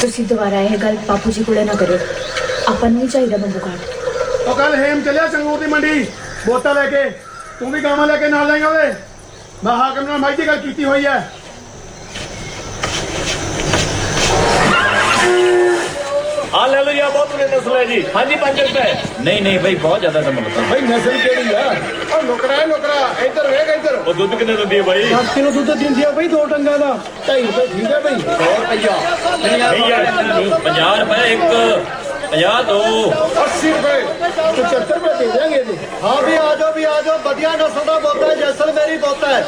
ਤੁਸੀਂ ਦੁਬਾਰਾ ਇਹ ਗੱਲ ਬਾਪੂ ਜੀ ਕੋਲੇ ਨਾ ਕਰਿਓ, ਆਪਾਂ ਨੂੰ ਨਹੀਂ ਚਾਹੀਦਾ ਬੰਬੂ ਕਾਟ। ਉਹ ਕੱਲ ਹੇਮ ਚੱਲਿਆ ਸੰਗੂਰ ਦੀ ਮੰਡੀ ਬੋਤਲ ਲੈ ਕੇ, ਤੂੰ ਵੀ ਗਾਵਾਂ ਲੈ ਕੇ ਨਾਲ ਲੈਂਗਾ ਓਏ। ਮੈਂ ਹਾਕਮ ਨਾਲ ਮਾਈ ਦੀ ਗੱਲ ਕੀਤੀ ਹੋਈ ਹੈ। ਆ ਲੈ ਲਓ ਜੀ, ਬਹੁਤ ਬੁਰੇ ਨਸਲ ਹੈ ਜੀ। ਹਾਂਜੀ 5 ਰੁਪਏ। ਨਹੀਂ ਨਹੀਂ ਭਾਈ ਬਹੁਤ ਜ਼ਿਆਦਾ ਤਾਂ ਮਿਲਦਾ। ਭਾਈ ਨਸਲ ਕਿਹੜੀ ਆ? ਉਹ ਨੁਕਰਾ ਹੈ ਨੁਕਰਾ, ਇੱਧਰ ਵੇਖ ਇੱਧਰ। ਉਹ ਦੁੱਧ ਕਿੰਨੇ ਦਿੰਦੀ ਹੈ ਭਾਈ? 10 ਕਿਲੋ ਦੁੱਧ ਦਿੰਦੀ ਆ ਭਾਈ, 2 ਟੰਗਾ ਦਾ 2.5 ਰੁਪਏ ਠੀਕ ਹੈ ਭਾਈ। 100 ਰੁਪਇਆ ਨਹੀਂ ਯਾਰ 50 ਰੁਪਏ ਇੱਕ। 52 80 रुपए 75 रुपए दे देंगे जी। हाँ भी आ जाओ बढ़िया नस्ल का बोता है जैसलमेरी बोता है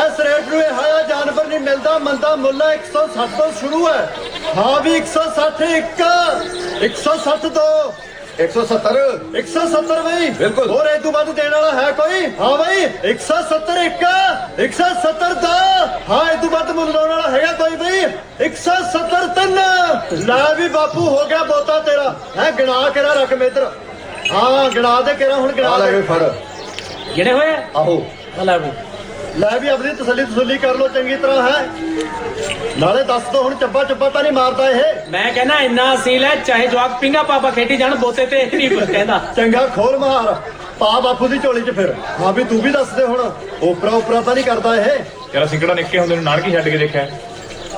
इस रेट में हाया जानवर नहीं मिलता मंदा मुल्ला 160 तो शुरू है। हाँ भी 160 160 दो 170 170 भाई बिल्कुल। और एक दो बाद देने वाला है कोई? हाँ भाई 170 170 दो। हाँ एक दो बाद मुलाने वाला है कोई भाई? 170 तन ला भी बापू हो गया बोता तेरा है गिना के रख मेत्र। हाँ गिना दे केरा हुन गिना दे फड़ गिने हुए आहो ला भी ਲੈ ਵੀ ਆਪਣੀ ਤਸੱਲੀ ਕਰ ਲੋ ਚੰਗੀ ਤਰ੍ਹਾਂ ਹੈ ਨਾਲੇ ਦੱਸ ਦੋ ਹੁਣ ਚੱਬਾ ਤਾਂ ਨਹੀਂ ਮਾਰਦਾ ਇਹ। ਮੈਂ ਕਹਿੰਦਾ ਇੰਨਾ ਅਸੀਲ ਹੈ ਚਾਹੇ ਜਵਾਕ ਪਿੰਗਾ ਪਾਪਾ ਖੇਡੀ ਜਾਣ ਬੋਤੇ ਤੇ ਨਹੀਂ ਕੁਝ ਕਹਿੰਦਾ। ਚੰਗਾ ਖੋਲ ਮਾਰ ਪਾ ਬਾਪੂ ਦੀ ਝੋਲੀ 'ਚ ਫਿਰ। ਹਾਂ ਵੀ ਤੂੰ ਵੀ ਦੱਸ ਦੇ ਹੁਣ ਓਪਰਾ ਤਾਂ ਨਹੀਂ ਕਰਦਾ ਇਹ? ਯਾਰ ਅਸੀਂ ਕਿਹੜਾ ਨਿੱਕੇ ਹੁੰਦੇ ਨੂੰ ਨਾਨਕੀ ਛੱਡ ਕੇ ਦੇਖਿਆ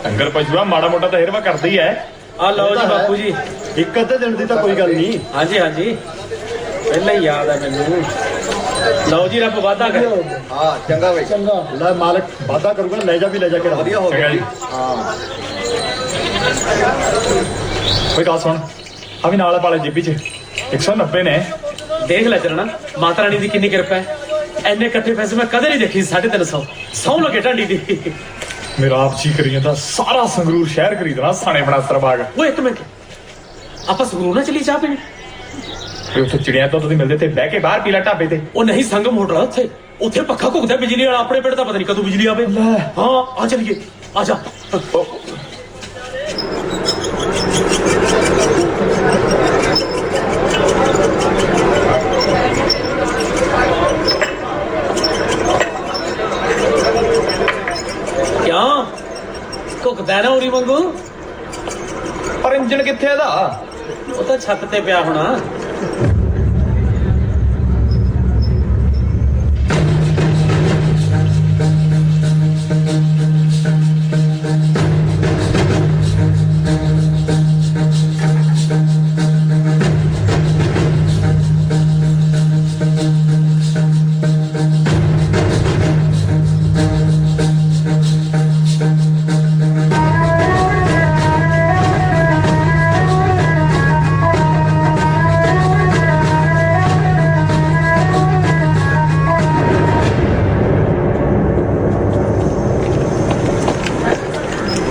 ਡੰਗਰ ਪਸ਼ੂਆ ਮਾੜਾ ਮੋਟਾ ਤਾਂ ਹਿਰਵਾ ਕਰਦਾ ਹੀ ਹੈ। ਆ ਲਓ ਜੀ ਬਾਪੂ ਜੀ ਇੱਕ ਅੱਧੇ ਦਿਨ ਦੀ ਤਾਂ ਕੋਈ ਗੱਲ ਨਹੀਂ। ਹਾਂਜੀ ਹਾਂਜੀ ਪਹਿਲਾਂ ਹੀ ਯਾਦ ਹੈ ਮੈਨੂੰ। ਲਓ ਜੀ ਰੱਬ ਵਾਦਾ ਕਰੇ। ਹਾਂ ਚੰਗਾ ਬਈ ਚੰਗਾ ਲੈ ਮਾਲਕ ਵਾਦਾ ਕਰੂਗਾ ਲੈ ਜਾ ਕੇ ਵਧੀਆ ਹੋ ਗਿਆ ਜੀ। ਹਾਂ ਕੋਈ ਗੱਲ ਸੁਣ ਆ ਵੀ ਨਾਲ ਵਾਲੇ ਜੇਬੀ 'ਚ 190 ਨੇ। ਦੇਖ ਲੈ ਚਰਣਾ ਮਾਤਾ ਰਾਣੀ ਦੀ ਕਿੰਨੀ ਕਿਰਪਾ ਹੈ। ਐਨੇ ਇਕੱਠੇ ਪੈਸੇ ਮੈਂ ਕਦੇ ਨਹੀਂ ਦੇਖੀ 350 ਸੌ ਲੱਗੇ ਢਾਂਡੀ ਦੀ। ਮੇਰਾ ਆਪ ਜੀ ਕਰੀ ਜਾਂਦਾ ਸਾਰਾ ਸੰਗਰੂਰ ਸ਼ਹਿਰ ਖਰੀਦਣਾ ਸਾਣੇ ਬਣਾ ਸਰਬਾਗ। ਉਹ ਇੱਕ ਮਿੰਟ ਆਪਾਂ ਸੰਗਰੂਰ ਨਾ ਚਲੀ ਚਾਹ ਪੀਣ। ਤੇ ਉੱਥੇ ਚਿੜੀਆਂ ਤੋਂ ਤੁਸੀਂ ਮਿਲਦੇ ਤੇ ਬਹਿ ਕੇ ਬਾਹਰ ਪੀਲਾ ਢਾਬੇ ਤੇ। ਉਹ ਨਹੀਂ ਸੰਗਮ ਹੋਟਲ ਉੱਥੇ ਪੱਖਾ ਘੁੱਗਦਾ ਬਿਜਲੀ ਵਾਲਾ। ਆਪਣੇ ਪਿੰਡ ਤਾਂ ਪਤਾ ਨਹੀਂ ਕਦੋਂ ਬਿਜਲੀ ਆਵੇ। ਹਾਂ ਆ ਚਲੀਏ ਆ ਜਾ। ਕਿਆ ਘੁੱਗਦਾ ਨਾ ਉਰੀ ਵਾਂਗੂ? ਪਰ ਇੰਜਣ ਕਿੱਥੇ ਇਹਦਾ? ਉਹ ਤਾਂ ਛੱਤ ਤੇ ਪਿਆ ਹੋਣਾ।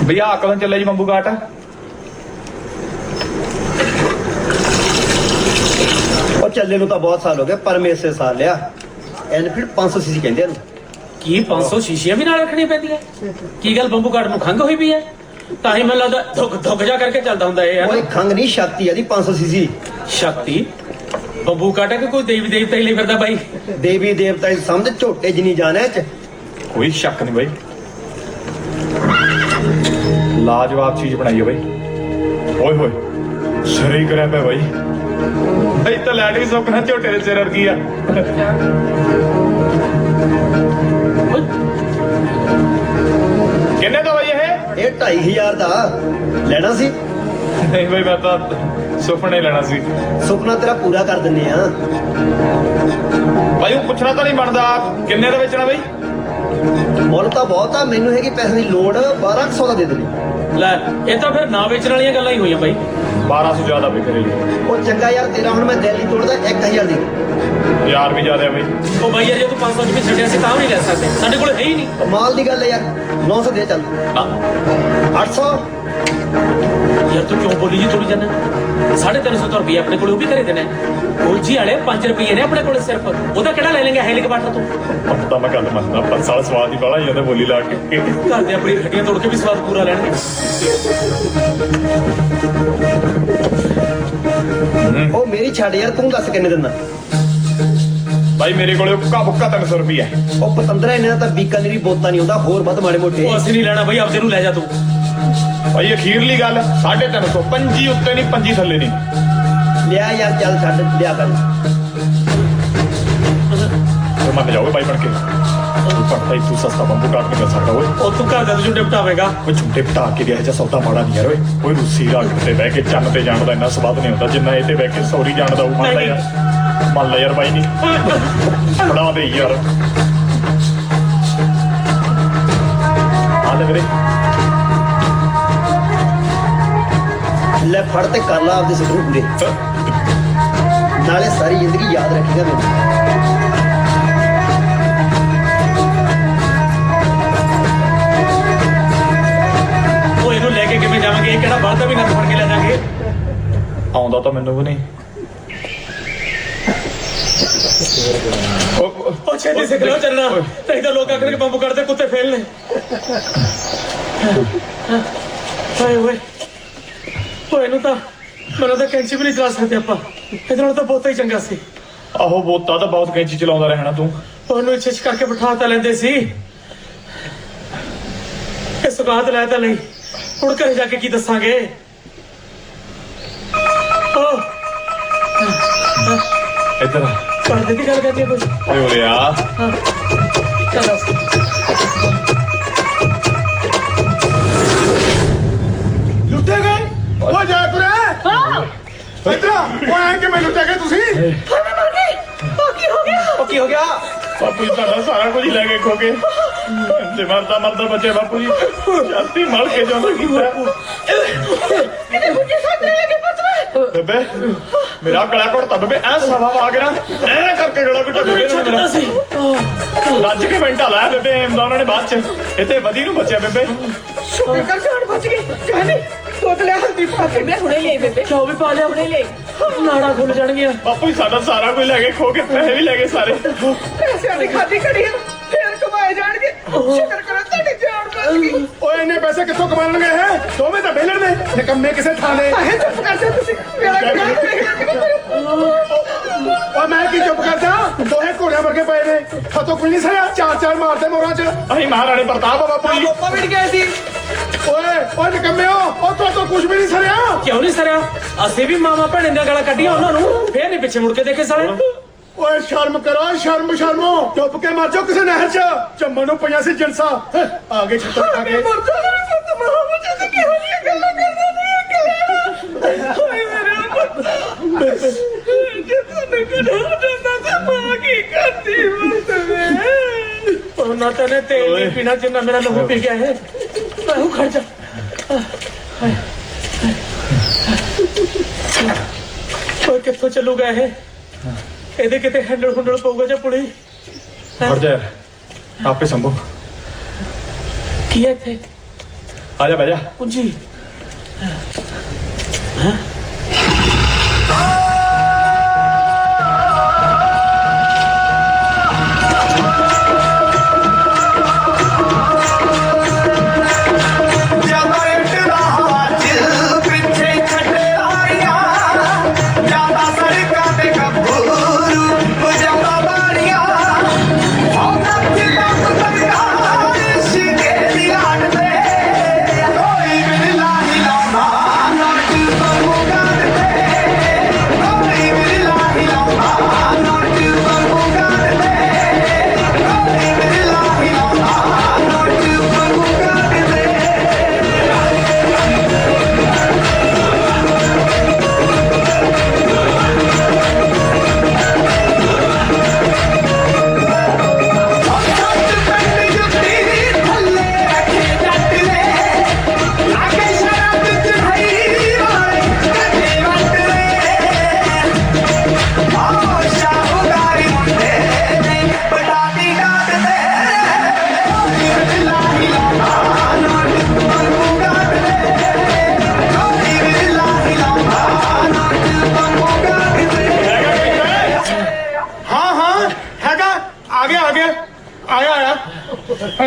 ਭਈਆ ਕਦੋਂ ਚੱਲੇ ਜੀ ਮੰਬੂ ਘਾਟ? ਉਹ ਚੱਲੇ ਨੂੰ ਤਾਂ ਬਹੁਤ ਸਾਲ ਹੋ ਗਏ ਪਰ ਮੈਂ ਇਸੇ ਸਾਲ ਲਿਆ ਐਨਫੀਲਡ 500 ਸੀਸੀ ਕਹਿੰਦੇ ਇਹਨੂੰ। ਕੀ 500 ਸ਼ੀਸ਼ੀਆਂ ਵੀ ਨਾਲ ਰੱਖਣੀਆਂ ਪੈਂਦੀਆਂ? ਕੀ ਗੱਲ ਬੰਬੂ ਘਾਟ ਨੂੰ ਖੰਘ ਹੋਈ ਵੀ ਹੈ? ਤਾਂ ਹੀ ਮੈਨੂੰ ਲੱਗਦਾ ਧੁੱਕ ਜਾ ਕਰਕੇ ਚੱਲਦਾ ਹੁੰਦਾ ਇਹ। ਉਹ ਖੰਗ ਨਹੀਂ ਸ਼ਕਤੀ ਆ ਦੀ 500 ਸੀਸੀ। ਸ਼ਕਤੀ ਬੰਬੂ ਘਾਟ ਕਿ ਕੋਈ ਦੇਵੀ ਦੇਵਤਾ ਹੀ ਲਈ ਫਿਰਦਾ ਬਾਈ? ਦੇਵੀ ਦੇਵਤਾ ਦੀ ਸਮਝ ਝੋਟੇ ਜਿੰਨੀ ਜਾਣ ਇਹ 'ਚ। ਕੋਈ ਸ਼ੱਕ ਨਹੀਂ ਬਾਈ ਲਾਜਵਾਬ ਚੀਜ਼ ਬਣਾਈ ਹੈ ਬਾਈ। ਓਏ ਹੋਏ ਸਿਰ ਹੀ ਕਰਿਆ ਪਿਆ ਬਾਈ। ਬਾਈ ਤਾਂ ਲੈਟ ਵੀ ਸੁੱਕਣਾ ਝੋਟੇ ਦੇ ਸਿਰ ਵਰਗੀ ਆ। ਕਿੰਨੇ ਦਾ ਬਾਈ ਇਹ 2500 ਦਾ ਲੈਣਾ ਸੀ? ਨਹੀਂ ਬਾਈ ਮੈਂ ਤਾਂ ਸੁਪਨੇ ਲੈਣਾ ਸੀ। ਸੁਪਨਾ ਤੇਰਾ ਪੂਰਾ ਕਰ ਦਿੰਨੇ ਆ ਬਾਈ ਉਹ ਪੁੱਛਣਾ ਤਾਂ ਨਹੀਂ ਬਣਦਾ ਕਿੰਨੇ ਦਾ ਵੇਚਣਾ ਬਾਈ? ਮੁੱਲ ਤਾਂ ਬਹੁਤ ਆ ਮੈਨੂੰ ਹੈਗੀ ਪੈਸੇ ਦੀ ਲੋੜ 1200 ਦਾ ਦੇ ਦੇਣੀ। ਲੈ ਇਹ ਤਾਂ ਫਿਰ ਨਾ ਵੇਚਣ ਵਾਲੀਆਂ ਗੱਲਾਂ ਹੀ ਹੋਈਆਂ ਬਾਈ। 1200 ਜ਼ਿਆਦਾ ਵੀ ਕਰੇ ਉਹ ਚੰਗਾ ਯਾਰ ਤੇਰਾ ਹੁਣ ਮੈਂ ਦਿਲ ਨਹੀਂ ਤੋੜਦਾ 1000 ਦੀ। ਯਾਰ ਵੀ ਜ਼ਿਆਦਾ ਬਾਈ। ਉਹ ਬਾਈ ਯਾਰ ਜੇ ਤੂੰ 500 ਰੁਪਏ ਛੱਡਿਆ ਸੀ ਤਾਂ ਵੀ ਨਹੀਂ ਲੈ ਸਕਦੇ ਸਾਡੇ ਕੋਲ ਹੈ ਹੀ ਨਹੀਂ। ਕਮਾਲ ਦੀ ਗੱਲ ਹੈ ਯਾਰ 900 ਦੇ ਚੱਲ। 800 ਯਾਰ ਤੂੰ ਕਿਉਂ ਬੋਲੀ ਜੀ ਥੋੜੀ ਜਾਨਾ? 350 ਰੁਪਏ ਆਪਣੇ ਕੋਲ ਉਹ ਵੀ ਘਰੇ ਦੇਣਾ। ਫੌਜੀ ਵਾਲੇ 5 ਰੁਪਏ ਨੇ ਆਪਣੇ ਕੋਲ ਸਿਰਫ। ਉਹਦਾ ਕਿਹੜਾ ਲੈ ਲੈਂਗੇ ਹੈਲੀਕਾਪਟਰ ਤੋਂ? ਹੁਣ ਤਾਂ ਮੈਂ ਗੱਲ ਮੰਨਦਾ ਪਰ ਸਾਲਾ ਸਵਾਦ ਹੀ ਬਾਲਾ ਜਾਂਦਾ ਬੋਲੀ ਲਾ ਕੇ। ਘਰ ਦੇ ਆਪਣੀ ਹੱਡੀਆਂ ਤੋੜ ਕੇ ਵੀ ਸਵਾਦ ਪੂਰਾ ਲੈਣਗੇ। ਉਹ ਮੇਰੀ ਛੱਡ ਯਾਰ ਤੂੰ ਦੱਸ ਕਿੰਨੇ ਦਿੰਦਾ? ਭਾਈ ਮੇਰੇ ਕੋਲੇ ਉੱਕਾ ਬੁੱਕਾ 300 ਰੁਪਏ। ਉਹ ਪਤੰਦਰਾ ਇਹਨਾਂ ਦਾ ਤਾਂ ਬੀਕਾਨੇਰੀ ਬੋਤਾ ਨਹੀਂ ਹੁੰਦਾ ਹੋਰ ਵੱਧ ਮਾੜੇ ਮੋਟੇ। ਉਹ ਅਸੀਂ ਨਹੀਂ ਲੈਣਾ ਬਾਈ ਆਪਦੇ ਨੂੰ ਲੈ ਜਾ ਤੂੰ। ਭਾਈ ਅਖੀਰਲੀ ਗੱਲ 350 ਪੰਜੀ ਉੱਤੇ ਨਹੀਂ ਪੰਜੀ ਥੱਲੇ ਨਹੀਂ। ਲਿਆ ਯਾਰ ਚੱਲ ਛੱਡ ਲਿਆ ਕਰ। ਮੰਨ ਜਾਓ ਬਾਈ ਬਣ ਕੇ ਤੂੰ ਪੜਦਾ ਤੂੰ ਸਸਤਾ ਬੰਬੂ ਕਾਟ ਕੇ ਮਿਲ ਸਕਦਾ ਓਏ। ਉਹ ਤੂੰ ਘਰ ਦਾ ਝੁੰਡੇ ਪਟਾਵੇਂਗਾ। ਉਹ ਝੁੰਡੇ ਪਟਾ ਕੇ ਗਿਆ ਜਾਂ ਸੌਦਾ ਮਾੜਾ ਨਹੀਂ ਯਾਰ ਓਏ। ਕੋਈ ਰੂਸੀ ਰਾਗ ਤੇ ਬਹਿ ਕੇ ਚੰਨ ਤੇ ਜਾਣ ਦਾ ਇੰਨਾ ਸਵਾਦ ਨਹੀਂ ਹੁੰਦਾ ਜਿੰਨਾ ਇਹ ਤੇ ਬਹਿ ਕੇ ਸੌਰੀ ਜਾਣ ਦਾ ਉਹ ਮੰਨ ਲੈ ਯਾਰ। ਮੰਨ ਲੈ ਯਾਰ ਬਾਈ ਨਹੀਂ ਬਣਾ ਦੇ ਯਾਰ। ਆ ਲੈ ਵੀਰੇ ਲੈ ਫੜ ਤੇ ਕਰ ਲਾ ਆਪਦੇ ਸੁਪਨੇ ਪੂਰੇ ਨਾਲੇ ਸਾਰੀ ਜ਼ਿੰਦਗੀ ਯਾਦ ਰੱਖੇਗਾ ਮੈਨੂੰ ਉਹ ਇਹਨੂੰ ਲੈ ਕੇ ਕਿਵੇਂ ਜਾਵਾਂਗੇ ਇਹ ਕਿਹੜਾ ਬਲਦ ਵੀ ਨਾ ਫੜ ਕੇ ਲੈ ਜਾਾਂਗੇ ਆਉਂਦਾ ਤਾਂ ਮੈਨੂੰ ਵੀ ਨਹੀਂ ਉਹ ਛੇਤੀ ਸਿੱਖ ਲਓ ਚੱਲਣਾ ਨਹੀਂ ਤਾਂ ਲੋਕ ਆਖਣਗੇ ਬੰਬ ਕਰਦੇ ਕੁੱਤੇ ਫੇਲ ਨੇ ਓਏ ਓਏ ਓਏ ਇਹਨੂੰ ਤਾਂ ਮੈਨੂੰ ਤਾਂ ਕੈਂਚੀ ਵੀ ਨਹੀਂ ਚਲਾ ਸਕਦੇ ਆਪਾਂ ਇਹਦੇ ਨਾਲ ਤਾਂ ਬਹੁਤਾ ਹੀ ਚੰਗਾ ਸੀ ਆਹੋ ਬੋਤਾ ਤਾਂ ਬਹੁਤ ਕੈਂਚੀ ਚਲਾਉਂਦਾ ਰਹਿਣਾ ਤੂੰ ਉਹਨੂੰ ਇੱਛੇ ਕਰਕੇ ਬਿਠਾ ਤਾਂ ਲੈਂਦੇ ਸੀ ਇਹ ਸੁਗਾਤ ਲੈ ਤਾਂ ਲਈ ਹੁਣ ਘਰੇ ਜਾ ਕੇ ਕੀ ਦੱਸਾਂਗੇ ਇੱਧਰ ਪੜਦੇ ਦੀ ਗੱਲ ਕਰਦੇ ਕੁਝ ਓਏ ਓਏ ਆ ਚਲੋ ਲੁੱਟੇ ਗਏ ਉਹ ਜੈਪੁਰ ਹਾਂ ਇੱਧਰ ਉਹ ਐਂ ਕਿ ਮੈਨੂੰ ਲੁੱਟੇ ਗਏ ਤੁਸੀਂ ਮੈਂ ਮਰ ਗਈ ਉਹ ਕੀ ਹੋ ਗਿਆ ਬਾਪੂ ਜੀ ਤੁਹਾਡਾ ਸਾਰਾ ਕੁਝ ਲੈ ਕੇ ਖੋ ਗਏ ਤੇ ਮਰਦਾ ਮਰਦਾ ਬੱਚੇ ਬਾਪੂ ਜੀ ਜਲਦੀ ਮਰ ਕੇ ਜਾਂਦਾ ਕੀਤਾ ਕਿਤੇ ਮੁੱਝੇ ਸਾਹਮਣੇ ਲੱਗੇ ਪਤਵੇ ਬੇਬੇ ਮੇਰਾ ਗਲਾ ਘੁੱਟਦਾ ਬੇਬੇ ਐ ਸਵਾ ਆ ਗਿਆ ਐ ਕਰਕੇ ਗਲਾ ਘੁੱਟ ਗਿਆ ਮੇਰਾ ਸੀ ਲੱਜ ਕੇ ਮਿੰਟਾ ਲਾਇਆ ਬੇਬੇ ਐਮਦਾ ਉਹਨਾਂ ਨੇ ਬਾਅਦ ਚ ਇੱਥੇ ਵਧੀ ਨੂੰ ਬਚਿਆ ਬੇਬੇ ਸ਼ੁਕਰ ਕਰ ਜਾਨ ਬਚ ਗਈ ਕਹਿੰਦੀ ਤੋਤਲੇ ਹਲਦੀ ਪਾ ਕੇ ਮੈਂ ਹੁਣੇ ਲਈ ਬੇਬੇ ਕਿਉਂ ਵੀ ਪਾ ਲਿਆ ਹੁਣੇ ਲਈ ਨਾੜਾ ਖੁੱਲ ਜਾਣਗੀਆਂ ਬਾਪੂ ਜੀ ਸਾਡਾ ਸਾਰਾ ਕੁਝ ਲੈ ਕੇ ਖੋ ਕੇ ਪੈਸੇ ਵੀ ਲੈ ਗਏ ਸਾਰੇ ਪੈਸਿਆਂ ਦੀ ਖਾਦੀ ਕੜੀ ਫੇਰ ਕਮਾਏ ਜਾਣਗੇ ਸ਼ੁਕਰ ਕਰੋ ਤੁਹਾਡੀ ਜਾਨ ਬਚ ਗਈ ਓਏ ਇੰਨੇ ਪੈਸੇ ਕਿੱਥੋਂ ਕਮਾਉਣਗੇ ਹੈ ਦੋਵੇਂ ਤਾਂ ਬੇਲਣ ਨੇ ਨਿਕੰਮੇ ਕਿਸੇ ਥਾਂ ਦੇ ਆਹੇ ਚੁੱਪ ਕਰ ਜਾ ਤੁਸੀਂ ਮੇਰਾ ਓਏ ਮੈਂ ਕੀ ਚੁੱਪ ਕਰਦਾ ਦੋਹੇ ਘੋੜਿਆਂ ਵਰਗੇ ਪਏ ਨੇ ਖਤੋਂ ਕੋਈ ਨਹੀਂ ਸਰਿਆ ਚਾਰ ਚਾਰ ਮਾਰਦੇ ਮੋਰਾਂ 'ਚ ਅਸੀਂ ਮਹਾਰਾਣੇ ਪ੍ਰਤਾਪ ਆ ਬਾਪੂ ਜੀ ਲੋਪਾ ਵਿੜ ਗਏ ਸੀ ਓਏ ਨਿਕੰਮਿਓ ਉਹ ਤੋਂ ਕੁਝ ਵੀ ਨਹੀਂ ਸਰਿਆ ਕਿਉਂ ਨਹੀਂ ਸਰਿਆ ਅਸੀਂ ਵੀ ਮਾਮਾ ਭੈਣੇ ਦੀਆਂ ਗਾਲਾਂ ਕੱਢੀਆਂ ਉਹਨਾਂ ਨੂੰ ਫੇਰ ਨਹੀਂ ਪਿੱਛੇ ਮੁੜ ਕੇ ਦੇਖੇ ਸਾਲੇ ਓਏ ਸ਼ਰਮ ਕਰੋ ਸ਼ਰਮੋ ਡੁੱਬ ਕੇ ਮਰ ਜਾਓ ਕਿਸੇ ਨਹਿਰ 'ਚ ਚੰਮਣ ਨੂੰ ਪਈਆਂ ਸੀ ਜਿੰਸਾ ਆ ਗਏ ਛੱਤਰ ਖਾ ਕੇ ਮਰ ਜਾ ਮੇਰੇ ਪੁੱਤ ਮਾਂ ਜੀ ਕੀ ਹੋ ਗਈ ਗੱਲਾਂ ਕਰਦਾ ਨਹੀਂ ਓਏ ਮੇਰੇ ਪੁੱਤ ਜਿੱਤਨੇ ਕਿਹੜਾ ਜਾਂਦਾ ਤੇ ਮਾਂ ਕੀ ਕਰਦੀ ਮਤਵੇ ਉਹਨਾਂ ਤਨੇ ਤੇਲ ਨਹੀਂ ਪੀਣਾ ਜਿੰਨਾ ਮੇਰਾ ਲਹੂ ਪੀ ਗਿਆ ਹੈ ਮੈਂ ਖੜ ਜਾ ਓਏ ਕਿੱਥੋਂ ਚੱਲੂਗਾ ਇਹ ਇਹਦੇ ਕਿਤੇ ਹੈਂਡਲ ਹੁੰਡਲ ਪਊਗਾ ਜਾਂ ਪੁਲੀ ਹਟ ਜਾ ਆਪੇ ਸੰਭੋ ਕੀ ਹੈ ਇੱਥੇ ਆ ਜਾ ਬਹਿ ਜਾ ਪੁੰਜੀ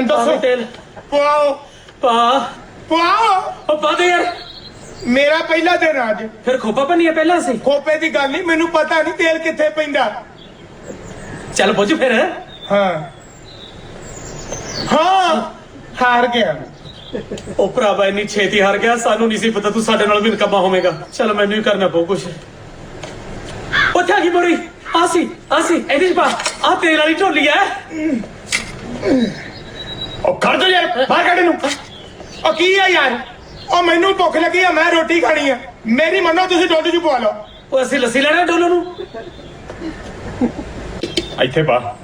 ਦੱਸੋ ਤੇਲ ਪਾਓ ਉਹ ਪਾ ਦੇ ਯਾਰ ਮੇਰਾ ਪਹਿਲਾ ਦਿਨ ਅੱਜ ਫਿਰ ਖੋਪਾ ਭੰਨੀਆ ਪਹਿਲਾਂ ਸੀ ਖੋਪੇ ਦੀ ਗੱਲ ਨਹੀਂ ਮੈਨੂੰ ਪਤਾ ਨਹੀਂ ਤੇਲ ਕਿੱਥੇ ਪੈਂਦਾ ਚੱਲ ਪੁੱਛ ਫਿਰ ਹਾਂ ਹਾਰ ਗਿਆ ਉਹ ਭਰਾਵਾ ਇੰਨੀ ਛੇਤੀ ਹਾਰ ਗਿਆ ਸਾਨੂੰ ਨਹੀਂ ਸੀ ਪਤਾ ਤੂੰ ਸਾਡੇ ਨਾਲ ਵੀ ਨਕਮਾ ਹੋਵੇਂਗਾ ਚੱਲ ਮੈਨੂੰ ਹੀ ਕਰਨਾ ਪਊ ਕੁਛ ਉੱਥੇ ਆ ਗਈ ਬੋਰੀ ਆਸੀ ਇਹਦੇ ਚ ਪਾ ਆ ਤੇਲ ਵਾਲੀ ਢੋਲੀ ਐ ਉਹ ਖੜ ਜਾ ਯਾਰ ਬਾਹਰ ਕੱਢ ਨੂੰ ਉਹ ਕੀ ਆ ਯਾਰ ਉਹ ਮੈਨੂੰ ਭੁੱਖ ਲੱਗੀ ਆ ਮੈਂ ਰੋਟੀ ਖਾਣੀ ਆ ਮੇਰੀ ਮੰਨੋ ਤੁਸੀਂ ਡੋਲੂ ਚ ਪਵਾ ਲਓ ਉਹ ਅਸੀਂ ਲੱਸੀ ਲੈਣਾ ਡੋਲੂ ਨੂੰ ਇੱਥੇ ਪਾ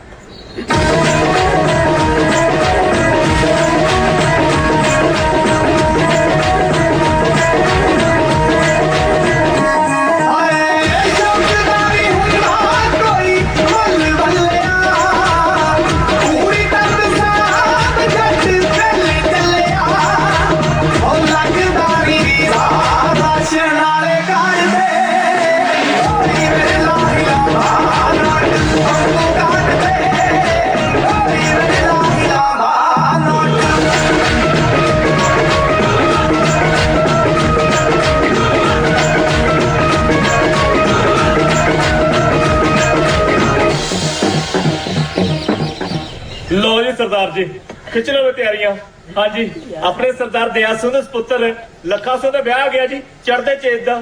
लो जी सरदार जी खिच लो तैयारियां। हाँ जी अपने सरदार दया सिंह दे पुत्र लखा सिंह दा ब्याह गया जी चढ़दे चेत दा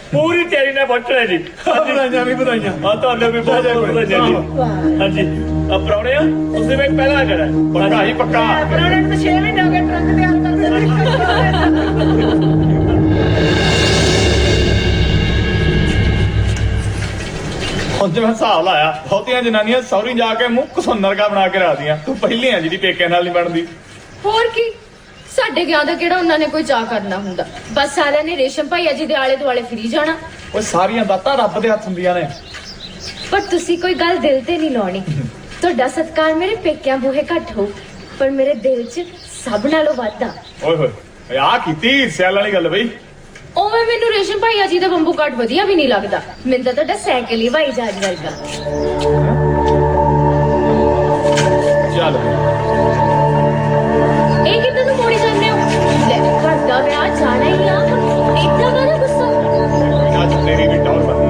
पूरी तैयारी नाल पहुंचना जी। बधाइयां भी बधाइयां। हाँ तुहानू भी बहुत बहुत बधाइयां जी। हाँ जी अब प्राहुणे तुसीं भी पहला जड़ा पक्का ही पक्का ਪ੍ਰਾਹੁਣੇ ਨੂੰ 6 ਮਹੀਨੇ ਹੋ ਗਏ ਟਰੰਕ ਤਿਆਰ ਕਰਦੇ ਹੁਣ ਜਿਵੇਂ ਹਿਸਾਬ ਲਾਇਆ ਬਹੁਤੀਆਂ ਜਨਾਨੀਆਂ ਸੌਰੀ ਜਾ ਕੇ ਮੂੰਹ ਕਸੁੰਨਰ ਕਾ ਬਣਾ ਕੇ ਰੱਖਦੀਆਂ ਤੂੰ ਪਹਿਲੀ ਆ ਜਿਹਦੀ ਪੇਕਿਆਂ ਨਾਲ ਨਹੀਂ ਬਣਦੀ। ਹੋਰ ਕੀ ਸਾਡੇ ਗਿਆ ਦਾ ਕਿਹੜਾ ਉਹਨਾਂ ਨੇ ਕੋਈ ਚਾਹ ਕਰਨਾ ਹੁੰਦਾ ਬਸ ਸਾਰਿਆਂ ਨੇ ਰੇਸ਼ਮ ਭਾਈਆ ਜੀ ਦੇ ਆਲੇ ਦੁਆਲੇ ਫਿਰੀ ਜਾਣਾ। ਉਹ ਸਾਰੀਆਂ ਦਾਤਾਂ ਰੱਬ ਦੇ ਹੱਥ ਹੁੰਦੀਆਂ ਨੇ। ਪਰ ਤੁਸੀਂ ਕੋਈ ਗੱਲ ਦਿਲ ਤੇ ਨਹੀਂ ਲਾਉਣੀ। ਤੁਹਾਡਾ ਸਤਿਕਾਰ ਮੇਰੇ ਪੇਕਿਆਂ ਬੂਹੇ ਘੱਟ ਹੋ ਪਰ ਮੇਰੇ ਦਿਲ 'ਚ ਸਭ ਨਾਲੋਂ ਵੱਧ ਆ। ਓਏ ਹੋਏ ਆ ਕੀਤੀ ਸਿਆਲ ਵਾਲੀ ਗੱਲ ਬਈ। ਉਵੇਂ ਮੈਨੂੰ ਰੇਸ਼ਮ ਭਾਈਆ ਜੀ ਦਾ ਬੰਬੂ ਕਾਟ ਵਧੀਆ ਵੀ ਨਹੀਂ ਲੱਗਦਾ ਮੈਨੂੰ ਤਾਂ ਤੁਹਾਡਾ ਸਾਈਕਲ ਹੀ ਭਾਈ ਜਾਜ ਵਰਗਾ। ਚੱਲ ਇਹ ਕਿੱਦਾਂ ਨੂੰ ਮੋੜੀ ਜਾਂਦੇ ਹੋ ਲੈ ਘਰ ਦਾ ਵਿਆਹ ਜਾਣਾ ਹੀ ਆ ਇੱਦਾਂ ਦਾ ਨਾ ਗੁੱਸਾ। ਅੱਜ ਤੇਰੀ ਵੀ ਟੌਰ ਬਣਨੀ।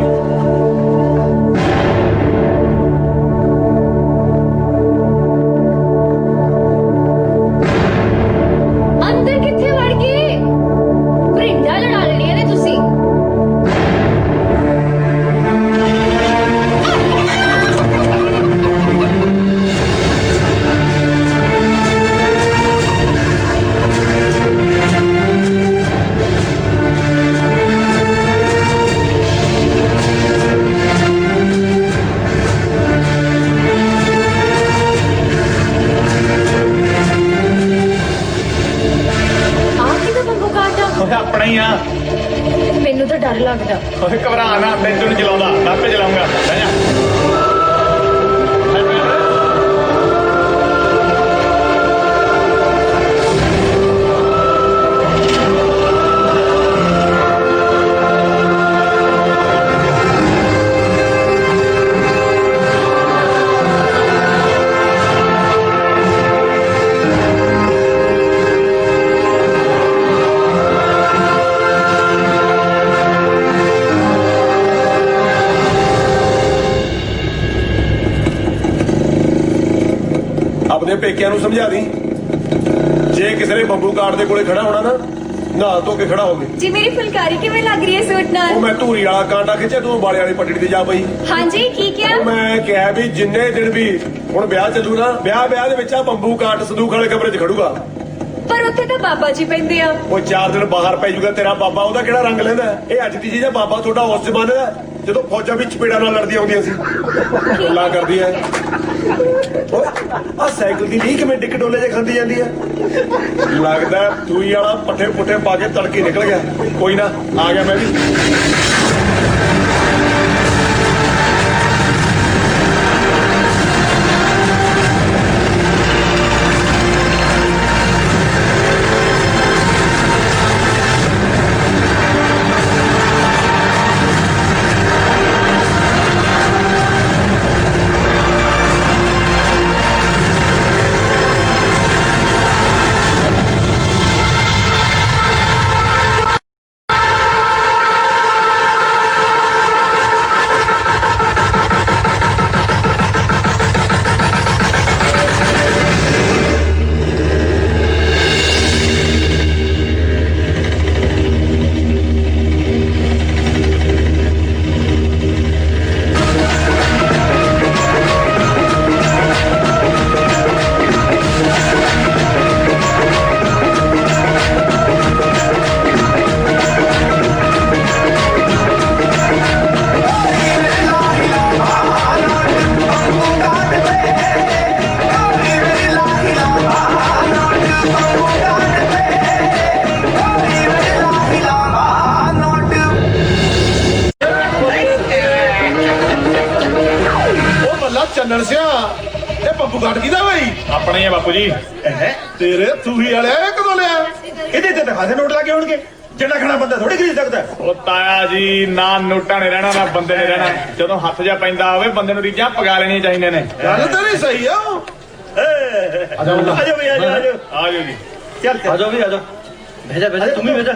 ਅੰਦਰ ਕਿੱਥੇ ਵੜ ਗਏ ਪ੍ਰਿੰਡਾ ਲੜਾ ਲੈਣੀਆਂ ਨੇ ਤੁਸੀਂ। ਆਪਣਾ ਹੀ ਆ ਮੈਨੂੰ ਤਾਂ ਡਰ ਲੱਗਦਾ। ਓਏ ਘਬਰਾ ਨਾ ਤੈਨੂੰ ਨਹੀਂ ਚਲਾਉਂਦਾ ਮੈਂ ਆਪੇ ਚਲਾਉਂਗਾ ਬਹਿ ਜਾ। ਆਪਣੇ ਪੇਕਿਆਂ ਨੂੰ ਸਮਝਾ ਦੀ ਜੇ ਕਿਸੇ ਨੇ ਬੰਬੂ ਕਾਰਡ ਦੇ ਕੋਲੇ ਖੜਾ ਹੋਣਾ ਨਾ ਨਹਾ ਧੋ ਕੇ ਖੜਾ ਹੋਵੇ। ਜੀ ਮੇਰੀ ਫੁਲਕਾਰੀ ਕਿਵੇਂ ਲੱਗ ਰਹੀ ਹੈ ਸੂਟ ਨਾਲ? ਉਹ ਮੈਂ ਧੂਰੀ ਵਾਲਾ ਕਾਂਟਾ ਖਿੱਚਿਆ ਤੂੰ ਬਾਲੇ ਵਾਲੀ ਪੱਟੜੀ ਤੇ ਜਾ ਪਈ। ਹਾਂਜੀ ਕੀ ਕਿਹਾ? ਉਹ ਮੈਂ ਕਿਹਾ ਵੀ ਜਿੰਨੇ ਦਿਨ ਵੀ ਹੁਣ ਵਿਆਹ ਚੱਲੂ ਨਾ ਵਿਆਹ ਦੇ ਵਿੱਚ ਆ ਬੰਬੂ ਕਾਰਡ ਸੰਦੂਖ ਵਾਲੇ ਕਮਰੇ 'ਚ ਖੜੂਗਾ। ਪਰ ਉੱਥੇ ਤਾਂ ਬਾਬਾ ਜੀ ਪੈਂਦੇ ਆ। ਉਹ 4 ਦਿਨ ਬਾਹਰ ਪੈ ਜਾਊਗਾ ਤੇਰਾ ਬਾਬਾ ਉਹਦਾ ਕਿਹੜਾ ਰੰਗ ਲੈਂਦਾ ਇਹ ਅੱਜ ਦੀ ਚੀਜ਼ ਹੈ। ਬਾਬਾ ਤੁਹਾਡਾ ਉਸ ਜ਼ਮਾਨੇ ਦਾ ਜਦੋਂ ਫੌਜਾਂ ਵਿੱਚ ਚਪੇੜਾਂ ਨਾਲ ਲੜਦੀਆਂ ਹੁੰਦੀਆਂ ਸੀ ਗੱਲਾਂ ਕਰਦੀ ਐ। ਆ ਸਾਈਕਲ ਦੀ ਨਹੀਂ ਕਿਵੇਂ ਡਿੱਕ ਡੋਲੇ ਜੇ ਖਾਂਦੀ ਜਾਂਦੀ ਐ ਲੱਗਦਾ ਤੂਈ ਵਾਲਾ ਪੱਠੇ ਪੁੱਠੇ ਪਾ ਕੇ ਤੜਕੇ ਨਿਕਲ ਗਿਆ। ਕੋਈ ਨਾ ਆ ਗਿਆ ਮੈਂ ਵੀ। ਚੰਨਣ ਸਿਆ ਇਹ ਬੰਬੂ ਕਾਟ ਕਿਹਦਾ ਬਈ? ਆਪਣਾ ਹੀ ਆ ਬਾਪੂ ਜੀ। ਤੇਰੇ ਤੂਹੀ ਵਾਲਿਆ ਇਹ ਕਦੋਂ ਲਿਆ? ਇਹਦੇ ਤੇ ਦਿਖਾ ਦੇ ਨੋਟ ਲੱਗੇ ਹੋਣਗੇ ਜਿਹੜਾ ਖਾਣਾ ਬੰਦਾ ਥੋੜੀ ਖਰੀਦ ਸਕਦਾ। ਉਹ ਤਾਇਆ ਜੀ ਨਾ ਨੋਟਾਂ ਨੇ ਰਹਿਣਾ ਨਾ ਬੰਦੇ ਨੇ ਰਹਿਣਾ। ਜਦੋਂ ਹੱਥ ਜਾ ਪੈਂਦਾ ਹੋਵੇ ਬੰਦੇ ਨੂੰ ਰੀਝਾਂ ਪਗਾ ਲੈਣੀਆਂ ਚਾਹੀਦੀਆਂ ਨੇ। ਗੱਲ ਤਾਂ ਨਹੀਂ ਸਹੀ ਆ। ਆਜੋ ਬਈ ਆਜੋ ਆਜੋ ਜੀ ਚੱਲ ਆਜੋ ਵੀ ਆਜੋ। भेजा भेजा तुम ही भेजा।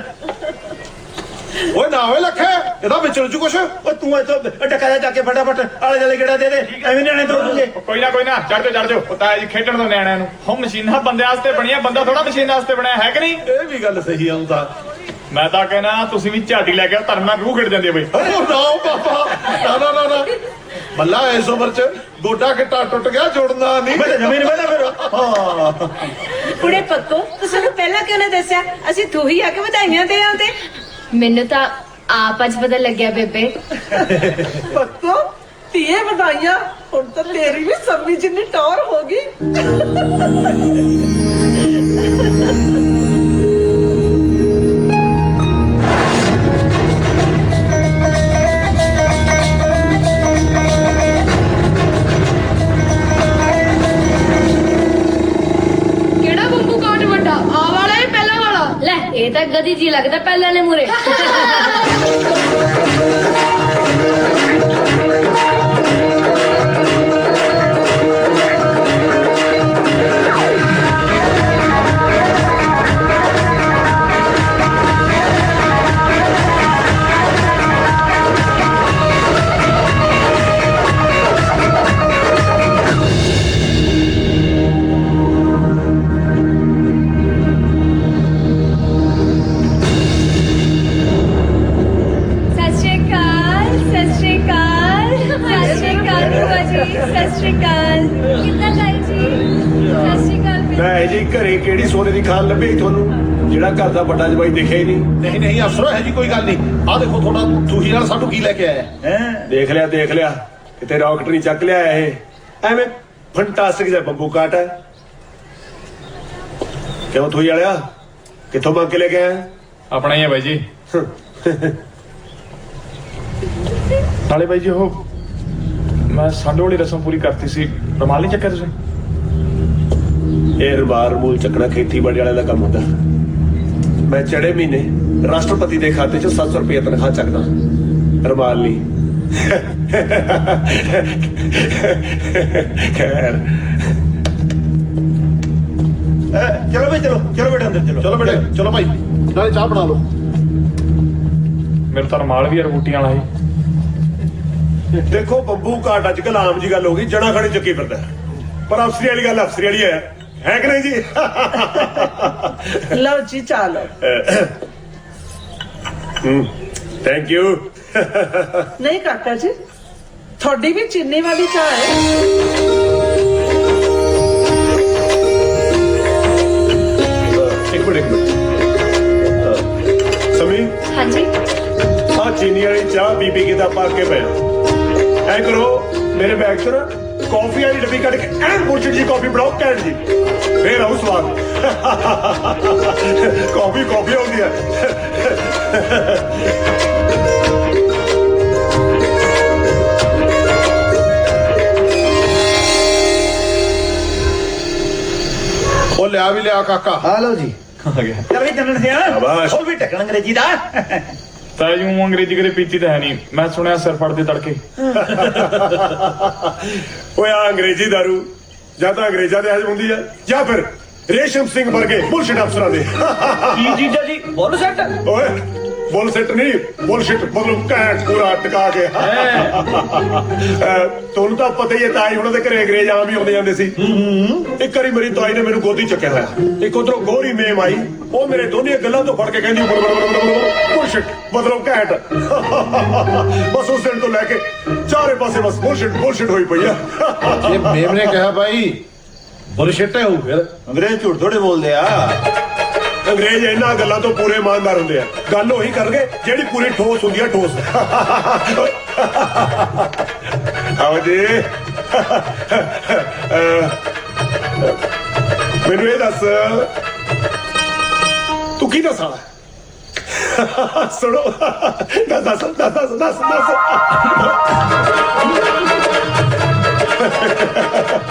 ਓਏ ਨਾ ਓਏ ਲੱਖੇ ਇਹਦਾ ਵਿਚਲ ਚ ਕੁਛ ਉਹ ਤੂੰ ਇੱਥੋਂ ਟੱਕਾ ਜਾ ਕੇ ਫਟਾਫਟ ਆਲੇ ਜਾਲੇ ਗੇੜਾ ਦੇ ਦੇ ਐਵੇਂ ਨਿਆਣੇ ਤੋੜੂਗੇ ਕੋਈ ਨਾ ਚੜ ਜਾਓ ਪਤਾ ਜੀ ਖੇਡਣ ਤੋਂ ਨਿਆਣਿਆਂ ਨੂੰ ਹੁਣ ਮਸ਼ੀਨਾਂ ਬੰਦਿਆਂ ਵਾਸਤੇ ਬਣੀਆਂ ਬੰਦਾ ਥੋੜਾ ਮਸ਼ੀਨਾਂ ਵਾਸਤੇ ਬਣਿਆ ਹੈ ਕਿ ਨਹੀਂ ਇਹ ਵੀ ਗੱਲ ਸਹੀ ਆਉਂਦਾ ਮੈਂ ਤਾਂ ਕਹਿਣਾ ਤੁਸੀਂ ਵੀ ਝਾਟੀ ਲੈ ਕੇ ਧਰਮ ਨਾਲ ਰੂਹ ਖਿੜ ਜਾਂਦੇ ਬਈ ਨਾ ਬਾਬਾ ਨਾ ਮੱਲਾ ਇਸ ਉਮਰ ਚ ਗੋਡਾ ਗਿੱਟਾ ਟੁੱਟ ਗਿਆ ਜੁੜਨਾ ਨਹੀਂ ਮੈਂ ਤਾਂ ਜ਼ਮੀਨ ਵੇਦਾ ਫਿਰ ਹਾਂ ਕੁੜੇ ਪੱਕੋ ਤੁਸੀਂ ਨੂੰ ਪਹਿਲਾਂ ਕਿਉਂ ਨਹੀਂ ਦੱਸਿਆ ਅਸੀਂ ਤੂੰ ਹੀ ਆ ਕੇ ਵਧਾਈਆਂ ਦੇ ਆਉਂਦੇ ਮੈਨੂੰ ਤਾਂ ਆਪ ਅੱਜ ਪਤਾ ਲੱਗਿਆ ਬੇਬੇ ਪੱਕੋ ਧੀਏ ਵਧਾਈਆਂ ਹੁਣ ਤਾਂ ਤੇਰੀ ਵੀ ਸੰਮੀ ਜਿੰਨੀ ਟੌਰ ਹੋ ਗਈ ਕਿਹੜਾ ਬੰਬੂ ਕਾਟ ਵੱਡਾ ਆ ਵਾਲਾ ਹੈ ਪਹਿਲਾ ਵਾਲਾ ਲੈ ਇਹ ਤਾਂ ਗਦੀ ਜੀ ਲੱਗਦਾ ਪਹਿਲਾਂ ਨੇ ਮੂਰੇ ਮੈਂ ਜੀ ਘਰੇ ਕਿਹੜੀ ਸੋਨੇ ਦੀ ਖਾਨ ਲੱਭੀ ਤੁਹਾਨੂੰ ਜਿਹੜਾ ਘਰ ਦਾ ਵੱਡਾ ਜਵਾਈ ਦੇਖਿਆ ਹੀ ਨਹੀਂ ਨਹੀਂ ਅਫਸਰ ਹੈ ਜੀ ਕੋਈ ਗੱਲ ਨਹੀਂ ਆਹ ਦੇਖੋ ਤੁਹਾਡਾ ਤੁਸੀਂ ਨਾਲ ਸਾਨੂੰ ਕੀ ਲੈ ਕੇ ਆਇਆ ਹੈ ਦੇਖ ਲਿਆ ਕਿਤੇ ਰੌਕਟ ਨਹੀਂ ਚੱਕ ਲਿਆ ਇਹ ਐਵੇਂ ਫੰਟਾਸਟਿਕ ਜਿਹਾ ਬੰਬੂ ਕਾਟ ਹੈ ਕਿਉਂ ਤੂੰ ਵਾਲਿਆ ਕਿੱਥੋਂ ਮੰਗ ਕੇ ਲੈ ਕੇ ਆਇਆ ਆਪਣਾ ਹੀ ਹੈ ਬਾਈ ਜੀ ਨਾਲੇ ਬਾਈ ਜੀ ਉਹ ਮੈਂ ਸੰਡੇ ਵਾਲੀ ਰਸਮ ਪੂਰੀ ਕਰਤੀ ਸੀ ਰੁਮਾਲ ਨਹੀਂ ਚੱਕਿਆ ਤੁਸੀਂ ਇਹ ਰੂਲ ਚੱਕਣਾ ਖੇਤੀਬਾੜੀ ਵਾਲਿਆਂ ਦਾ ਕੰਮ ਹੁੰਦਾ ਮੈਂ ਚੜੇ ਮਹੀਨੇ ਰਾਸ਼ਟਰਪਤੀ ਦੇ ਖਾਤੇ 'ਚ 700 ਰੁਪਏ ਤਨਖਾਹ ਚੱਕਦਾ ਰੁਮਾਲ ਨਹੀਂ ਖੈਰ ਚਲੋ ਬਈ ਚਲੋ ਬੇਟਾ ਅੰਦਰ ਚਲੋ ਭਾਈ ਨਾਲੇ ਚਾਹ ਬਣਾ ਲਓ ਮੇਰੇ ਤਾਂ ਰੁਮਾਲ ਵੀ ਯਾਰ ਬੂਟੀਆਂ ਵਾਲਾ ਸੀ ਦੇਖੋ ਬੰਬੂ ਕਾਟ ਅੱਜ ਕੱਲ ਆਮ ਜੀ ਗੱਲ ਹੋ ਗਈ ਜਣਾ ਖੜੀ ਚੱਕੀ ਫਿਰਦਾ ਪਰ ਅਫਸਰੀ ਵਾਲੀ ਗੱਲ ਅਫਸਰੀ ਵਾਲੀ ਹੈ ਕਿ ਨਹੀਂ ਜੀ ਲਓ ਜੀ ਚਾਲੋ ਥੈਂਕ ਯੂ ਨਹੀਂ ਕਾਕਾ ਜੀ ਤੁਹਾਡੀ ਵੀ ਚੀਨੀ ਵਾਲੀ ਚਾਹ ਹੈ ਇੱਕ ਮਿੰਟ ਸਮੀ ਹਾਂਜੀ ਆ ਚੀਨੀ ਵਾਲੀ ਚਾਹ ਬੀਬੀ ਕਿਦਾ ਪਾ ਕੇ ਪਿਆ ਐ ਕਰੋ ਮੇਰੇ ਬੈਗ ਚ ਨਾ ਕਾਫੀ ਵਾਲੀ ਡੱਬੀ ਕੱਢ ਕੇ ਐਨ ਬੁਰਸ਼ਟ ਜੀ ਕਾਫੀ ਬਣਾਓ ਕੈਂਡ ਜੀ ਫੇਰ ਆਉ ਸਵਾਦ ਕਾਫੀ ਹੁੰਦੀ ਹੈ ਉਹ ਲਿਆ ਕਾਕਾ ਆ ਲਓ ਜੀ ਆ ਗਿਆ ਚਲ ਵੀ ਚੱਲਣ ਸਿਆ ਸ਼ਾਬਾਸ਼। ਉਹ ਵੀ ਟੱਕਣ ਅੰਗਰੇਜ਼ੀ ਦਾ ਤਾਂ ਜੂ ਅੰਗਰੇਜ਼ੀ ਕਦੇ ਪੀਤੀ ਤਾਂ ਹੈ ਨਹੀਂ ਮੈਂ ਸੁਣਿਆ ਸਿਰ ਫੜਦੇ ਤੜਕੇ ਓਏ ਆ ਅੰਗਰੇਜ਼ੀ ਦਾਰੂ ਜਾਂ ਤਾਂ ਅੰਗਰੇਜ਼ਾਂ ਦੇ ਹਜਮ ਹੁੰਦੀ ਹੈ ਜਾਂ ਫਿਰ ਰੇਸ਼ਮ ਸਿੰਘ ਵਰਗੇ ਬੁਲਸ਼ਿਟ ਅਫਸਰਾਂ ਦੇ ਕੀ ਚੀਜ਼ਾਂ ਜੀ ਬੋਲ ਸੈੱਟ ਓਏ ਬੁਲਸ਼ਿਟ ਨਹੀਂ ਬੁਲਸ਼ਿਟ ਮਤਲਬ ਘੈਂਟ ਪੂਰਾ ਟਕਾ ਕੇ ਤੁਹਾਨੂੰ ਤਾਂ ਪਤਾ ਹੀ ਹੈ ਤਾਈ ਉਹਨਾਂ ਦੇ ਘਰੇ ਅੰਗਰੇਜ਼ ਆਮ ਹੀ ਆਉਂਦੇ ਜਾਂਦੇ ਸੀ ਇੱਕ ਵਾਰੀ ਮੇਰੀ ਤਾਈ ਨੇ ਮੈਨੂੰ ਗੋਦੀ ਚੱਕਿਆ ਹੋਇਆ ਇੱਕ ਉਧਰੋਂ ਗੋਰੀ ਮੇਮ ਆਈ ਉਹ ਮੇਰੇ ਦੋਨੇ ਗੱਲਾਂ ਤੋਂ ਫੜ ਕੇ ਕਹਿੰਦੀ ਬੁਲਸ਼ਿਟ ਮਤਲਬ ਘੈਂਟ ਬਸ ਉਸ ਦਿਨ ਤੋਂ ਲੈ ਕੇ ਚਾਰੇ ਪਾਸੇ ਬਸ ਬੁਲਸ਼ਿਟ ਹੋਈ ਪਈ ਆ ਇਹ ਮੇਮ ਨੇ ਕਿਹਾ ਭਾਈ ਬੁਲਸ਼ਿਟ ਹੋਊ ਫਿਰ ਅੰਗਰੇਜ਼ ਝੂਠ ਥੋੜੇ ਬੋਲਦੇ ਆ ਅੰਗਰੇਜ਼ ਇਹਨਾਂ ਗੱਲਾਂ ਤੋਂ ਪੂਰੇ ਇਮਾਨਦਾਰ ਹੁੰਦੇ ਆ ਗੱਲ ਉਹੀ ਕਰਨਗੇ ਜਿਹੜੀ ਪੂਰੀ ਠੋਸ ਹੁੰਦੀ ਆ ਠੋਸ ਆਓ ਜੀ ਮੈਨੂੰ ਇਹ ਦੱਸ ਤੂੰ ਕੀ ਦੱਸਾਂ ਸੁਣੋ ਦੱਸ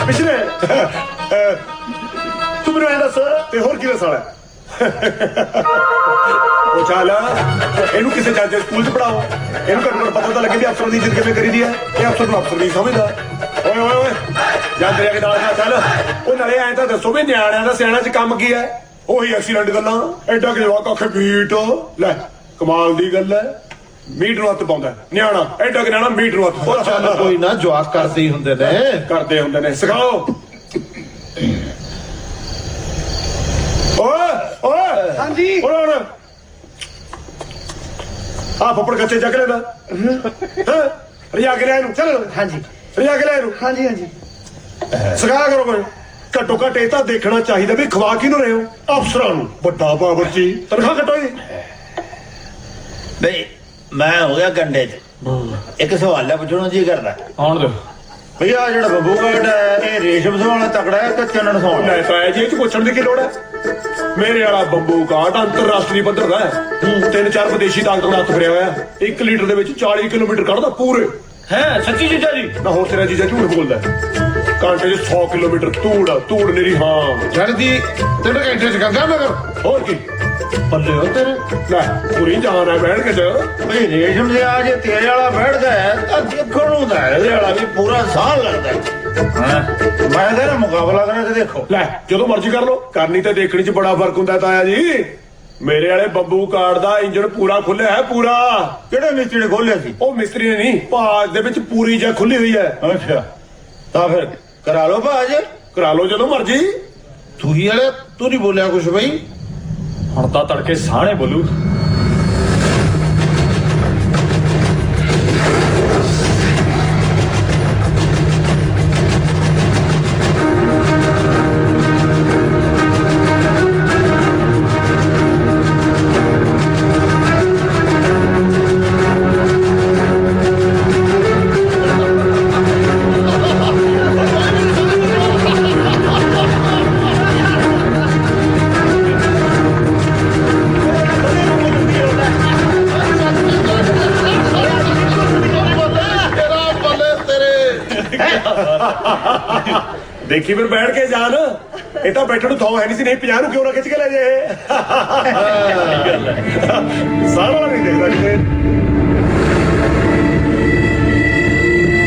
ਪਿਛਲੇ ਤੂੰ ਮੈਨੂੰ ਇਹ ਦੱਸ ਤੇ ਹੋਰ ਕੀ ਦੱਸਣਾ ਉਹ ਚੱਲ ਇਹਨੂੰ ਕਿਸੇ ਜੱਜ ਸਕੂਲ 'ਚ ਪੜਾਓ ਇਹਨੂੰ ਘੱਟੋ ਪਤਾ ਤਾਂ ਲੱਗੇ ਵੀ ਅਫਸਰ ਦੀ ਇੱਜ਼ਤ ਕਿਵੇਂ ਕਰੀਦੀ ਹੈ ਇਹ ਅਫਸਰ ਨੂੰ ਅਫਸਰ ਨਹੀਂ ਸਮਝਦਾ ਓਏ ਜਾਂਦੇ ਆ ਕੇ ਨਾਲ ਚੱਲ ਉਹ ਨਾਲੇ ਐਂ ਤਾਂ ਦੱਸੋ ਵੀ ਨਿਆਣਿਆਂ ਦਾ ਸਿਆਣਾ 'ਚ ਕੰਮ ਕੀ ਹੈ ਉਹੀ ਐਕਸੀਡੈਂਟ ਗੱਲਾਂ ਐਡਾ ਕਿ ਜਵਾਕ ਆਖੇ ਬੀਟ ਲੈ ਕਮਾਲ ਦੀ ਗੱਲ ਹੈ ਮੀਟ ਨੂੰ ਹੱਥ ਪਾਉਂਦਾ ਨਿਆਣਾ ਐਡਾ ਕਿ ਨਿਆਣਾ ਮੀਟ ਨੂੰ ਹੱਥ ਉਹ ਚੱਲ ਕੋਈ ਨਾ ਜਵਾਕ ਕਰਦੇ ਹੀ ਹੁੰਦੇ ਨੇ ਕਰਦੇ ਹੁੰਦੇ ਨੇ ਸਿਖਾਓ ਓਏ ਓਏ ਹਾਂਜੀ ਹੁਣ ਆ ਫੱਪੜ ਕੱਚੇ ਚੱਕ ਲੈਂਦਾ ਹਾਂ ਰਿਆ ਕੇ ਲੈ ਇਹਨੂੰ ਚੱਲ ਹਾਂਜੀ ਰਿਆ ਕੇ ਲੈ ਇਹਨੂੰ ਹਾਂਜੀ ਹਾਂਜੀ ਸਿਖਾ ਕਰੋ ਕੋਈ ਘੱਟੋ ਘੱਟ ਇਹ ਤਾਂ ਦੇਖਣਾ ਚਾਹੀਦਾ ਵੀ ਖਵਾ ਕਿਹਨੂੰ ਰਹੇ ਹੋ ਅਫਸਰਾਂ ਨੂੰ ਵੱਡਾ ਬਾਵਰਚੀ ਤਨਖਾਹ ਘਟੋ ਜੀ ਬਈ ਮੈਂ ਹੋ ਗਿਆ ਗੰਡੇ 'ਚ ਇੱਕ ਸਵਾਲ ਹੈ ਪੁੱਛਣਾ ਜੀ ਕਰਦਾ ਆਉਣ ਦਿਓ ਭਈਆ ਜਿਹੜਾ ਬੱਬੂ ਕਾਟ ਹੈ ਇਹ ਰੇਸ਼ਮ ਸਵਾਣਾ ਤਕੜਾ ਹੈ ਕਿ ਚੰਨਣ ਸਵਾਣਾ ਲੈ ਤਾਂ ਜੀ ਇਹ ਚ ਪੁੱਛਣ ਦੀ ਕੀ ਲੋੜ ਹੈ ਮੇਰੇ ਵਾਲਾ ਬੰਬੂ ਕਾਟ ਅੰਤਰਰਾਸ਼ਟਰੀ ਪੱਧਰ ਦਾ ਹੈ 3-4 ਵਿਦੇਸ਼ੀ ਡਾਕਟਰ ਦਾ ਹੱਥ ਫੜਿਆ ਹੋਇਆ 1 ਲੀਟਰ ਦੇ ਵਿੱਚ 40 ਕਿਲੋਮੀਟਰ ਕੱਢਦਾ ਪੂਰੇ ਹੈ ਸੱਚੀ ਜੀਜਾ ਜੀ ਨਾ ਹੋਰ ਤੇਰਾ ਜੀਜਾ ਝੂਠ ਬੋਲਦਾ ਘੰਟੇ 'ਚ 100 ਕਿਲੋਮੀਟਰ ਧੂੜ ਮੇਰੀ ਹਾਂ ਜਣਦੀ 3 ਘੰਟੇ ਚ ਗੰਗਾ ਨਗਰ ਹੋਰ ਕੀ ਪੱਲੇ ਹੋ ਤੇਰੇ ਲੈ ਪੂਰੀ ਜਾਨ ਹੈ ਬੈਠ ਕੇ ਚ ਭਈ ਰੇਸ਼ਮ ਦੇ ਆ ਜੇ ਤੇਰੇ ਵਾਲਾ ਬੈਠਦਾ ਹੈ ਤਾਂ ਦੇਖਣ ਨੂੰ ਤਾਂ ਇਹਦੇ ਵਾਲਾ ਵੀ ਪੂਰਾ ਸਾਹ ਲੱਗਦਾ ਹੈ ਮੈਂ ਕਹਿੰਦਾ ਮੁਕਾਬਲਾ ਕਰਾਂ ਤੇ ਦੇਖੋ ਲੈ ਜਦੋਂ ਮਰਜ਼ੀ ਕਰ ਲੋ ਕਰਨੀ ਤੇ ਦੇਖਣੀ 'ਚ ਬੜਾ ਫਰਕ ਹੁੰਦਾ ਤਾਇਆ ਜੀ ਮੇਰੇ ਵਾਲੇ ਬੰਬੂ ਕਾਰਡ ਦਾ ਇੰਜਣ ਪੂਰਾ ਖੁੱਲਿਆ ਹੈ ਪੂਰਾ ਕਿਹੜੇ ਮਿਸਤਰੀ ਨੇ ਖੋਲਿਆ ਸੀ ਉਹ ਮਿਸਤਰੀ ਨੇ ਨਹੀਂ ਭਾਜ ਦੇ ਵਿੱਚ ਪੂਰੀ ਜਾਂ ਖੁੱਲੀ ਹੋਈ ਹੈ ਅੱਛਾ ਤਾਂ ਫਿਰ ਕਰਾ ਲਓ ਭਾਜ ਕਰਾ ਲਓ ਜਦੋਂ ਮਰਜ਼ੀ ਤੂੰ ਵਾਲੇ ਤੂੰ ਨਹੀਂ ਬੋਲਿਆ ਕੁਛ ਬਈ ਹੁਣ ਤਾਂ ਤੜਕੇ ਸਾਹਣੇ ਬੋਲੂ ਦੇਖੀ ਫਿਰ ਬੈਠ ਕੇ ਜਾਨ ਇਹ ਤਾਂ ਬੈਠਣ ਨੂੰ ਥਾਂ ਹੈ ਨਹੀਂ ਸੀ ਨਹੀਂ 50 ਨੂੰ ਕਿਉਂ ਨਾ ਖਿੱਚ ਕੇ ਲੈ ਜੇ ਸਾਰਾ ਨਹੀਂ ਦੇਖਦਾ ਕਿਤੇ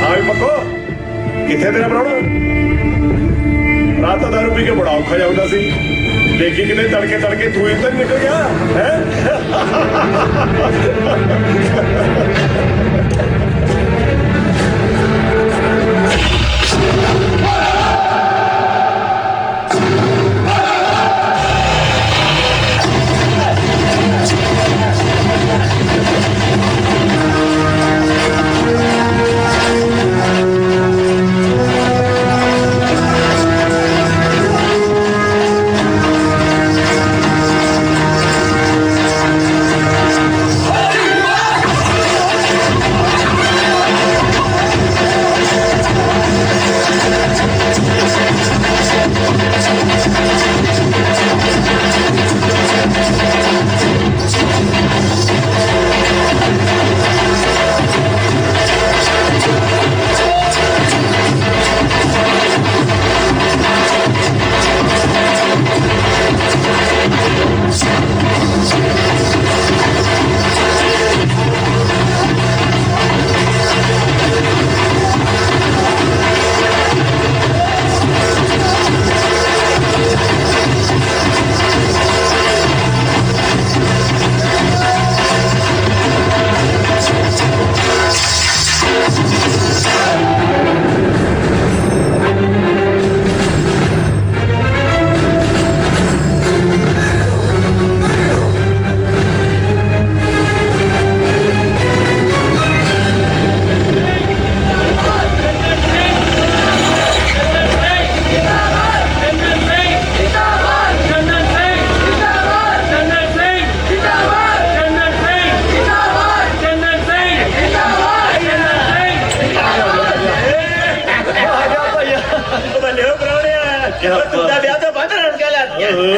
ਆਈ ਪੱਕੋ ਕਿੱਥੇ ਤੇਰਾ ਪ੍ਰਾਹੁਣਾ ਰਾਤ ਦਾ ਦਾਰੂ ਪੀ ਕੇ ਬੜਾ ਔਖਾ ਜਾਂਦਾ ਸੀ ਦੇਖੀ ਕਿਤੇ ਤੜਕੇ ਤੂੰ ਇੱਧਰ ਨਿਕਲ ਗਿਆ ਹੈ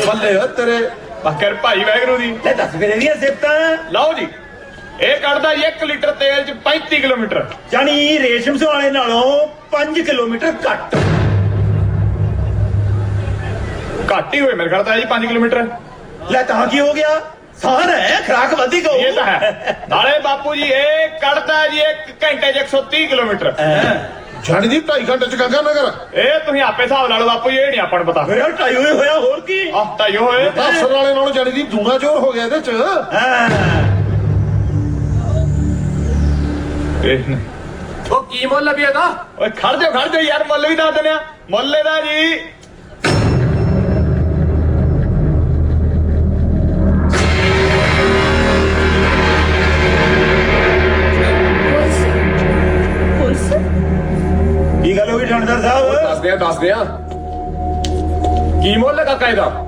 ਬੱਲੇ ਹੋ ਤੇਰੇ ਬਕਰ ਭਾਈ ਵੈਗਰੂ ਦੀ ਲੈ ਦੱਸ ਫਿਰ ਇਹਦੀਆਂ ਸਿਫਤਾਂ ਲਓ ਜੀ ਇਹ ਕੱਢਦਾ ਜੀ 1 ਲੀਟਰ ਤੇਲ ਚ 35 ਕਿਲੋਮੀਟਰ ਜਾਨੀ ਰੇਸ਼ਮ ਸਵਾਲੇ ਨਾਲੋਂ 5 ਕਿਲੋਮੀਟਰ ਘੱਟ ਘੱਟ ਹੀ ਹੋਏ ਮੇਰੇ ਖਿਆਲ ਤਾਂ ਜੀ 5 ਕਿਲੋਮੀਟਰ ਲੈ ਤਾਂ ਕੀ ਹੋ ਗਿਆ ਸਾਰ ਹੈ ਖਰਾਕ ਵਧੀ ਕਹੋ ਇਹ ਤਾਂ ਹੈ ਨਾਲੇ ਬਾਪੂ ਜੀ ਇਹ ਕੱਢਦਾ ਜੀ 1 ਘੰਟੇ ਚ 130 ਕਿਲੋਮੀਟਰ ਜਾਣੀ ਦੀ 2.5 ਘੰਟੇ ਚ ਗੰਗਾ ਨਗਰ ਇਹ ਤੁਸੀਂ ਆਪੇ ਹਿਸਾਬ ਲਾ ਲਓ ਬਾਪੂ ਜੀ ਇਹ ਨਹੀਂ ਆਪਾਂ ਨੂੰ ਪਤਾ ਮੇਰੇ ਢਾਈ ਹੋਏ ਹੋਇਆ ਹੋਰ ਕੀ ਢਾਈ ਹੋਏ ਅਫਸਰ ਵਾਲੇ ਨਾਲੋਂ ਜਾਣੀ ਦੀ ਦੂਣਾ ਜ਼ੋਰ ਹੋ ਗਿਆ ਇਹਦੇ ਚ ਉਹ ਕੀ ਮੁੱਲ ਵੀ ਇਹਦਾ? ਓਏ ਖੜ ਜਾ ਯਾਰ, ਮੁੱਲ ਵੀ ਦੱਸ ਦਿੰਦੇ ਆ। ਮੁੱਲ ਇਹਦਾ ਜੀ ਕੀ ਗੱਲ ਹੋ ਗਈ ਥਾਣੇਦਾਰ ਸਾਹਿਬ? ਦੱਸ ਦਿਆਂ ਕੀ ਮੁੱਲ ਹੈ ਕਾਕਾ ਇਹਦਾ?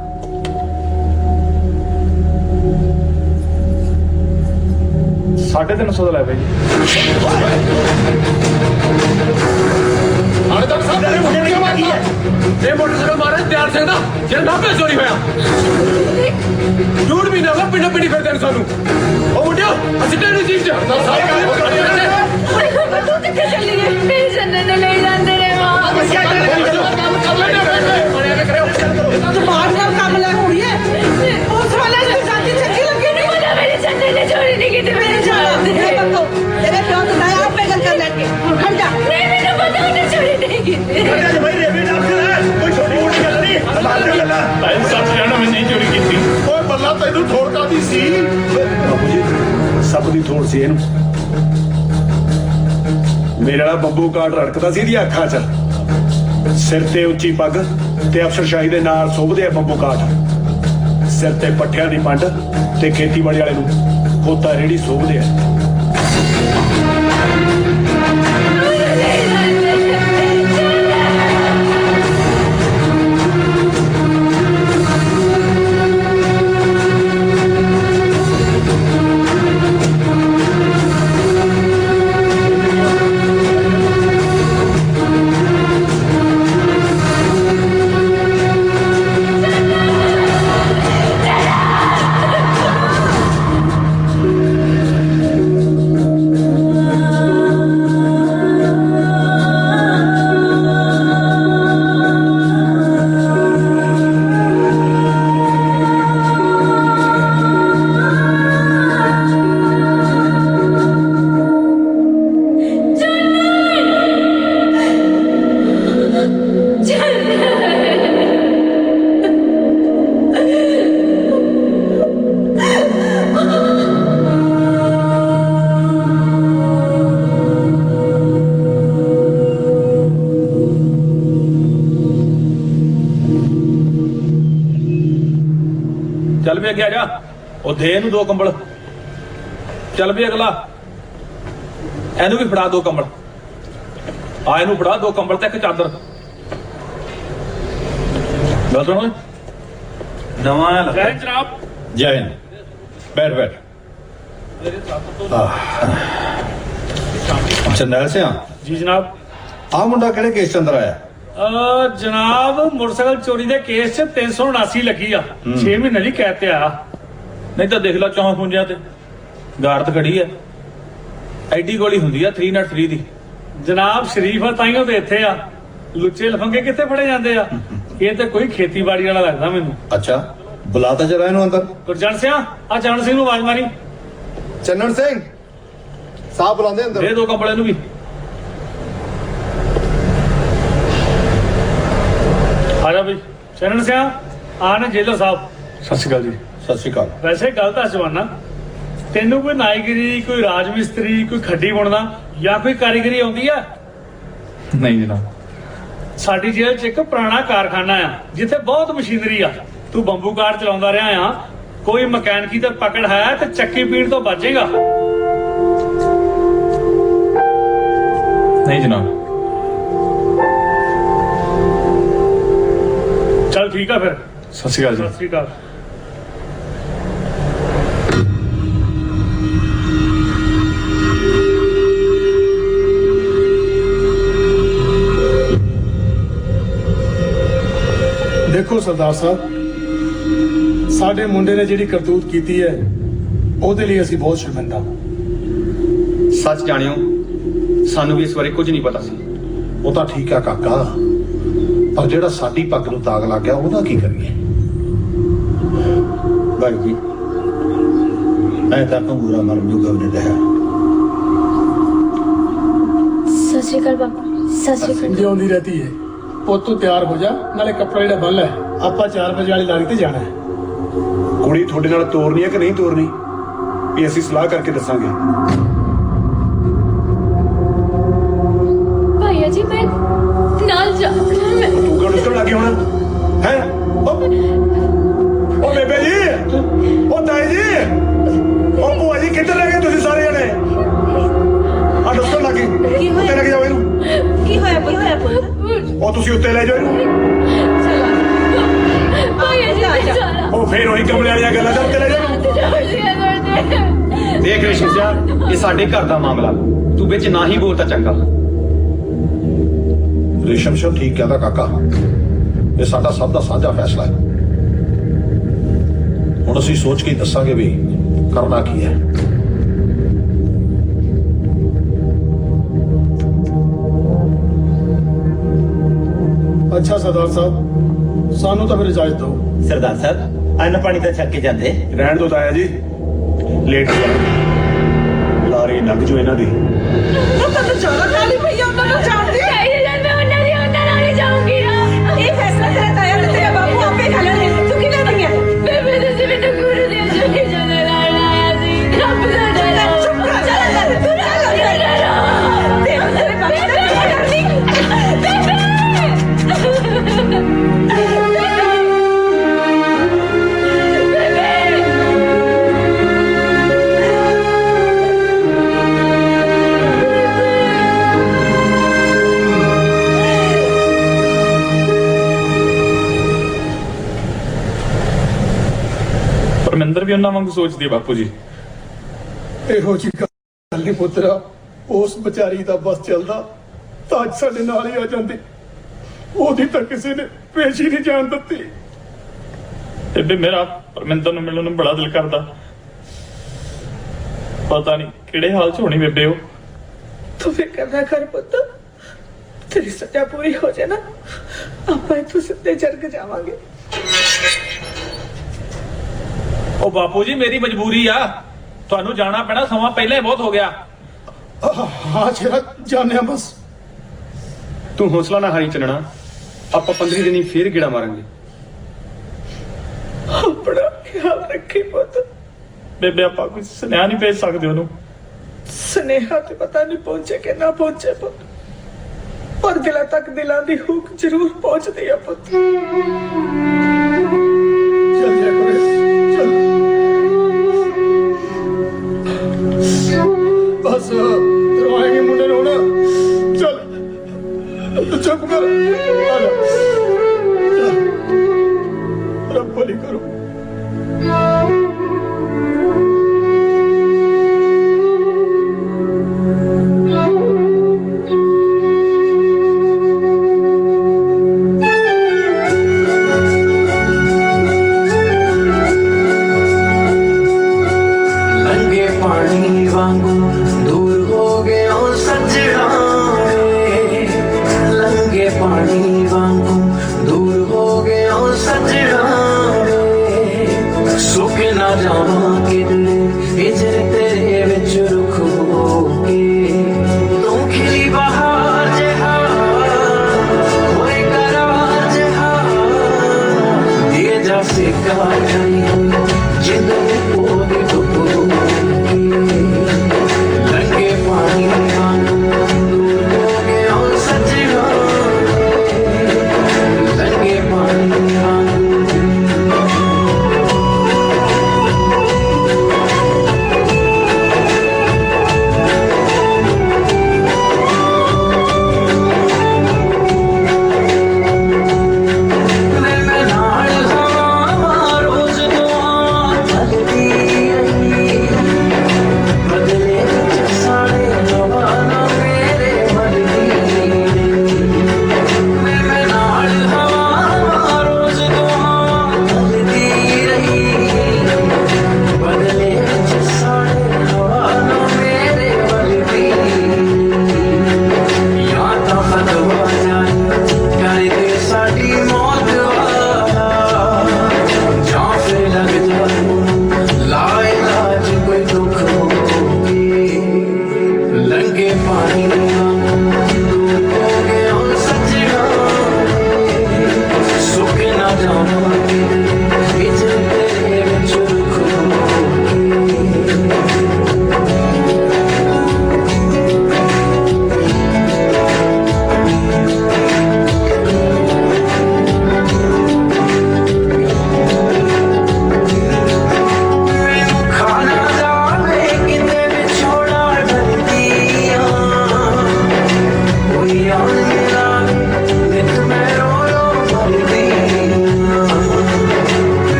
ਸਾਢੇ 350 ਦਾ ਲੈ ਬਈ ਆਲੇ ਤਾਂ ਸਭ ਦੇ ਮੁੰਡੇ ਨੇ ਮਾਰੀ ਹੈ। ਇਹ ਮੋਟਰਸਾਈਕਲ ਮਾਰੇ ਤਿਆਰ ਸਿੰਘ ਦਾ ਜਿਹੜਾ ਨਾਭੇ ਚੋਰੀ ਹੋਇਆ। ਝੂਠ ਵੀ ਨਾ ਵਾ, ਪਿੰਡ ਪਿੰਡੀ ਫਿਰਦੇ ਨੇ ਸਾਨੂੰ। ਉਹ ਮੁੰਡਿਓ ਅਸੀਂ ਤੇਰੀ ਜੀਪ ਚ ਤੂੰ ਕਿੱਥੇ ਚੱਲੀ ਹੈ? ਮੇਰੇ ਜੰਨੇ ਨੇ ਲੈ ਜਾਂਦੇ ਨੇ ਮਾਂ। ਦਿਮਾਗ ਨਾਲ ਕੰਮ ਲੈ ਹੋਈ ਹੈ ਉਸ ਵਾਲੇ ਦੀ ਜਾਂਦੀ ਚੰਗੀ ਲੱਗੀ ਨਹੀਂ। ਮੁੰਡਾ ਮੇਰੇ ਜੰਨੇ ਨੇ ਚੋਰੀ ਨਹੀਂ ਕੀਤੀ, ਮੇਰੇ ਜਾਂਦੇ ਨੇ। ਤੇਰੇ ਪਿਓ ਤੋਂ ਮੈਂ ਆਪੇ ਗੱਲ ਕਰ ਲੈਂਗੇ। ਹੁਣ ਖੜ ਜਾ। ਨਹੀਂ ਮੈਨੂੰ ਪਤਾ ਉਹਨੇ ਚੋਰੀ ਨਹੀਂ ਕੀਤੀ। ਭਾਈ ਰੇਵੀ ਡਾਕਟਰ ਹੈ, ਕੋਈ ਛੋਟੀ ਮੋਟੀ ਗੱਲ ਨਹੀਂ। ਬਾਤ ਦੀ ਗੱਲ ਹੈ ਭਾਈ ਸੱਚ ਕਹਿਣਾ, ਮੈਂ ਨਹੀਂ ਚੋਰੀ ਕੀਤੀ। ਓਏ ਬੱਲਾ ਤੈਨੂੰ ਠੋੜ ਕਾਦੀ ਸੀ? ਬਾਪੂ ਜੀ ਸਭ ਦੀ ਥੋੜ ਸੀ ਇਹਨੂੰ। ਮੇਰੇ ਵਾਲਾ ਬੰਬੂ ਕਾਰਡ ਰੜਕਦਾ ਸੀ ਇਹਦੀਆਂ ਅੱਖਾਂ 'ਚ। ਸਿਰ ਤੇ ਉੱਚੀ ਪੱਗ ਤੇ ਅਫਸਰਸ਼ਾਹੀ ਦੇ ਨਾਲ ਸੋਭਦੇ ਆ ਬੰਬੂ ਕਾਰਡ। ਸਿਰ ਤੇ ਪੱਠਿਆਂ ਦੀ ਪੰਡ ਤੇ ਖੇਤੀਬਾੜੀ ਵਾਲੇ ਨੂੰ ਖੋਤਾ ਰੇੜੀ ਸੋਭਦੇ ਆ। ਚੱਲ ਵੀ ਅੱਗੇ ਆ ਜਾ। ਉਹ ਦੇ ਇਹਨੂੰ 2 ਕੰਬਲ। ਚੱਲ ਵੀ ਅਗਲਾ ਇਹਨੂੰ ਵੀ ਫੜਾ 2 ਕੰਬਲ। ਆ ਇਹਨੂੰ ਫੜਾ 2 ਕੰਬਲ ਤੇ 1 ਚਾਦਰ। ਗੱਲ ਸੁਣੋ ਨਵਾਂ ਲੱਗਾ ਜਨਾਬ। ਜੈ ਹਿੰਦ। बैठ जरनैल सिंह जी जनाब। आ मुंडा किहड़े केस च अंदर आया? जनाब मोटरसाइकिल चोरी के केस च 379 लगी आ। 6 महीने की कैद ते आया। नहीं तो देख लो चौं पुंजिया ते गारत खड़ी है। एडी गोली हुंदी है 303 दी। जनाब शरीफ आ ताइयों ते इत्थे आ। लुच्चे लफंगे कित्थे फड़े जांदे आ? ये ते कोई खेतीबाड़ी वाला लगदा मैनू। अच्छा बुलाता जरा इन्हू अंदर। गुरजन सिंह आ चरण सिंह नू आवाज मारी। चन्नन सिंह साहब बुलांदे अंदर। दे 2 कंबल इनू भी। आजा भाई चरण सिंह आ ने जेलर साहब। सत श्री अकाल जी। सत श्री अकाल। वैसे गल दस जवाना तेनू कोई नाईगिरी कोई राज मिस्त्री कोई खड्डी बुनना या कोई कारीगरी आउंदी है? नहीं जनाब। साडी जेल च एक पुराना कारखाना आ जिथे बहुत मशीनरी आ। तू बंबू कार चलाउंदा रहा आ। कोई मकैनिकी ते पकड़ है ते चक्की पीण तो बचेगा। नहीं जनाब। चल ठीक है फिर। सत श्री अकाल जी। सत श्री अकाल। देखो सरदार साहब साडे मुंडे ने जिहड़ी करतूत कीती है ਉਹਦੇ ਲਈ ਅਸੀਂ ਬਹੁਤ ਸ਼ਰਮਿੰਦਾ। सच जानियो सानू भी इस बारे कुछ नहीं पता सी। ਉਹ ਤਾਂ ਠੀਕ ਆ ਕਾਕਾ, ਪਰ ਜਿਹੜਾ ਸਾਡੀ ਪੱਗ ਨੂੰ ਦਾਗ ਲੱਗ ਗਿਆ ਉਹਦਾ ਕੀ ਕਰੀਏ? भाई जी मैं तो पूरा मर जूगा नहीं रहा। सत श्री अकाल बापू। सत श्री अकाल। ਜਿਉਂਦੀ ਰਹਤੀ ਹੈ। ਪੁੱਤ ਤੂੰ ਤਿਆਰ ਹੋ ਜਾ, ਨਾਲੇ ਕੱਪੜਾ ਜਿਹੜਾ ਬੰਨ ਲੈ। ਆਪਾਂ 4 ਵਜੇ ਵਾਲੀ ਲਾਰੀ ਤੇ ਜਾਣਾ ਹੈ। ਕੁੜੀ ਤੁਹਾਡੇ ਨਾਲ ਤੋਰਨੀ ਹੈ ਕਿ ਨਹੀਂ ਤੋਰਨੀ, ਇਹ ਅਸੀਂ ਸਲਾਹ ਕਰਕੇ ਦੱਸਾਂਗੇ। ਉੱਤੇ ਲੈ ਜਾਓ ਉਹ ਫੇਰ ਉਹੀ ਕਮਲੇ ਵਾਲੀਆਂ ਗੱਲਾਂ ਦਾ ਉੱਤੇ ਲੈ ਜਾਓ ਦੇਖ ਰੇਸ਼ਮ ਸਿਆ, ਇਹ ਸਾਡੇ ਘਰ ਦਾ ਮਾਮਲਾ, ਤੂੰ ਵਿੱਚ ਨਾ ਹੀ ਬੋਲ ਤਾਂ ਚੰਗਾ। ਰੇਸ਼ਮ ਸਿੰਘ ਠੀਕ ਕਹਿੰਦਾ ਕਾਕਾ, ਇਹ ਸਾਡਾ ਸਭ ਦਾ ਸਾਂਝਾ ਫੈਸਲਾ ਹੈ। ਹੁਣ ਅਸੀਂ ਸੋਚ ਕੇ ਹੀ ਦੱਸਾਂਗੇ ਵੀ ਕਰਨਾ ਕੀ ਹੈ। ਅੱਛਾ ਸਰਦਾਰ ਸਾਹਿਬ, ਸਾਨੂੰ ਤਾਂ ਫਿਰ ਇਜਾਜ਼ਤ ਦਿਓ। ਸਰਦਾਰ ਸਾਹਿਬ ਅੰਨ ਪਾਣੀ ਤਾਂ ਛੱਕ ਕੇ ਜਾਂਦੇ। ਰਹਿਣ ਦੋ ਤਾਇਆ ਜੀ, ਲੇਟ ਹੋ ਜਾਣਾ। ਲਾਰੀ ਲੱਗ ਜੋ ਇਹਨਾਂ ਦੀ। ਉਹ ਤਾਂ ਚਾਰਾ ਕਾਲੀ ਪਈ ਉਹਨਾਂ ਨੂੰ ਜਾਣਦੀ ਇਹ ਫੈਸਲਾ ਤੇਰਾ ਤਾਇਆ ਨੇ ਤੇਰਾ ਬਾਪੂ ਆਪੇ ਕਰ ਲੈਣਗੇ, ਤੂੰ ਕੀ ਕਰਦੀ ਹੈ? ਬੇਬੇ ਤੁਸੀਂ ਮੈਨੂੰ ਗੁਰੂ ਦੀਆਂ ਚੁੰਨੀ ਚੰਨੇ ਲੈਣ ਆਇਆ ਸੀ। ਰੱਬ ਦਾ ਡਰ ਚੁੱਪ ਕਰ ਜਾ ਕਰ ਤੂੰ ਨਾ ਕਰ ਤੇ ਤੇਰੇ ਬਾਪੂ ਨੇ ਕੀ ਕਰਨੀ? ਪਰਮਿੰਦਰ ਵੀ ਉਹਨਾਂ ਵਾਂਗੂ ਸੋਚਦੀ ਹੈ ਬਾਪੂ ਜੀ। ਇਹੋ ਜਿਹੀ ਗੱਲ ਨਹੀਂ ਪੁੱਤਰਾ, ਉਸ ਵਿਚਾਰੀ ਦਾ ਬਸ ਚੱਲਦਾ ਤਾਂ ਅੱਜ ਸਾਡੇ ਨਾਲ ਹੀ ਆ ਜਾਂਦੀ। ਉਹਦੀ ਤਾਂ ਕਿਸੇ ਨੇ ਪੇਸ਼ ਹੀ ਨਹੀਂ ਜਾਣ ਦਿੱਤੀ। ਬੇਬੇ ਮੇਰਾ ਪਰਮਿੰਦਰ ਨੂੰ ਮਿਲਣ ਨੂੰ ਬੜਾ ਦਿਲ ਕਰਦਾ, ਪਤਾ ਨਹੀਂ ਕਿਹੜੇ ਹਾਲ 'ਚ ਹੋਣੀ ਬੇਬੇ ਉਹ। ਤੂੰ ਫਿਕਰ ਨਾ ਕਰ ਪੁੱਤ, ਤੇਰੀ ਸਜ਼ਾ ਪੂਰੀ ਹੋ ਜਾਏ ਨਾ, ਆਪਾਂ ਇੱਥੋਂ ਸਿੱਧੇ ਜਰਗ ਜਾਵਾਂਗੇ। ਉਹ ਬਾਪੂ ਜੀ ਮੇਰੀ ਮਜਬੂਰੀ ਆ, ਤੁਹਾਨੂੰ ਜਾਣਾ ਪੈਣਾ, ਸਮਾਂ ਪਹਿਲਾਂ ਹੀ ਬਹੁਤ ਹੋ ਗਿਆ। ਹਾਂ ਸ਼ੇਰਾ, ਜਾਣਿਆ ਬਸ। ਤੂੰ ਹੌਸਲਾ ਨਾ ਹਾਰੀ ਚੱਲਣਾ, ਆਪਾਂ 15 ਦਿਨੀ ਫੇਰ ਗੇੜਾ ਮਾਰਾਂਗੇ। ਆਪਣਾ ਖਿਆਲ ਰੱਖੀ ਪੁੱਤ। ਬੇਬੇ ਆਪਾਂ ਕੋਈ ਸੁਨੇਹਾ ਨਹੀਂ ਭੇਜ ਸਕਦੇ ਉਹਨੂੰ? ਸੁਨੇਹਾ ਤੇ ਪਤਾ ਨਹੀਂ ਪਹੁੰਚੇ ਕਿ ਨਾ ਪਹੁੰਚੇ ਪੁੱਤ, ਪਰ ਦਿਲਾਂ ਤੱਕ ਦਿਲਾਂ ਦੀ ਹੂਕ ਜ਼ਰੂਰ ਪਹੁੰਚਦੀ ਆ ਪੁੱਤ। ਚੱਲ ਜਾ ਕੋਲੇ, ਚੱਲ ਬਸ ਰੋਏਂਗੇ ਮੁੰਡੇ ਨੂੰ ਹੁਣ। ਚੱਲ ਚੁੱਪ ਕਰ, ਆ ਜਾ। ਚੱਲ, ਰੱਬ ਭਲੀ ਕਰੋ। लंगे पानी वांगू दूर हो गए ओ सजना वे, लंगे पानी वांगू दूर हो गए ओ सजना वे, सुख ना जावा किधरे हिजर तेरे विच रुख हो के, तू खिली बहार जहा होए करार जहा, दिए जा सिक्का छड़ी हुई जिंद ओदी धुप होगी, लंगे पानी वांगू दूर हो गया ओ सजना, लंगे पानी वांगू। मैं नाल हवा रोज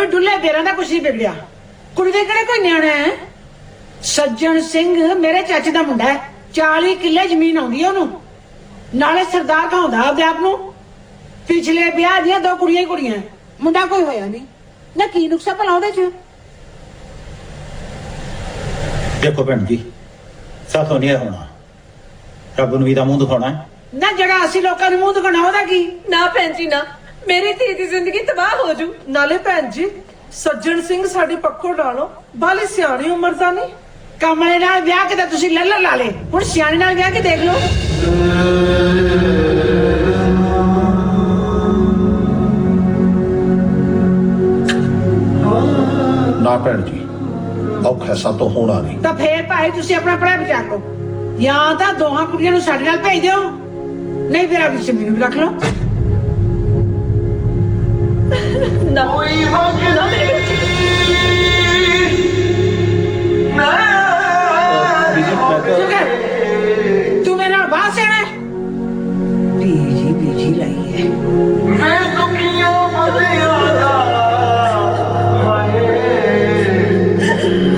ਡੁੱਲੇ ਦੇਰਾਂ ਦਾ ਕੁਛ ਨਹੀਂ ਵਿਗੜਿਆ ਕੁੜੀ ਦੇ ਕਿਹੜੇ ਕੋਈ ਨਿਆਣਾ ਹੈ ਸੱਜਣ ਸਿੰਘ ਮੇਰੇ ਚਾਚੇ ਦਾ ਮੁੰਡਾ ਹੈ 40 ਕਿੱਲੇ ਜ਼ਮੀਨ ਆਉਂਦੀ ਹੈ ਉਹਨੂੰ ਨਾਲੇ ਸਰਦਾਰ ਕਹਾਉਂਦਾ ਆਪਦੇ ਆਪ ਨੂੰ ਪਿਛਲੇ ਵਿਆਹ ਦੀਆਂ 2 ਕੁੜੀਆਂ ਹੀ ਕੁੜੀਆਂ ਮੁੰਡਾ ਕੋਈ ਹੋਇਆ ਨਹੀਂ ਨਾ ਕੀ ਨੁਕਸਾ ਭਲਾ ਉਹਦੇ ਚ ਦੇਖੋ ਭੈਣ ਜੀ ਸਾਥੋਂ ਨਹੀਂ ਹੋਣਾ ਰੱਬ ਨੂੰ ਵੀ ਤਾਂ ਮੂੰਹ ਦਿਖਾਉਣਾ ਨਾ ਜਿਹੜਾ ਅਸੀਂ ਲੋਕਾਂ ਨੂੰ ਮੂੰਹ ਦਿਖਾਉਣਾ ਉਹਦਾ ਕੀ ਨਾ ਭੈਣ ਜੀ ਨਾ ਮੇਰੀ ਧੀ ਦੀ ਜ਼ਿੰਦਗੀ ਤਬਾਹ ਹੋ ਜੂ ਨਾਲੇ ਭੈਣ ਜੀ ਸੱਜਣ ਸਿੰਘ ਸਾਡੇ ਪੱਖੋਂ ਡਾਲੋ ਬਾਲੀ ਸਿਆਣੀ ਉਮਰ ਦਾ ਨਹੀਂ ਕਮਲੇ ਨਾਲ ਵਿਆਹ ਕੇ ਤਾਂ ਤੁਸੀਂ ਲੱਲਾ ਲਾ ਲੇ ਹੁਣ ਸਿਆਣੇ ਨਾਲ ਵਿਆਹ ਕੇ ਦੇਖ ਲਓ ਨਾ ਭੈਣ ਜੀ ਔਖਾ ਸਭ ਤੋਂ ਹੋਣਾ ਨਹੀਂ ਤਾਂ ਫੇਰ ਭਾਈ ਤੁਸੀਂ ਆਪਣਾ ਪੜਾਈ ਵਿਚਾਰ ਲਓ ਜਾਂ ਤਾਂ ਦੋਹਾਂ ਕੁੜੀਆਂ ਨੂੰ ਸਾਡੇ ਨਾਲ ਭੇਜ ਦਿਓ ਨਹੀਂ ਫਿਰ ਆਪਣੀ ਜ਼ਮੀਨ ਵੀ ਰੱਖ ਲਓ ਨਾ ਨਾ ਮੇਰੇ ਤੂੰ ਮੇਰੇ ਨਾਲ ਬਾਹਰ ਸੇਣਾ ਬੀਜੀ ਲਈ ਹੈ ਮੈਂ ਦੁਖੀਆਂ ਮਜ਼ਿਆਦਾ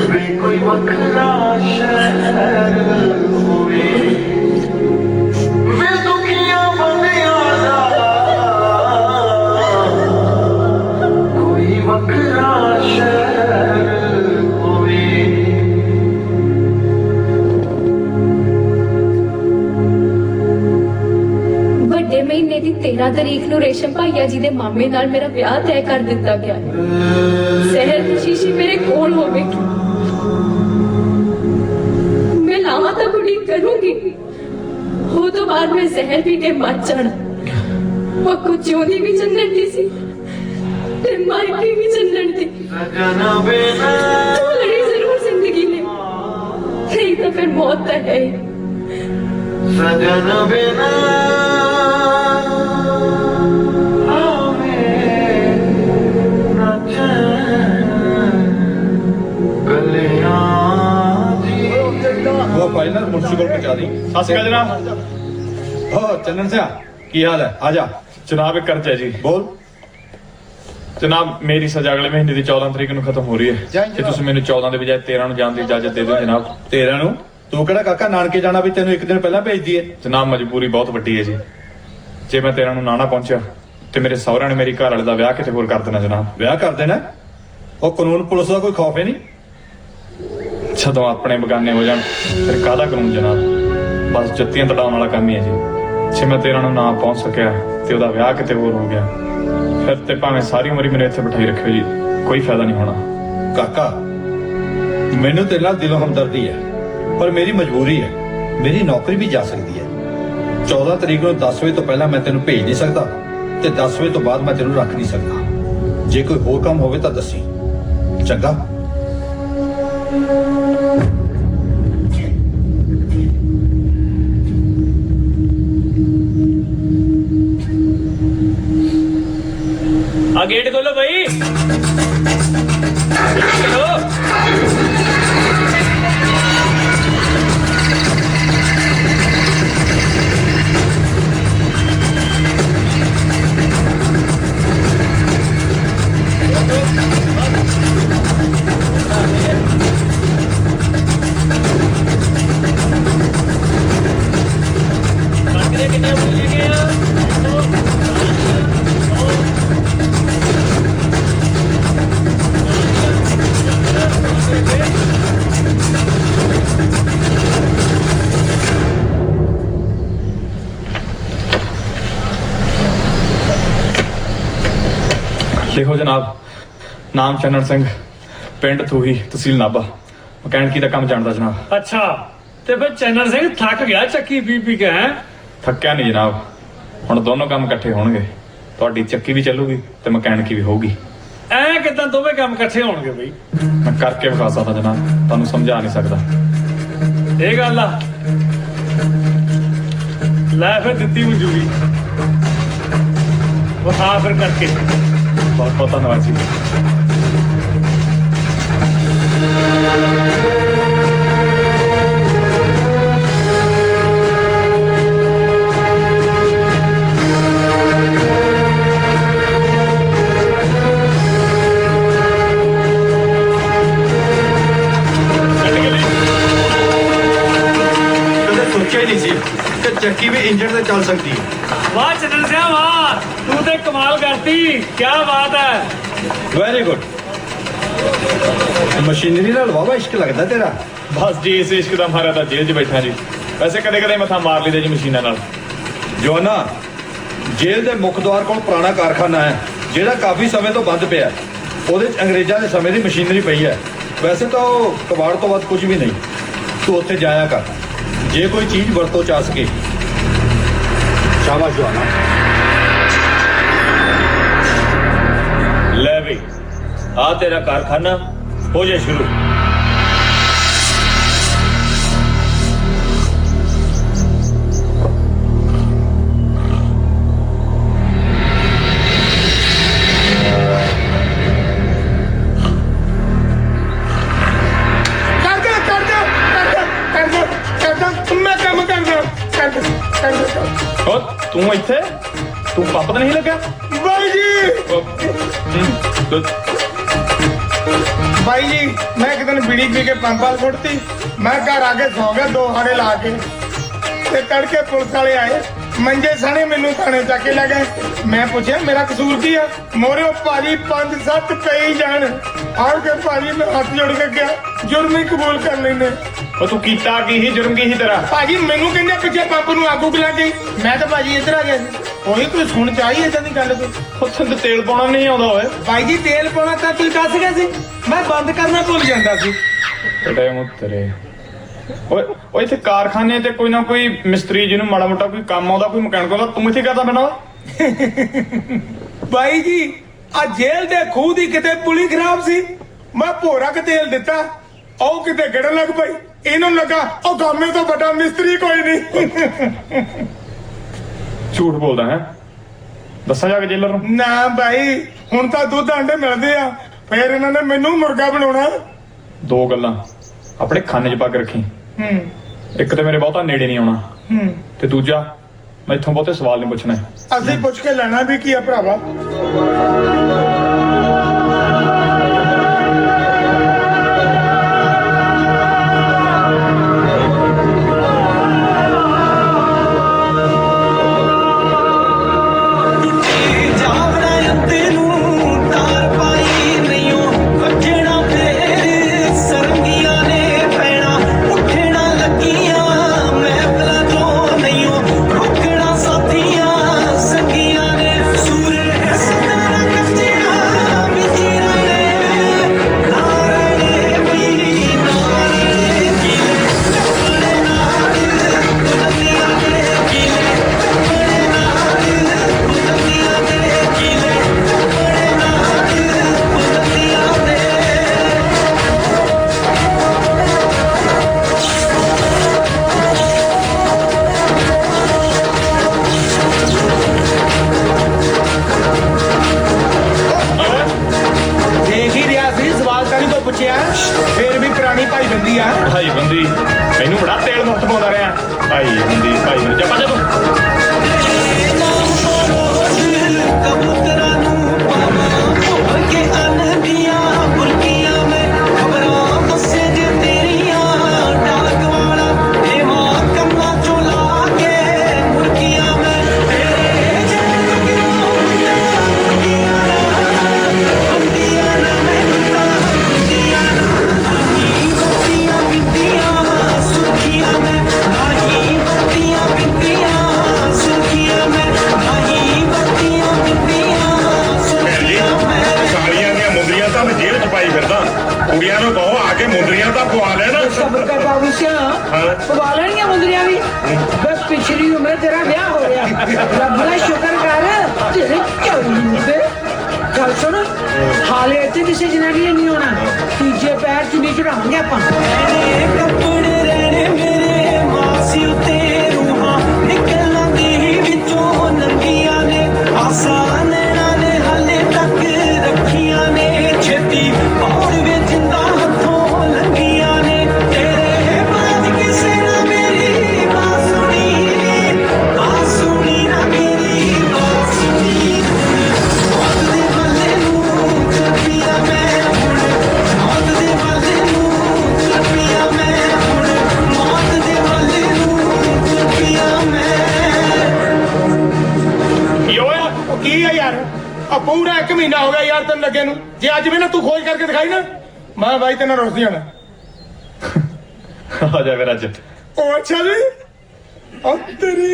ਵੇ ਕੋਈ ਵੱਖਰਾ ਸ਼ਹਿਰ ਹੋਵੇ ਮੈਂ ਦੁਖੀਆਂ ਮਜ਼ਿਆਦਾ ਕੋਈ ਵੱਖਰਾ ਸ਼ਹਿਰ ਹੋਵੇ ਵੱਡੇ ਮਹੀਨੇ ਦੀ 13 ਤਰੀਕ ਨੂੰ ਰੇਸ਼ਮ ਭਾਈਆ ਜੀ ਦੇ ਮਾਮੇ ਨਾਲ ਮੇਰਾ ਵਿਆਹ ਤੈਅ ਕਰ ਦਿੱਤਾ ਗਿਆ ਜ਼ਹਿਰ ਦੀ ਸ਼ੀਸ਼ੀ ਮੇਰੇ ਕੋਲ ਹੋਵੇਗੀ ਮੈਂ ਲਾਵਾਂ ਤਾਂ ਕੁੜੀ ਕਰੂੰਗੀ ਉਹ ਤੋਂ ਬਾਅਦ ਮੈਂ ਜ਼ਹਿਰ ਪੀ ਕੇ ਮਰ ਜਾਣਾ ਉਹ ਕੁਝ ਜਿਉਂਦੀ ਵੀ ਚੰਨਣ ਦੀ ਸੀ ਤੇ ਮਰ ਕੇ ਵੀ ਚੰਨਣ ਦੀ ਲੜੀ ਜ਼ਰੂਰ ਜ਼ਿੰਦਗੀ ਨੇ ਨਹੀਂ ਤਾਂ ਫਿਰ ਮੌਤ ਤਾਂ ਹੈ ਹੀ सजन बिना वो फाइनल म्युनिसिपल पहुंचा दी ਸਤਿ ਸ਼੍ਰੀ ਅਕਾਲ ਜਨਾਬ हो चंदन सिंह की हाल है आजा ਜਨਾਬ ਇੱਕ ਕਰਜ਼ਾ ਜੀ बोल ਜਨਾਬ ਮੇਰੀ ਸਜ਼ਾ ਅਗਲੇ ਮਹੀਨੇ ਦੀ 14 ਤਰੀਕ ਨੂੰ ਖਤਮ ਹੋ ਰਹੀ ਹੈ ਤੇ ਤੁਸੀਂ ਮੈਨੂੰ 14 ਦੇ ਬਜਾਏ 13 ਨੂੰ ਜਾਣ ਦੀ ਇਜਾਜ਼ਤ ਦੇ ਦਿਓ ਜਨਾਬ 13 ਨੂੰ ਤੂੰ ਕਿਹੜਾ ਕਾਕਾ ਨਾਨਕੇ ਜਾਣਾ ਵੀ ਤੈਨੂੰ ਇੱਕ ਦਿਨ ਪਹਿਲਾਂ ਭੇਜ ਦਈਏ ਜਨਾਬ ਮਜਬੂਰੀ ਬਹੁਤ ਵੱਡੀ ਹੈ ਜੀ ਜੇ ਮੈਂ 13 ਨੂੰ ਨਾ ਪਹੁੰਚਿਆ ਤੇ ਮੇਰੇ ਸਹੁਰਿਆਂ ਨੇ ਮੇਰੀ ਘਰ ਵਾਲੇ ਦਾ ਵਿਆਹ ਕਿਤੇ ਹੋਰ ਕਰ ਦੇਣਾ ਜਨਾਬ ਵਿਆਹ ਕਰ ਦੇਣਾ ਉਹ ਕਾਨੂੰਨ ਪੁਲਿਸ ਦਾ ਕੋਈ ਖੌਫ ਹੈ ਨਹੀਂ ਜਦੋਂ ਆਪਣੇ ਬਗਾਨੇ ਹੋ ਜਾਣ ਫਿਰ ਕਾਹਦਾ ਕਾਨੂੰਨ ਜਨਾਬ ਬਸ ਜੁੱਤੀਆਂ ਤੜਾਉਣ ਵਾਲਾ ਕੰਮ ਹੀ ਹੈ ਜੀ ਜੇ ਮੈਂ 13 ਨੂੰ ਨਾ ਪਹੁੰਚ ਸਕਿਆ ਤੇ ਉਹਦਾ ਵਿਆਹ ਕਿਤੇ ਹੋਰ ਹੋ ਗਿਆ ਫਿਰ ਤੇ ਭਾਵੇਂ ਸਾਰੀ ਉਮਰ ਹੀ ਮੈਨੂੰ ਇੱਥੇ ਬਿਠਾਈ ਰੱਖਿਓ ਜੀ ਕੋਈ ਫਾਇਦਾ ਨਹੀਂ ਹੋਣਾ ਕਾਕਾ ਮੈਨੂੰ ਤੇਰੇ ਨਾਲ ਦਿਲੋਂ ਹਮਦਰਦੀ ਹੈ ਪਰ ਮੇਰੀ ਮਜਬੂਰੀ ਹੈ ਮੇਰੀ ਨੌਕਰੀ ਵੀ ਜਾ ਸਕਦੀ ਹੈ 14 ਤਰੀਕ ਨੂੰ 10 ਵਜੇ ਤੋਂ ਪਹਿਲਾਂ ਮੈਂ ਤੈਨੂੰ ਭੇਜ ਨਹੀਂ ਸਕਦਾ ਤੇ 10 ਵਜੇ ਤੋਂ ਬਾਅਦ ਮੈਂ ਤੈਨੂੰ ਰੱਖ ਨਹੀਂ ਸਕਦਾ ਜੇ ਕੋਈ ਹੋਰ ਕੰਮ ਹੋਵੇ ਤਾਂ ਦੱਸੀ ਚੰਗਾ आ गेट खोलो भाई ਲਿਖੋ ਜਨਾਬ ਨਾਮ ਚੰਨਣ ਸਿੰਘ ਪਿੰਡ ਥੂਹੀ ਤਹਿਸੀਲ ਨਾਭਾ ਮਕੈਨਿਕੀ ਦਾ ਕੰਮ ਜਾਣਦਾ ਜਨਾਬ अच्छा ਤੇ ਫਿਰ ਚੈਨਲ ਸਿੰਘ ਥੱਕ ਗਿਆ ਚੱਕੀ ਪੀ ਪੀ ਕੇ ਹੈ ਥੱਕਿਆ ਨਹੀਂ ਜਨਾਬ ਹੁਣ ਦੋਨੋਂ ਕੰਮ ਇਕੱਠੇ ਹੋਣਗੇ ਤੁਹਾਡੀ ਚੱਕੀ ਵੀ ਚੱਲੂਗੀ ਤੇ ਮਕੈਨਿਕੀ ਵੀ ਹੋਊਗੀ ਐ ਕਿਦਾਂ ਦੋਵੇਂ ਕੰਮ ਇਕੱਠੇ ਹੋਣਗੇ ਬਈ ਮੈਂ ਕਰਕੇ ਵਿਖਾ ਸਕਦਾ ਜਨਾਬ ਤੁਹਾਨੂੰ ਸਮਝਾ ਨਹੀਂ ਸਕਦਾ ਇਹ ਗੱਲ ਆ ਲੈ ਫਿਰ ਦਿੱਤੀ ਮਨਜ਼ੂਰੀ ਵਖਾ ਫਿਰ ਕਰਕੇ ਬਹੁਤ ਬਹੁਤ ਧੰਨਵਾਦ ਜੀ नहीं सी कि चक्की भी इंजन से चल सकती है। वाह चंदन सिंह वाह, तू तो कमाल करती, क्या बात है। Very good. मशीनरी नाल वावा इश्क लगदा तेरा। बस जी इस इश्क दा मारा ਤਾਂ ਜੇਲ੍ਹ 'ਚ ਬੈਠਾ ਜੀ। ਵੈਸੇ ਕਦੇ ਕਦੇ ਮੱਥਾ ਮਾਰ ਲਈਦਾ ਜੀ ਮਸ਼ੀਨਾਂ ਨਾਲ। ਜੋ ਨਾ ਜੇਲ੍ਹ ਦੇ ਮੁੱਖ ਦੁਆਰ ਕੋਲ ਪੁਰਾਣਾ ਕਾਰਖਾਨਾ ਹੈ ਜਿਹੜਾ ਕਾਫੀ ਸਮੇਂ ਤੋਂ ਬੰਦ ਪਿਆ। ਉਹਦੇ 'ਚ ਅੰਗਰੇਜ਼ਾਂ ਦੇ ਸਮੇਂ ਦੀ ਮਸ਼ੀਨਰੀ ਪਈ ਹੈ। ਵੈਸੇ ਤਾਂ ਉਹ ਕਬਾੜ ਤੋਂ ਵੱਧ ਕੁਝ ਵੀ ਨਹੀਂ। ਤੂੰ ਉੱਥੇ ਜਾਇਆ ਕਰ ਜੇ ਕੋਈ ਚੀਜ਼ ਵਰਤੋਂ ਚ ਆ ਸਕੇ। ਸ਼ਾਬਾਸ਼ ਜਵਾਨਾ। ਲੈ ਵੀ ਆ ਤੇਰਾ ਕਾਰਖਾਨਾ ਹੋ ਜਾ ਸ਼ੁਰੂ। ਤੂੰ ਇੱਥੇ ਤੂੰ ਪੰਪ ਤਾਂ ਨਹੀਂ ਲੱਗਾ ਬਾਈ ਜੀ ਬਾਈ ਜੀ ਮੈਂ ਇੱਕ ਦਿਨ ਬੀੜੀ ਪੀ ਕੇ ਪੰਪ ਵਾਲ ਸੁੱਟਤੀ ਮੈਂ ਘਰ ਆ ਕੇ ਸੌ ਗਿਆ 2 ਹਾੜੇ ਲਾ ਕੇ ਤੇ ਤੜਕੇ ਪੁਲਿਸ ਵਾਲੇ ਆਏ ਮੰਜੇ ਸਾਣੇ ਮੈਨੂੰ ਥਾਣੇ ਚੱਕ ਕੇ ਲੈ ਗਏ ਮੈਂ ਪੁੱਛਿਆ ਮੇਰਾ ਕਸੂਰ ਕੀ ਆ ਮੋਰੇ ਭਾਜੀ 5-7 ਪਈ ਜਾਣ ਆੜ ਕੇ ਭਾਜੀ ਮੈਂ ਹੱਥ ਜੋੜ ਕੇ ਗਿਆ ਜੁਰਮ ਹੀ ਕਬੂਲ ਕਰ ਲੈਨੇ ਉਹ ਤੂੰ ਕੀਤਾ ਕੀ ਹੀ ਜੁਰਮ ਕੀ ਹੀ ਤੇਰਾ ਭਾਜੀ ਮੈਨੂੰ ਕਹਿੰਦੇ ਪਿੱਛੇ ਪੰਪ ਨੂੰ ਆਗੂ ਲੱਗ ਗਈ ਮੈਂ ਤਾਂ ਭਾਜੀ ਇੱਧਰ ਆ ਗਿਆ ਕੋਈ ਸੁਣ ਚਾਹੀ ਏਦਾਂ ਦੀ ਗੱਲ ਕੋਈ ਉੱਥੇ ਤਾਂ ਤੇਲ ਪਾਉਣਾ ਨਹੀਂ ਆਉਂਦਾ ਓਏ ਭਾਈ ਜੀ ਤੇਲ ਪਾਉਣਾ ਤਾਂ ਤੁਸੀਂ ਦੱਸ ਗਏ ਸੀ ਮੈਂ ਬੰਦ ਕਰਨਾ ਭੁੱਲ ਜਾਂਦਾ ਸੀ ਟਾਈਮ ਤੇਰੇ ਓਏ ਓਏ ਇੱਥੇ ਕਾਰਖਾਨੇ ਤੇ ਕੋਈ ਨਾ ਕੋਈ ਮਿਸਤਰੀ ਜਿਹਨੂੰ ਮਾੜਾ ਮੋਟਾ ਕੋਈ ਕੰਮ ਆਉਂਦਾ ਕੋਈ ਮਕੈਨਿਕ ਆਉਂਦਾ ਤੂੰ ਇੱਥੇ ਕਰਦਾ ਮੈਨਾਂ ਭਾਈ ਜੀ ਆ ਜੇਲ੍ਹ ਦੇ ਖੂਹ ਦੀ ਕਿਤੇ ਪੁਲੀ ਖਰਾਬ ਸੀ ਮੈਂ ਭੋਰਾ ਕੇ ਤੇਲ ਦਿੱਤਾ ਉਹ ਕਿਤੇ ਗੜਨ ਲੱਗ ਪਈ ਇਹਨੂੰ ਲੱਗਾ ਉਹ ਗਾਮੇ ਤੋਂ ਵੱਡਾ ਮਿਸਤਰੀ ਕੋਈ ਨਹੀਂ ਝੂਠ ਬੋਲਦਾ ਹੈ ਦੱਸਾਂ ਜਾ ਕੇ ਜੇਲਰ ਨੂੰ ਨਾ ਭਾਈ ਹੁਣ ਤਾਂ ਦੁੱਧ ਆਂਡੇ ਮਿਲਦੇ ਆ ਫੇਰ ਇਹਨਾਂ ਨੇ ਮੈਨੂੰ ਮੁਰਗਾ ਬਣਾਉਣਾ 2 ਗੱਲਾਂ ਆਪਣੇ ਖਾਨੇ 'ਚ ਪਾ ਕੇ ਰੱਖੀ ਇੱਕ ਤੇ ਮੇਰੇ ਬਹੁਤਾ ਨੇੜੇ ਨਹੀਂ ਆਉਣਾ ਤੇ ਦੂਜਾ ਮੈਂ ਇੱਥੋਂ ਬਹੁਤੇ ਸਵਾਲ ਨਹੀਂ ਪੁੱਛਣਾ ਅਸੀਂ ਪੁੱਛ ਕੇ ਲੈਣਾ ਵੀ ਕੀ ਆ ਭਰਾਵਾ ਭਾਈਬੰਦੀ ਮੈਨੂੰ ਬੜਾ ਤੇਲ ਮੁਫਤ ਪਾਉਂਦਾ ਰਿਹਾ ਭਾਈਬੰਦੀ ਜਪਾ ਜਾ ਤੂੰ ਕੁੜੀਆਂ ਨੂੰ ਕਹੋ ਆ ਕੇ ਮੁੰਦਰੀਆਂ ਤਾਂ ਪਵਾ ਲੈਣਾ ਸਬਰ ਕਰ ਬਾਬੂ ਸਿਆ ਪਵਾ ਲੈਣੀਆਂ ਮੁੰਦਰੀਆਂ ਵੀ ਬਸ ਪਿਛਲੀ ਉਮਰ ਤੇਰਾ ਵਿਆਹ ਹੋ ਗਿਆ ਰੱਬ ਦਾ ਸ਼ੁਕਰ ਕਰ ਤੇਰੇ ਚੌੜੀ ਤੇ ਗੱਲ ਸੁਣ ਹਾਲੇ ਇੱਥੇ ਕਿਸੇ ਜਨਾਨੀ ਨਹੀਂ ਆਉਣਾ ਤੀਜੇ ਪੈਰ ਚੁੰਨੀ ਚੜਾਵਾਂਗੇ ਆਪਾਂ ਕੱਪੜੇ ਰਹਿਣੇ ਮੇਰੇ ਮਾਸੀ ਉੱਤੇ ਰੂਹਾਂ ਨਿਕਲਾਂ ਦੀ ਵਿੱਚੋਂ ਨੰਗੀਆਂ ਨੇ ਆਸਾਂ ਨੇ ਹਾਲੇ ਤੱਕ ਰੱਖੀਆਂ ਨੇ ਛੇਤੀ ਔਰ ਵੇ ਜਿੰਦਾ ਹੱਥੋਂ ਲੰਗੀਆਂ ਨੇ ਤੇਰੇ ਬਾਤ ਕਿਸੇ ਨਾ ਮੇਰੀ ਬਾਸੁਣੀ ਨਾ ਮੇਰੀ ਬਾਸੁਣੀ ਮੌਤ ਦੇ ਬੱਲੇ ਨੂੰ ਚੱਪੀਆ ਮੈਂ ਹੁਣ ਮੌਤ ਦੇ ਬੱਲੇ ਨੂੰ ਚੱਪੀਆ ਮੈਂ ਹੁਣ ਮੌਤ ਦੇ ਬੱਲੇ ਨੂੰ ਯਾਰ ਤੈਨੂੰ ਲੱਗੇ ਨੂੰ ਜੇ ਅੱਜ ਵੀ ਨਾ ਤੂੰ ਖੋਜ ਕਰਕੇ ਦਿਖਾਈ ਨਾ ਮੈਂ ਬਾਈ ਤੇ ਨਾਲ ਰੁੱਸ ਜਾਣਾ ਆ ਜਾ ਫਿਰ ਅੱਜ ਉਹ ਅੱਛਾ ਜੀ ਉਹ ਤੇਰੀ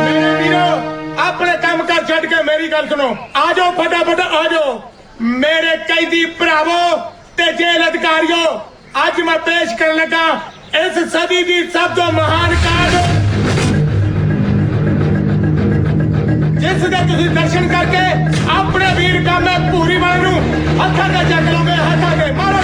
ਮੇਰੇ ਵੀਰੋ ਆਪਣੇ ਕੰਮ ਕਰ ਛੱਡ ਕੇ ਮੇਰੀ ਗੱਲ ਸੁਣੋ ਆ ਜਾਓ ਫਟਾਫਟ ਆ ਜਾਓ ਮੇਰੇ ਕੈਦੀ ਭਰਾਵੋ ਤੇ ਜੇਲ੍ਹ ਅਧਿਕਾਰੀਓ ਅੱਜ ਮੈਂ ਪੇਸ਼ ਕਰਨ ਲੱਗਾ ਇਸ ਸਦੀ ਦੀ ਸਭ ਤੋਂ ਮਹਾਨ ਕਾਢ ਜਿਸ ਦੇ ਤੁਸੀਂ ਦਰਸ਼ਨ ਕਰਕੇ ਆਪਣੇ ਵੀਰ ਕਾਮੇ ਪੂਰੀ ਵਾਲੇ ਨੂੰ ਹੱਥਾਂ ਤੇ ਚੱਕ ਲਓਗੇ ਹੱਥਾਂ ਤੇ ਮਾਰੋ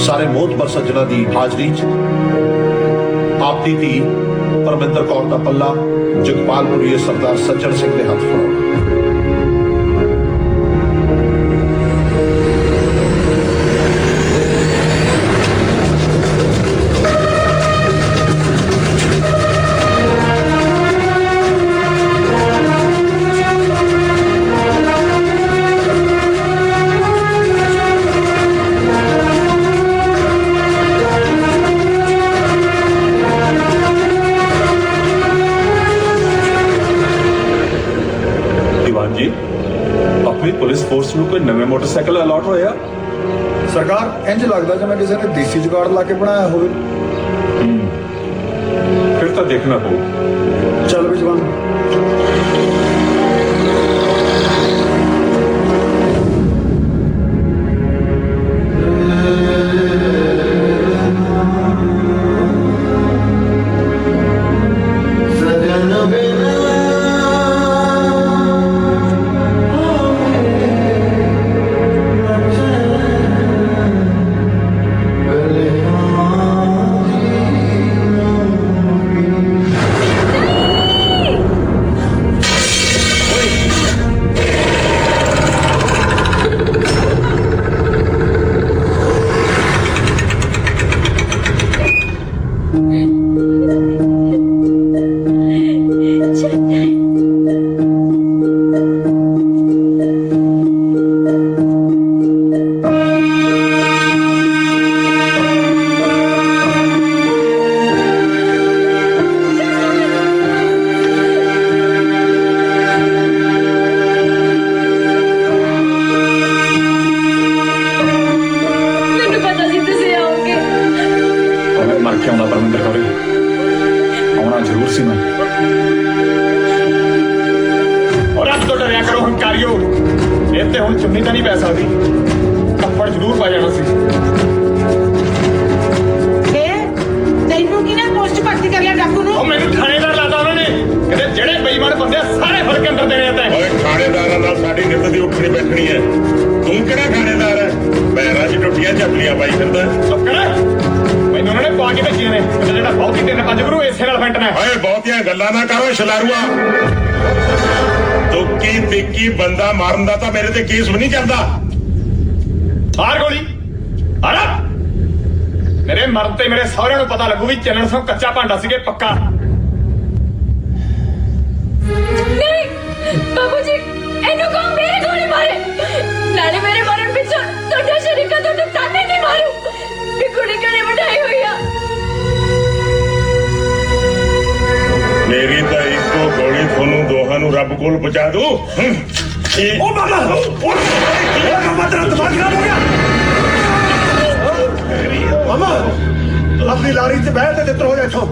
ਸਾਰੇ ਮੋਹਤਬਰ ਸੱਜਣਾ ਦੀ ਹਾਜ਼ਰੀ 'ਚ ਆਪ ਦੀ ਧੀ ਪਰਮਿੰਦਰ ਕੌਰ ਦਾ ਪੱਲਾ ਜਗਪਾਲਪੁਰੀ ਸਰਦਾਰ ਸੱਜਣ ਸਿੰਘ ਦੇ ਹੱਥ ਫੜਾਉਣਾ। मोटरसाइकिल अलॉट होया ਸਰਕਾਰ ਇੰਜ ਲੱਗਦਾ ਜਿਵੇਂ ਕਿਸੇ ਨੇ ਦੇਸੀ ਜੁਗਾੜ ਲਾ ਕੇ ਬਣਾਇਆ ਹੋਵੇ। फिर तो देखना पो। ਚੱਲ ਵੀ ਜਵਾਨ। सजन बिना बंदा मारन दा मेरे ते केस भी नहीं चलता। मार गोली मारा। मेरे मरन ते मेरे सहुरे नूं पता लगू भी चलन सिंह कच्चा भांडा सीगे पक्का। नहीं बाबूजी एनु को मेरे गोली मारे नाले मेरे मरण पिछो तोड़ा शरीका तो ताने नहीं मारू भी कुड़ी कने बढ़ाई हुई है। मेरी तो इको गोली थोनू दोहां नूं रब कोल पहुंचा दूं। ओ बाबा ओ तेरा दिमाग खराब हो गया। मामा अपनी लारी च बैठ ते तितर हो जा इथों।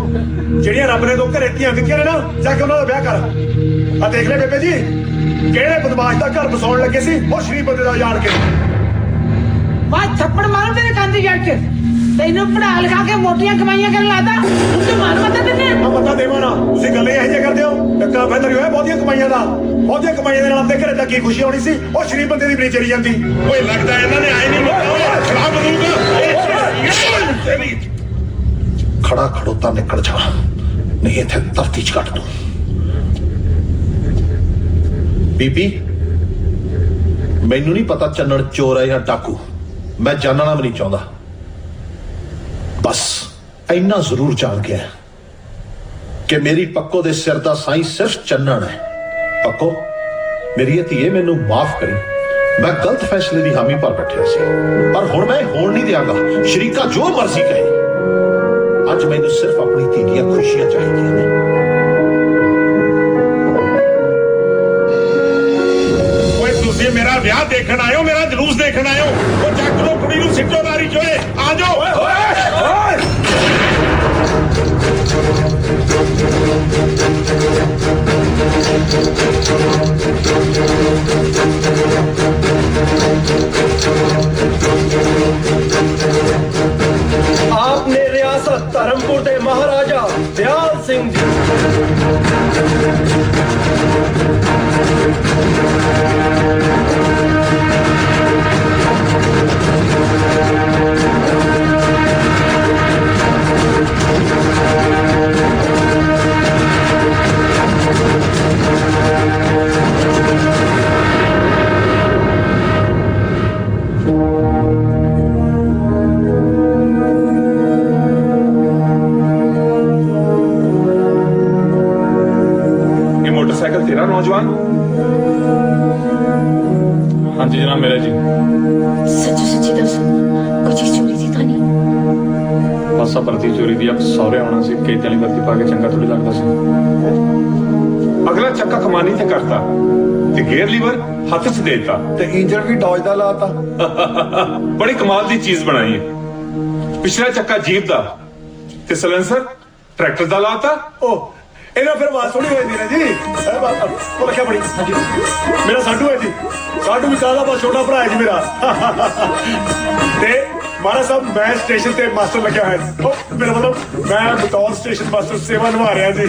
ਜਿਹੜੀਆਂ ਰੱਬ ਨੇ ਦੋ ਘਰੇ ਧੀਆਂ ਦਿੱਤੀਆਂ ਨੇ ਨਾ ਜਾ ਕੇ ਉਹਨਾਂ ਦਾ ਵਿਆਹ ਕਰ। ਆ ਦੇਖ ਲੈ ਬੇਬੇ ਜੀ ਕਿਹੜੇ ਬਦਮਾਸ਼ ਦਾ ਘਰ ਬਸਾਉਣ ਲੱਗੇ ਸੀ ਉਹ ਸ਼ਰੀਫ ਬੰਦੇ ਦਾ ਜਾਣ ਕੇ। ਮੈਂ ਥੱਪੜ ਮਾਰੂ ਤੇਰੇ ਕੰਨ ਦੀ ਜੜ 'ਚ। ਤੈਨੂੰ ਪੜਾ ਲਿਖਾ ਕੇ ਮੋਟੀਆਂ ਕਮਾਈਆਂ ਕਰਨ ਲਾਦਾ ਹੁਣ ਤੂੰ ਮਾਨ ਮੱਤਾ ਦਿੰਦੇ ਆ ਮੱਤਾ ਦੇਵਾਂ ਨਾ ਤੁਸੀਂ ਗੱਲਾਂ ਇਹੋ ਜਿਹੀਆਂ ਕਰਦੇ ਹੋ। ਟੱਕਾ ਫੈਦਰ ਹੋਇਆ ਬਹੁਤੀਆਂ ਕਮਾਈਆਂ ਦਾ। ਬਹੁਤੀਆਂ ਕਮਾਈਆਂ ਦੇ ਨਾਲ ਆਪਣੇ ਘਰੇ ਤਾਂ ਕੀ ਖੁਸ਼ੀ ਹੋਣੀ ਸੀ ਉਹ ਸ਼ਰੀਫ ਬੰਦੇ ਦੀ ਬਣੀ ਚਲੀ ਜਾਂਦੀ। ਓਏ ਲੱਗਦਾ ਇਹਨਾਂ ਨੇ ਆਏ ਨਹੀਂ ਮੁੱਕਾ ਖਰਾਬ ਬਣੂਗਾ। खड़ा खड़ोता निकल जा नहीं इथे धरती च कट दूं। बीबी मैनू नहीं पता चन्नन चोर है या डाकू मैं जानना भी नहीं चाहता बस इन्ना जरूर जान गया कि मेरी पक्को दे सिर दा साईं सिर्फ चन्नन है। पक्को मेरी धीए मैनू माफ करी मैं गलत फैसले की हामी भर बैठा सी पर हुण मैं होण नहीं देंगा। शरीका जो मर्जी कहे अज मैनू सिर्फ अपनी धी दी खुशियां चाहिए ने। ओए तुसी मेरा ब्याह देखण आए हो मेरा जुलूस देखण आए हो ओ जग लो कुड़ी नूं सिੱਟੋ ਨਾਰੀ ਚੋਏ आ जाओ। आपने रियासत धर्मपुर के महाराजा दयाल सिंह जी तेरा नौजवान? हाँ जी जनाब मेरा जी। सच्ची सच्ची दस कोई चीज चोरी थी था नहीं बस आ परती चोरी दी अब सौरे आना सी केते वाली वर्दी पा के चंगा थोड़ी लगदा सी। ਅਗਲਾ ਚੱਕਾ ਕਮਾਨੀ ਤੇ ਕਰਤਾ ਤੇ ਗੇਅਰ ਲੀਵਰ ਹੱਥ 'ਚ ਦੇਤਾ ਤੇ ਇੰਜਣ ਵੀ ਡੌਜ ਦਾ ਲਾਤਾ। ਬੜੀ ਕਮਾਲ ਦੀ ਚੀਜ਼ ਬਣਾਈ ਹੈ। ਪਿਛਲਾ ਚੱਕਾ ਜੀਪ ਦਾ ਤੇ ਸਲੈਂਸਰ ਟਰੈਕਟਰ ਦਾ ਲਾਤਾ। ਉਹ ਇਹਨਾਂ ਫਿਰ ਆਵਾਜ਼ ਥੋੜੀ ਹੋਈ ਨਾ ਜੀ। ਉਹ ਰੱਖਿਆ ਬੜੀ ਮੇਰਾ ਸਾਡੂ ਹੈ ਜੀ। ਸਾਡੂ ਵੀ ਕਾਹਦਾ ਬਸ ਛੋਟਾ ਭਰਾ ਹੈ ਜੀ ਮੇਰਾ। ਤੇ ਮਹਾਰਾਜ ਸਾਹਿਬ ਮੈਂ ਸਟੇਸ਼ਨ ਤੇ ਮਾਸਟਰ ਲੱਗਿਆ ਹੋਇਆ। ਉਹ ਮੇਰਾ ਮਤਲਬ ਮੈਂ ਬਤੌਰ ਸਟੇਸ਼ਨ ਮਾਸਟਰ ਸੇਵਾ ਨਿਭਾ ਰਿਹਾ ਜੀ।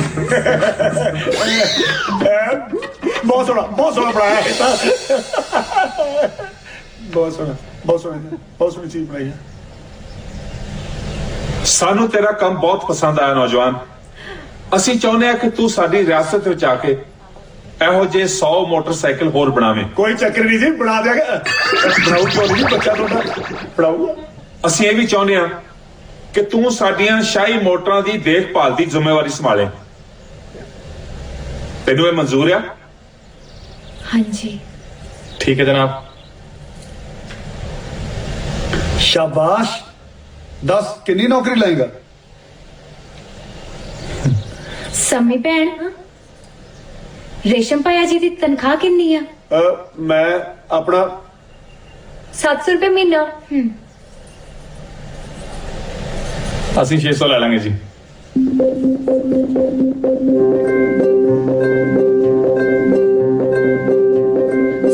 ਬਹੁਤ ਸੋਹਣਾ ਬਣਾਇਆ ਹੈ ਤਾਂ। ਬਹੁਤ ਸੋਹਣੀ ਚੀਜ਼ ਬਣਾਈ ਹੈ। ਸਾਨੂੰ ਤੇਰਾ ਕੰਮ ਬਹੁਤ ਪਸੰਦ ਆਇਆ ਨੌਜਵਾਨ। ਅਸੀਂ ਚਾਹੁੰਦੇ ਹਾਂ ਕਿ ਤੂੰ ਸਾਡੀ ਰਿਆਸਤ ਵਿੱਚ ਆ ਕੇ ਇਹੋ ਜਿਹੇ 100 ਮੋਟਰਸਾਈਕਲ ਹੋਰ ਬਣਾਵੇਂ। ਕੋਈ ਚੱਕਰ ਨਹੀਂ ਜੀ, ਬਣਾ ਦਿਆਂਗਾ। ਬਣਾਉ ਕੋਈ ਨਹੀਂ, ਬੱਚਾ ਤੁਹਾਡਾ ਪੜਾਊਗਾ। ਅਸੀਂ ਇਹ ਵੀ ਚਾਹੁੰਦੇ ਹਾਂ ਕਿ ਤੂੰ ਸਾਡੀਆਂ ਸ਼ਾਹੀ ਮੋਟਰਾਂ ਦੀ ਦੇਖਭਾਲ ਦੀ ਜ਼ਿੰਮੇਵਾਰੀ ਸੰਭਾਲੇ। ਤੈਨੂੰ ਇਹ ਮਨਜ਼ੂਰ ਆ? ਹਾਂਜੀ ਠੀਕ ਹੈ ਜਨਾਬ। शाबाश। 10 कितनी नौकरी लाएगा? ਸੰਮੀ ਭੈਣ ਰੇਸ਼ਮ ਭਾਇਆ ਜੀ ਦੀ ਤਨਖਾਹ ਕਿੰਨੀ ਆ? ਮੈਂ ਆਪਣਾ 700 ਰੁਪਏ ਮਹੀਨਾ। ਅਸੀਂ 600 ਲੈ ਲਾਂਗੇ ਜੀ।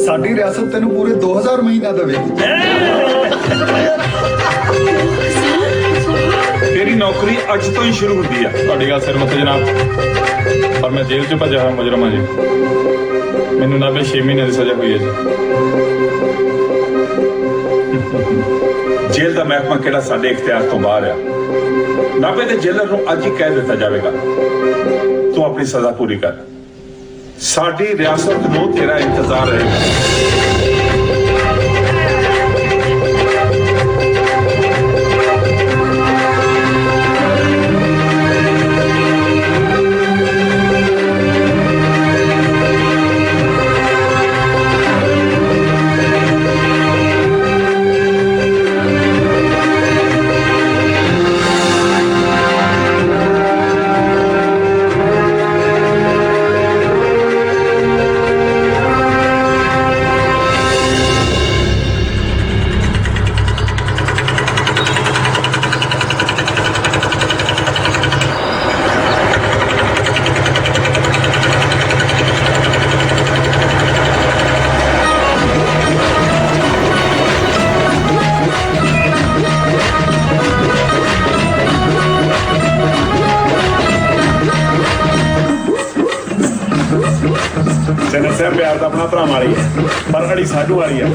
साडी रियासत तेन पूरे 2000 महीना देवेगी। ਤੇਰੀ ਨੌਕਰੀ ਅੱਜ ਤੋਂ ਹੀ ਸ਼ੁਰੂ ਹੁੰਦੀ ਆ। ਤੁਹਾਡੀ ਗੱਲ ਸਿਰ ਮੱਥੇ ਜਨਾਬ, ਪਰ ਮੈਂ ਜੇਲ੍ਹ 'ਚ ਭੱਜਿਆ ਹੋਇਆ ਮੁਜਰਮ ਹਾਂ ਜੀ। ਮੈਨੂੰ 96 ਮਹੀਨੇ ਦੀ ਸਜ਼ਾ ਹੋਈ ਹੈ ਜੀ। ਜੇਲ੍ਹ ਦਾ ਮਹਿਕਮਾ ਕਿਹੜਾ ਸਾਡੇ ਇਖਤਿਆਰ ਤੋਂ ਬਾਹਰ ਆ। 90 ਦੇ ਜੇਲਰ ਨੂੰ ਅੱਜ ਹੀ ਕਹਿ ਦਿੱਤਾ ਜਾਵੇਗਾ ਤੂੰ ਆਪਣੀ ਸਜ਼ਾ ਪੂਰੀ ਕਰ। ਸਾਡੀ ਰਿਆਸਤ ਨੂੰ ਤੇਰਾ ਇੰਤਜ਼ਾਰ ਰਹੇਗਾ। ਨਸਿਆ ਪਿਆਰ ਤਾਂ ਆਪਣਾ ਭਰਾ ਵਾਲੀ ਹੈ, ਪਰ ਅੜੀ ਸਾਡੂ ਵਾਲੀ ਹੈ।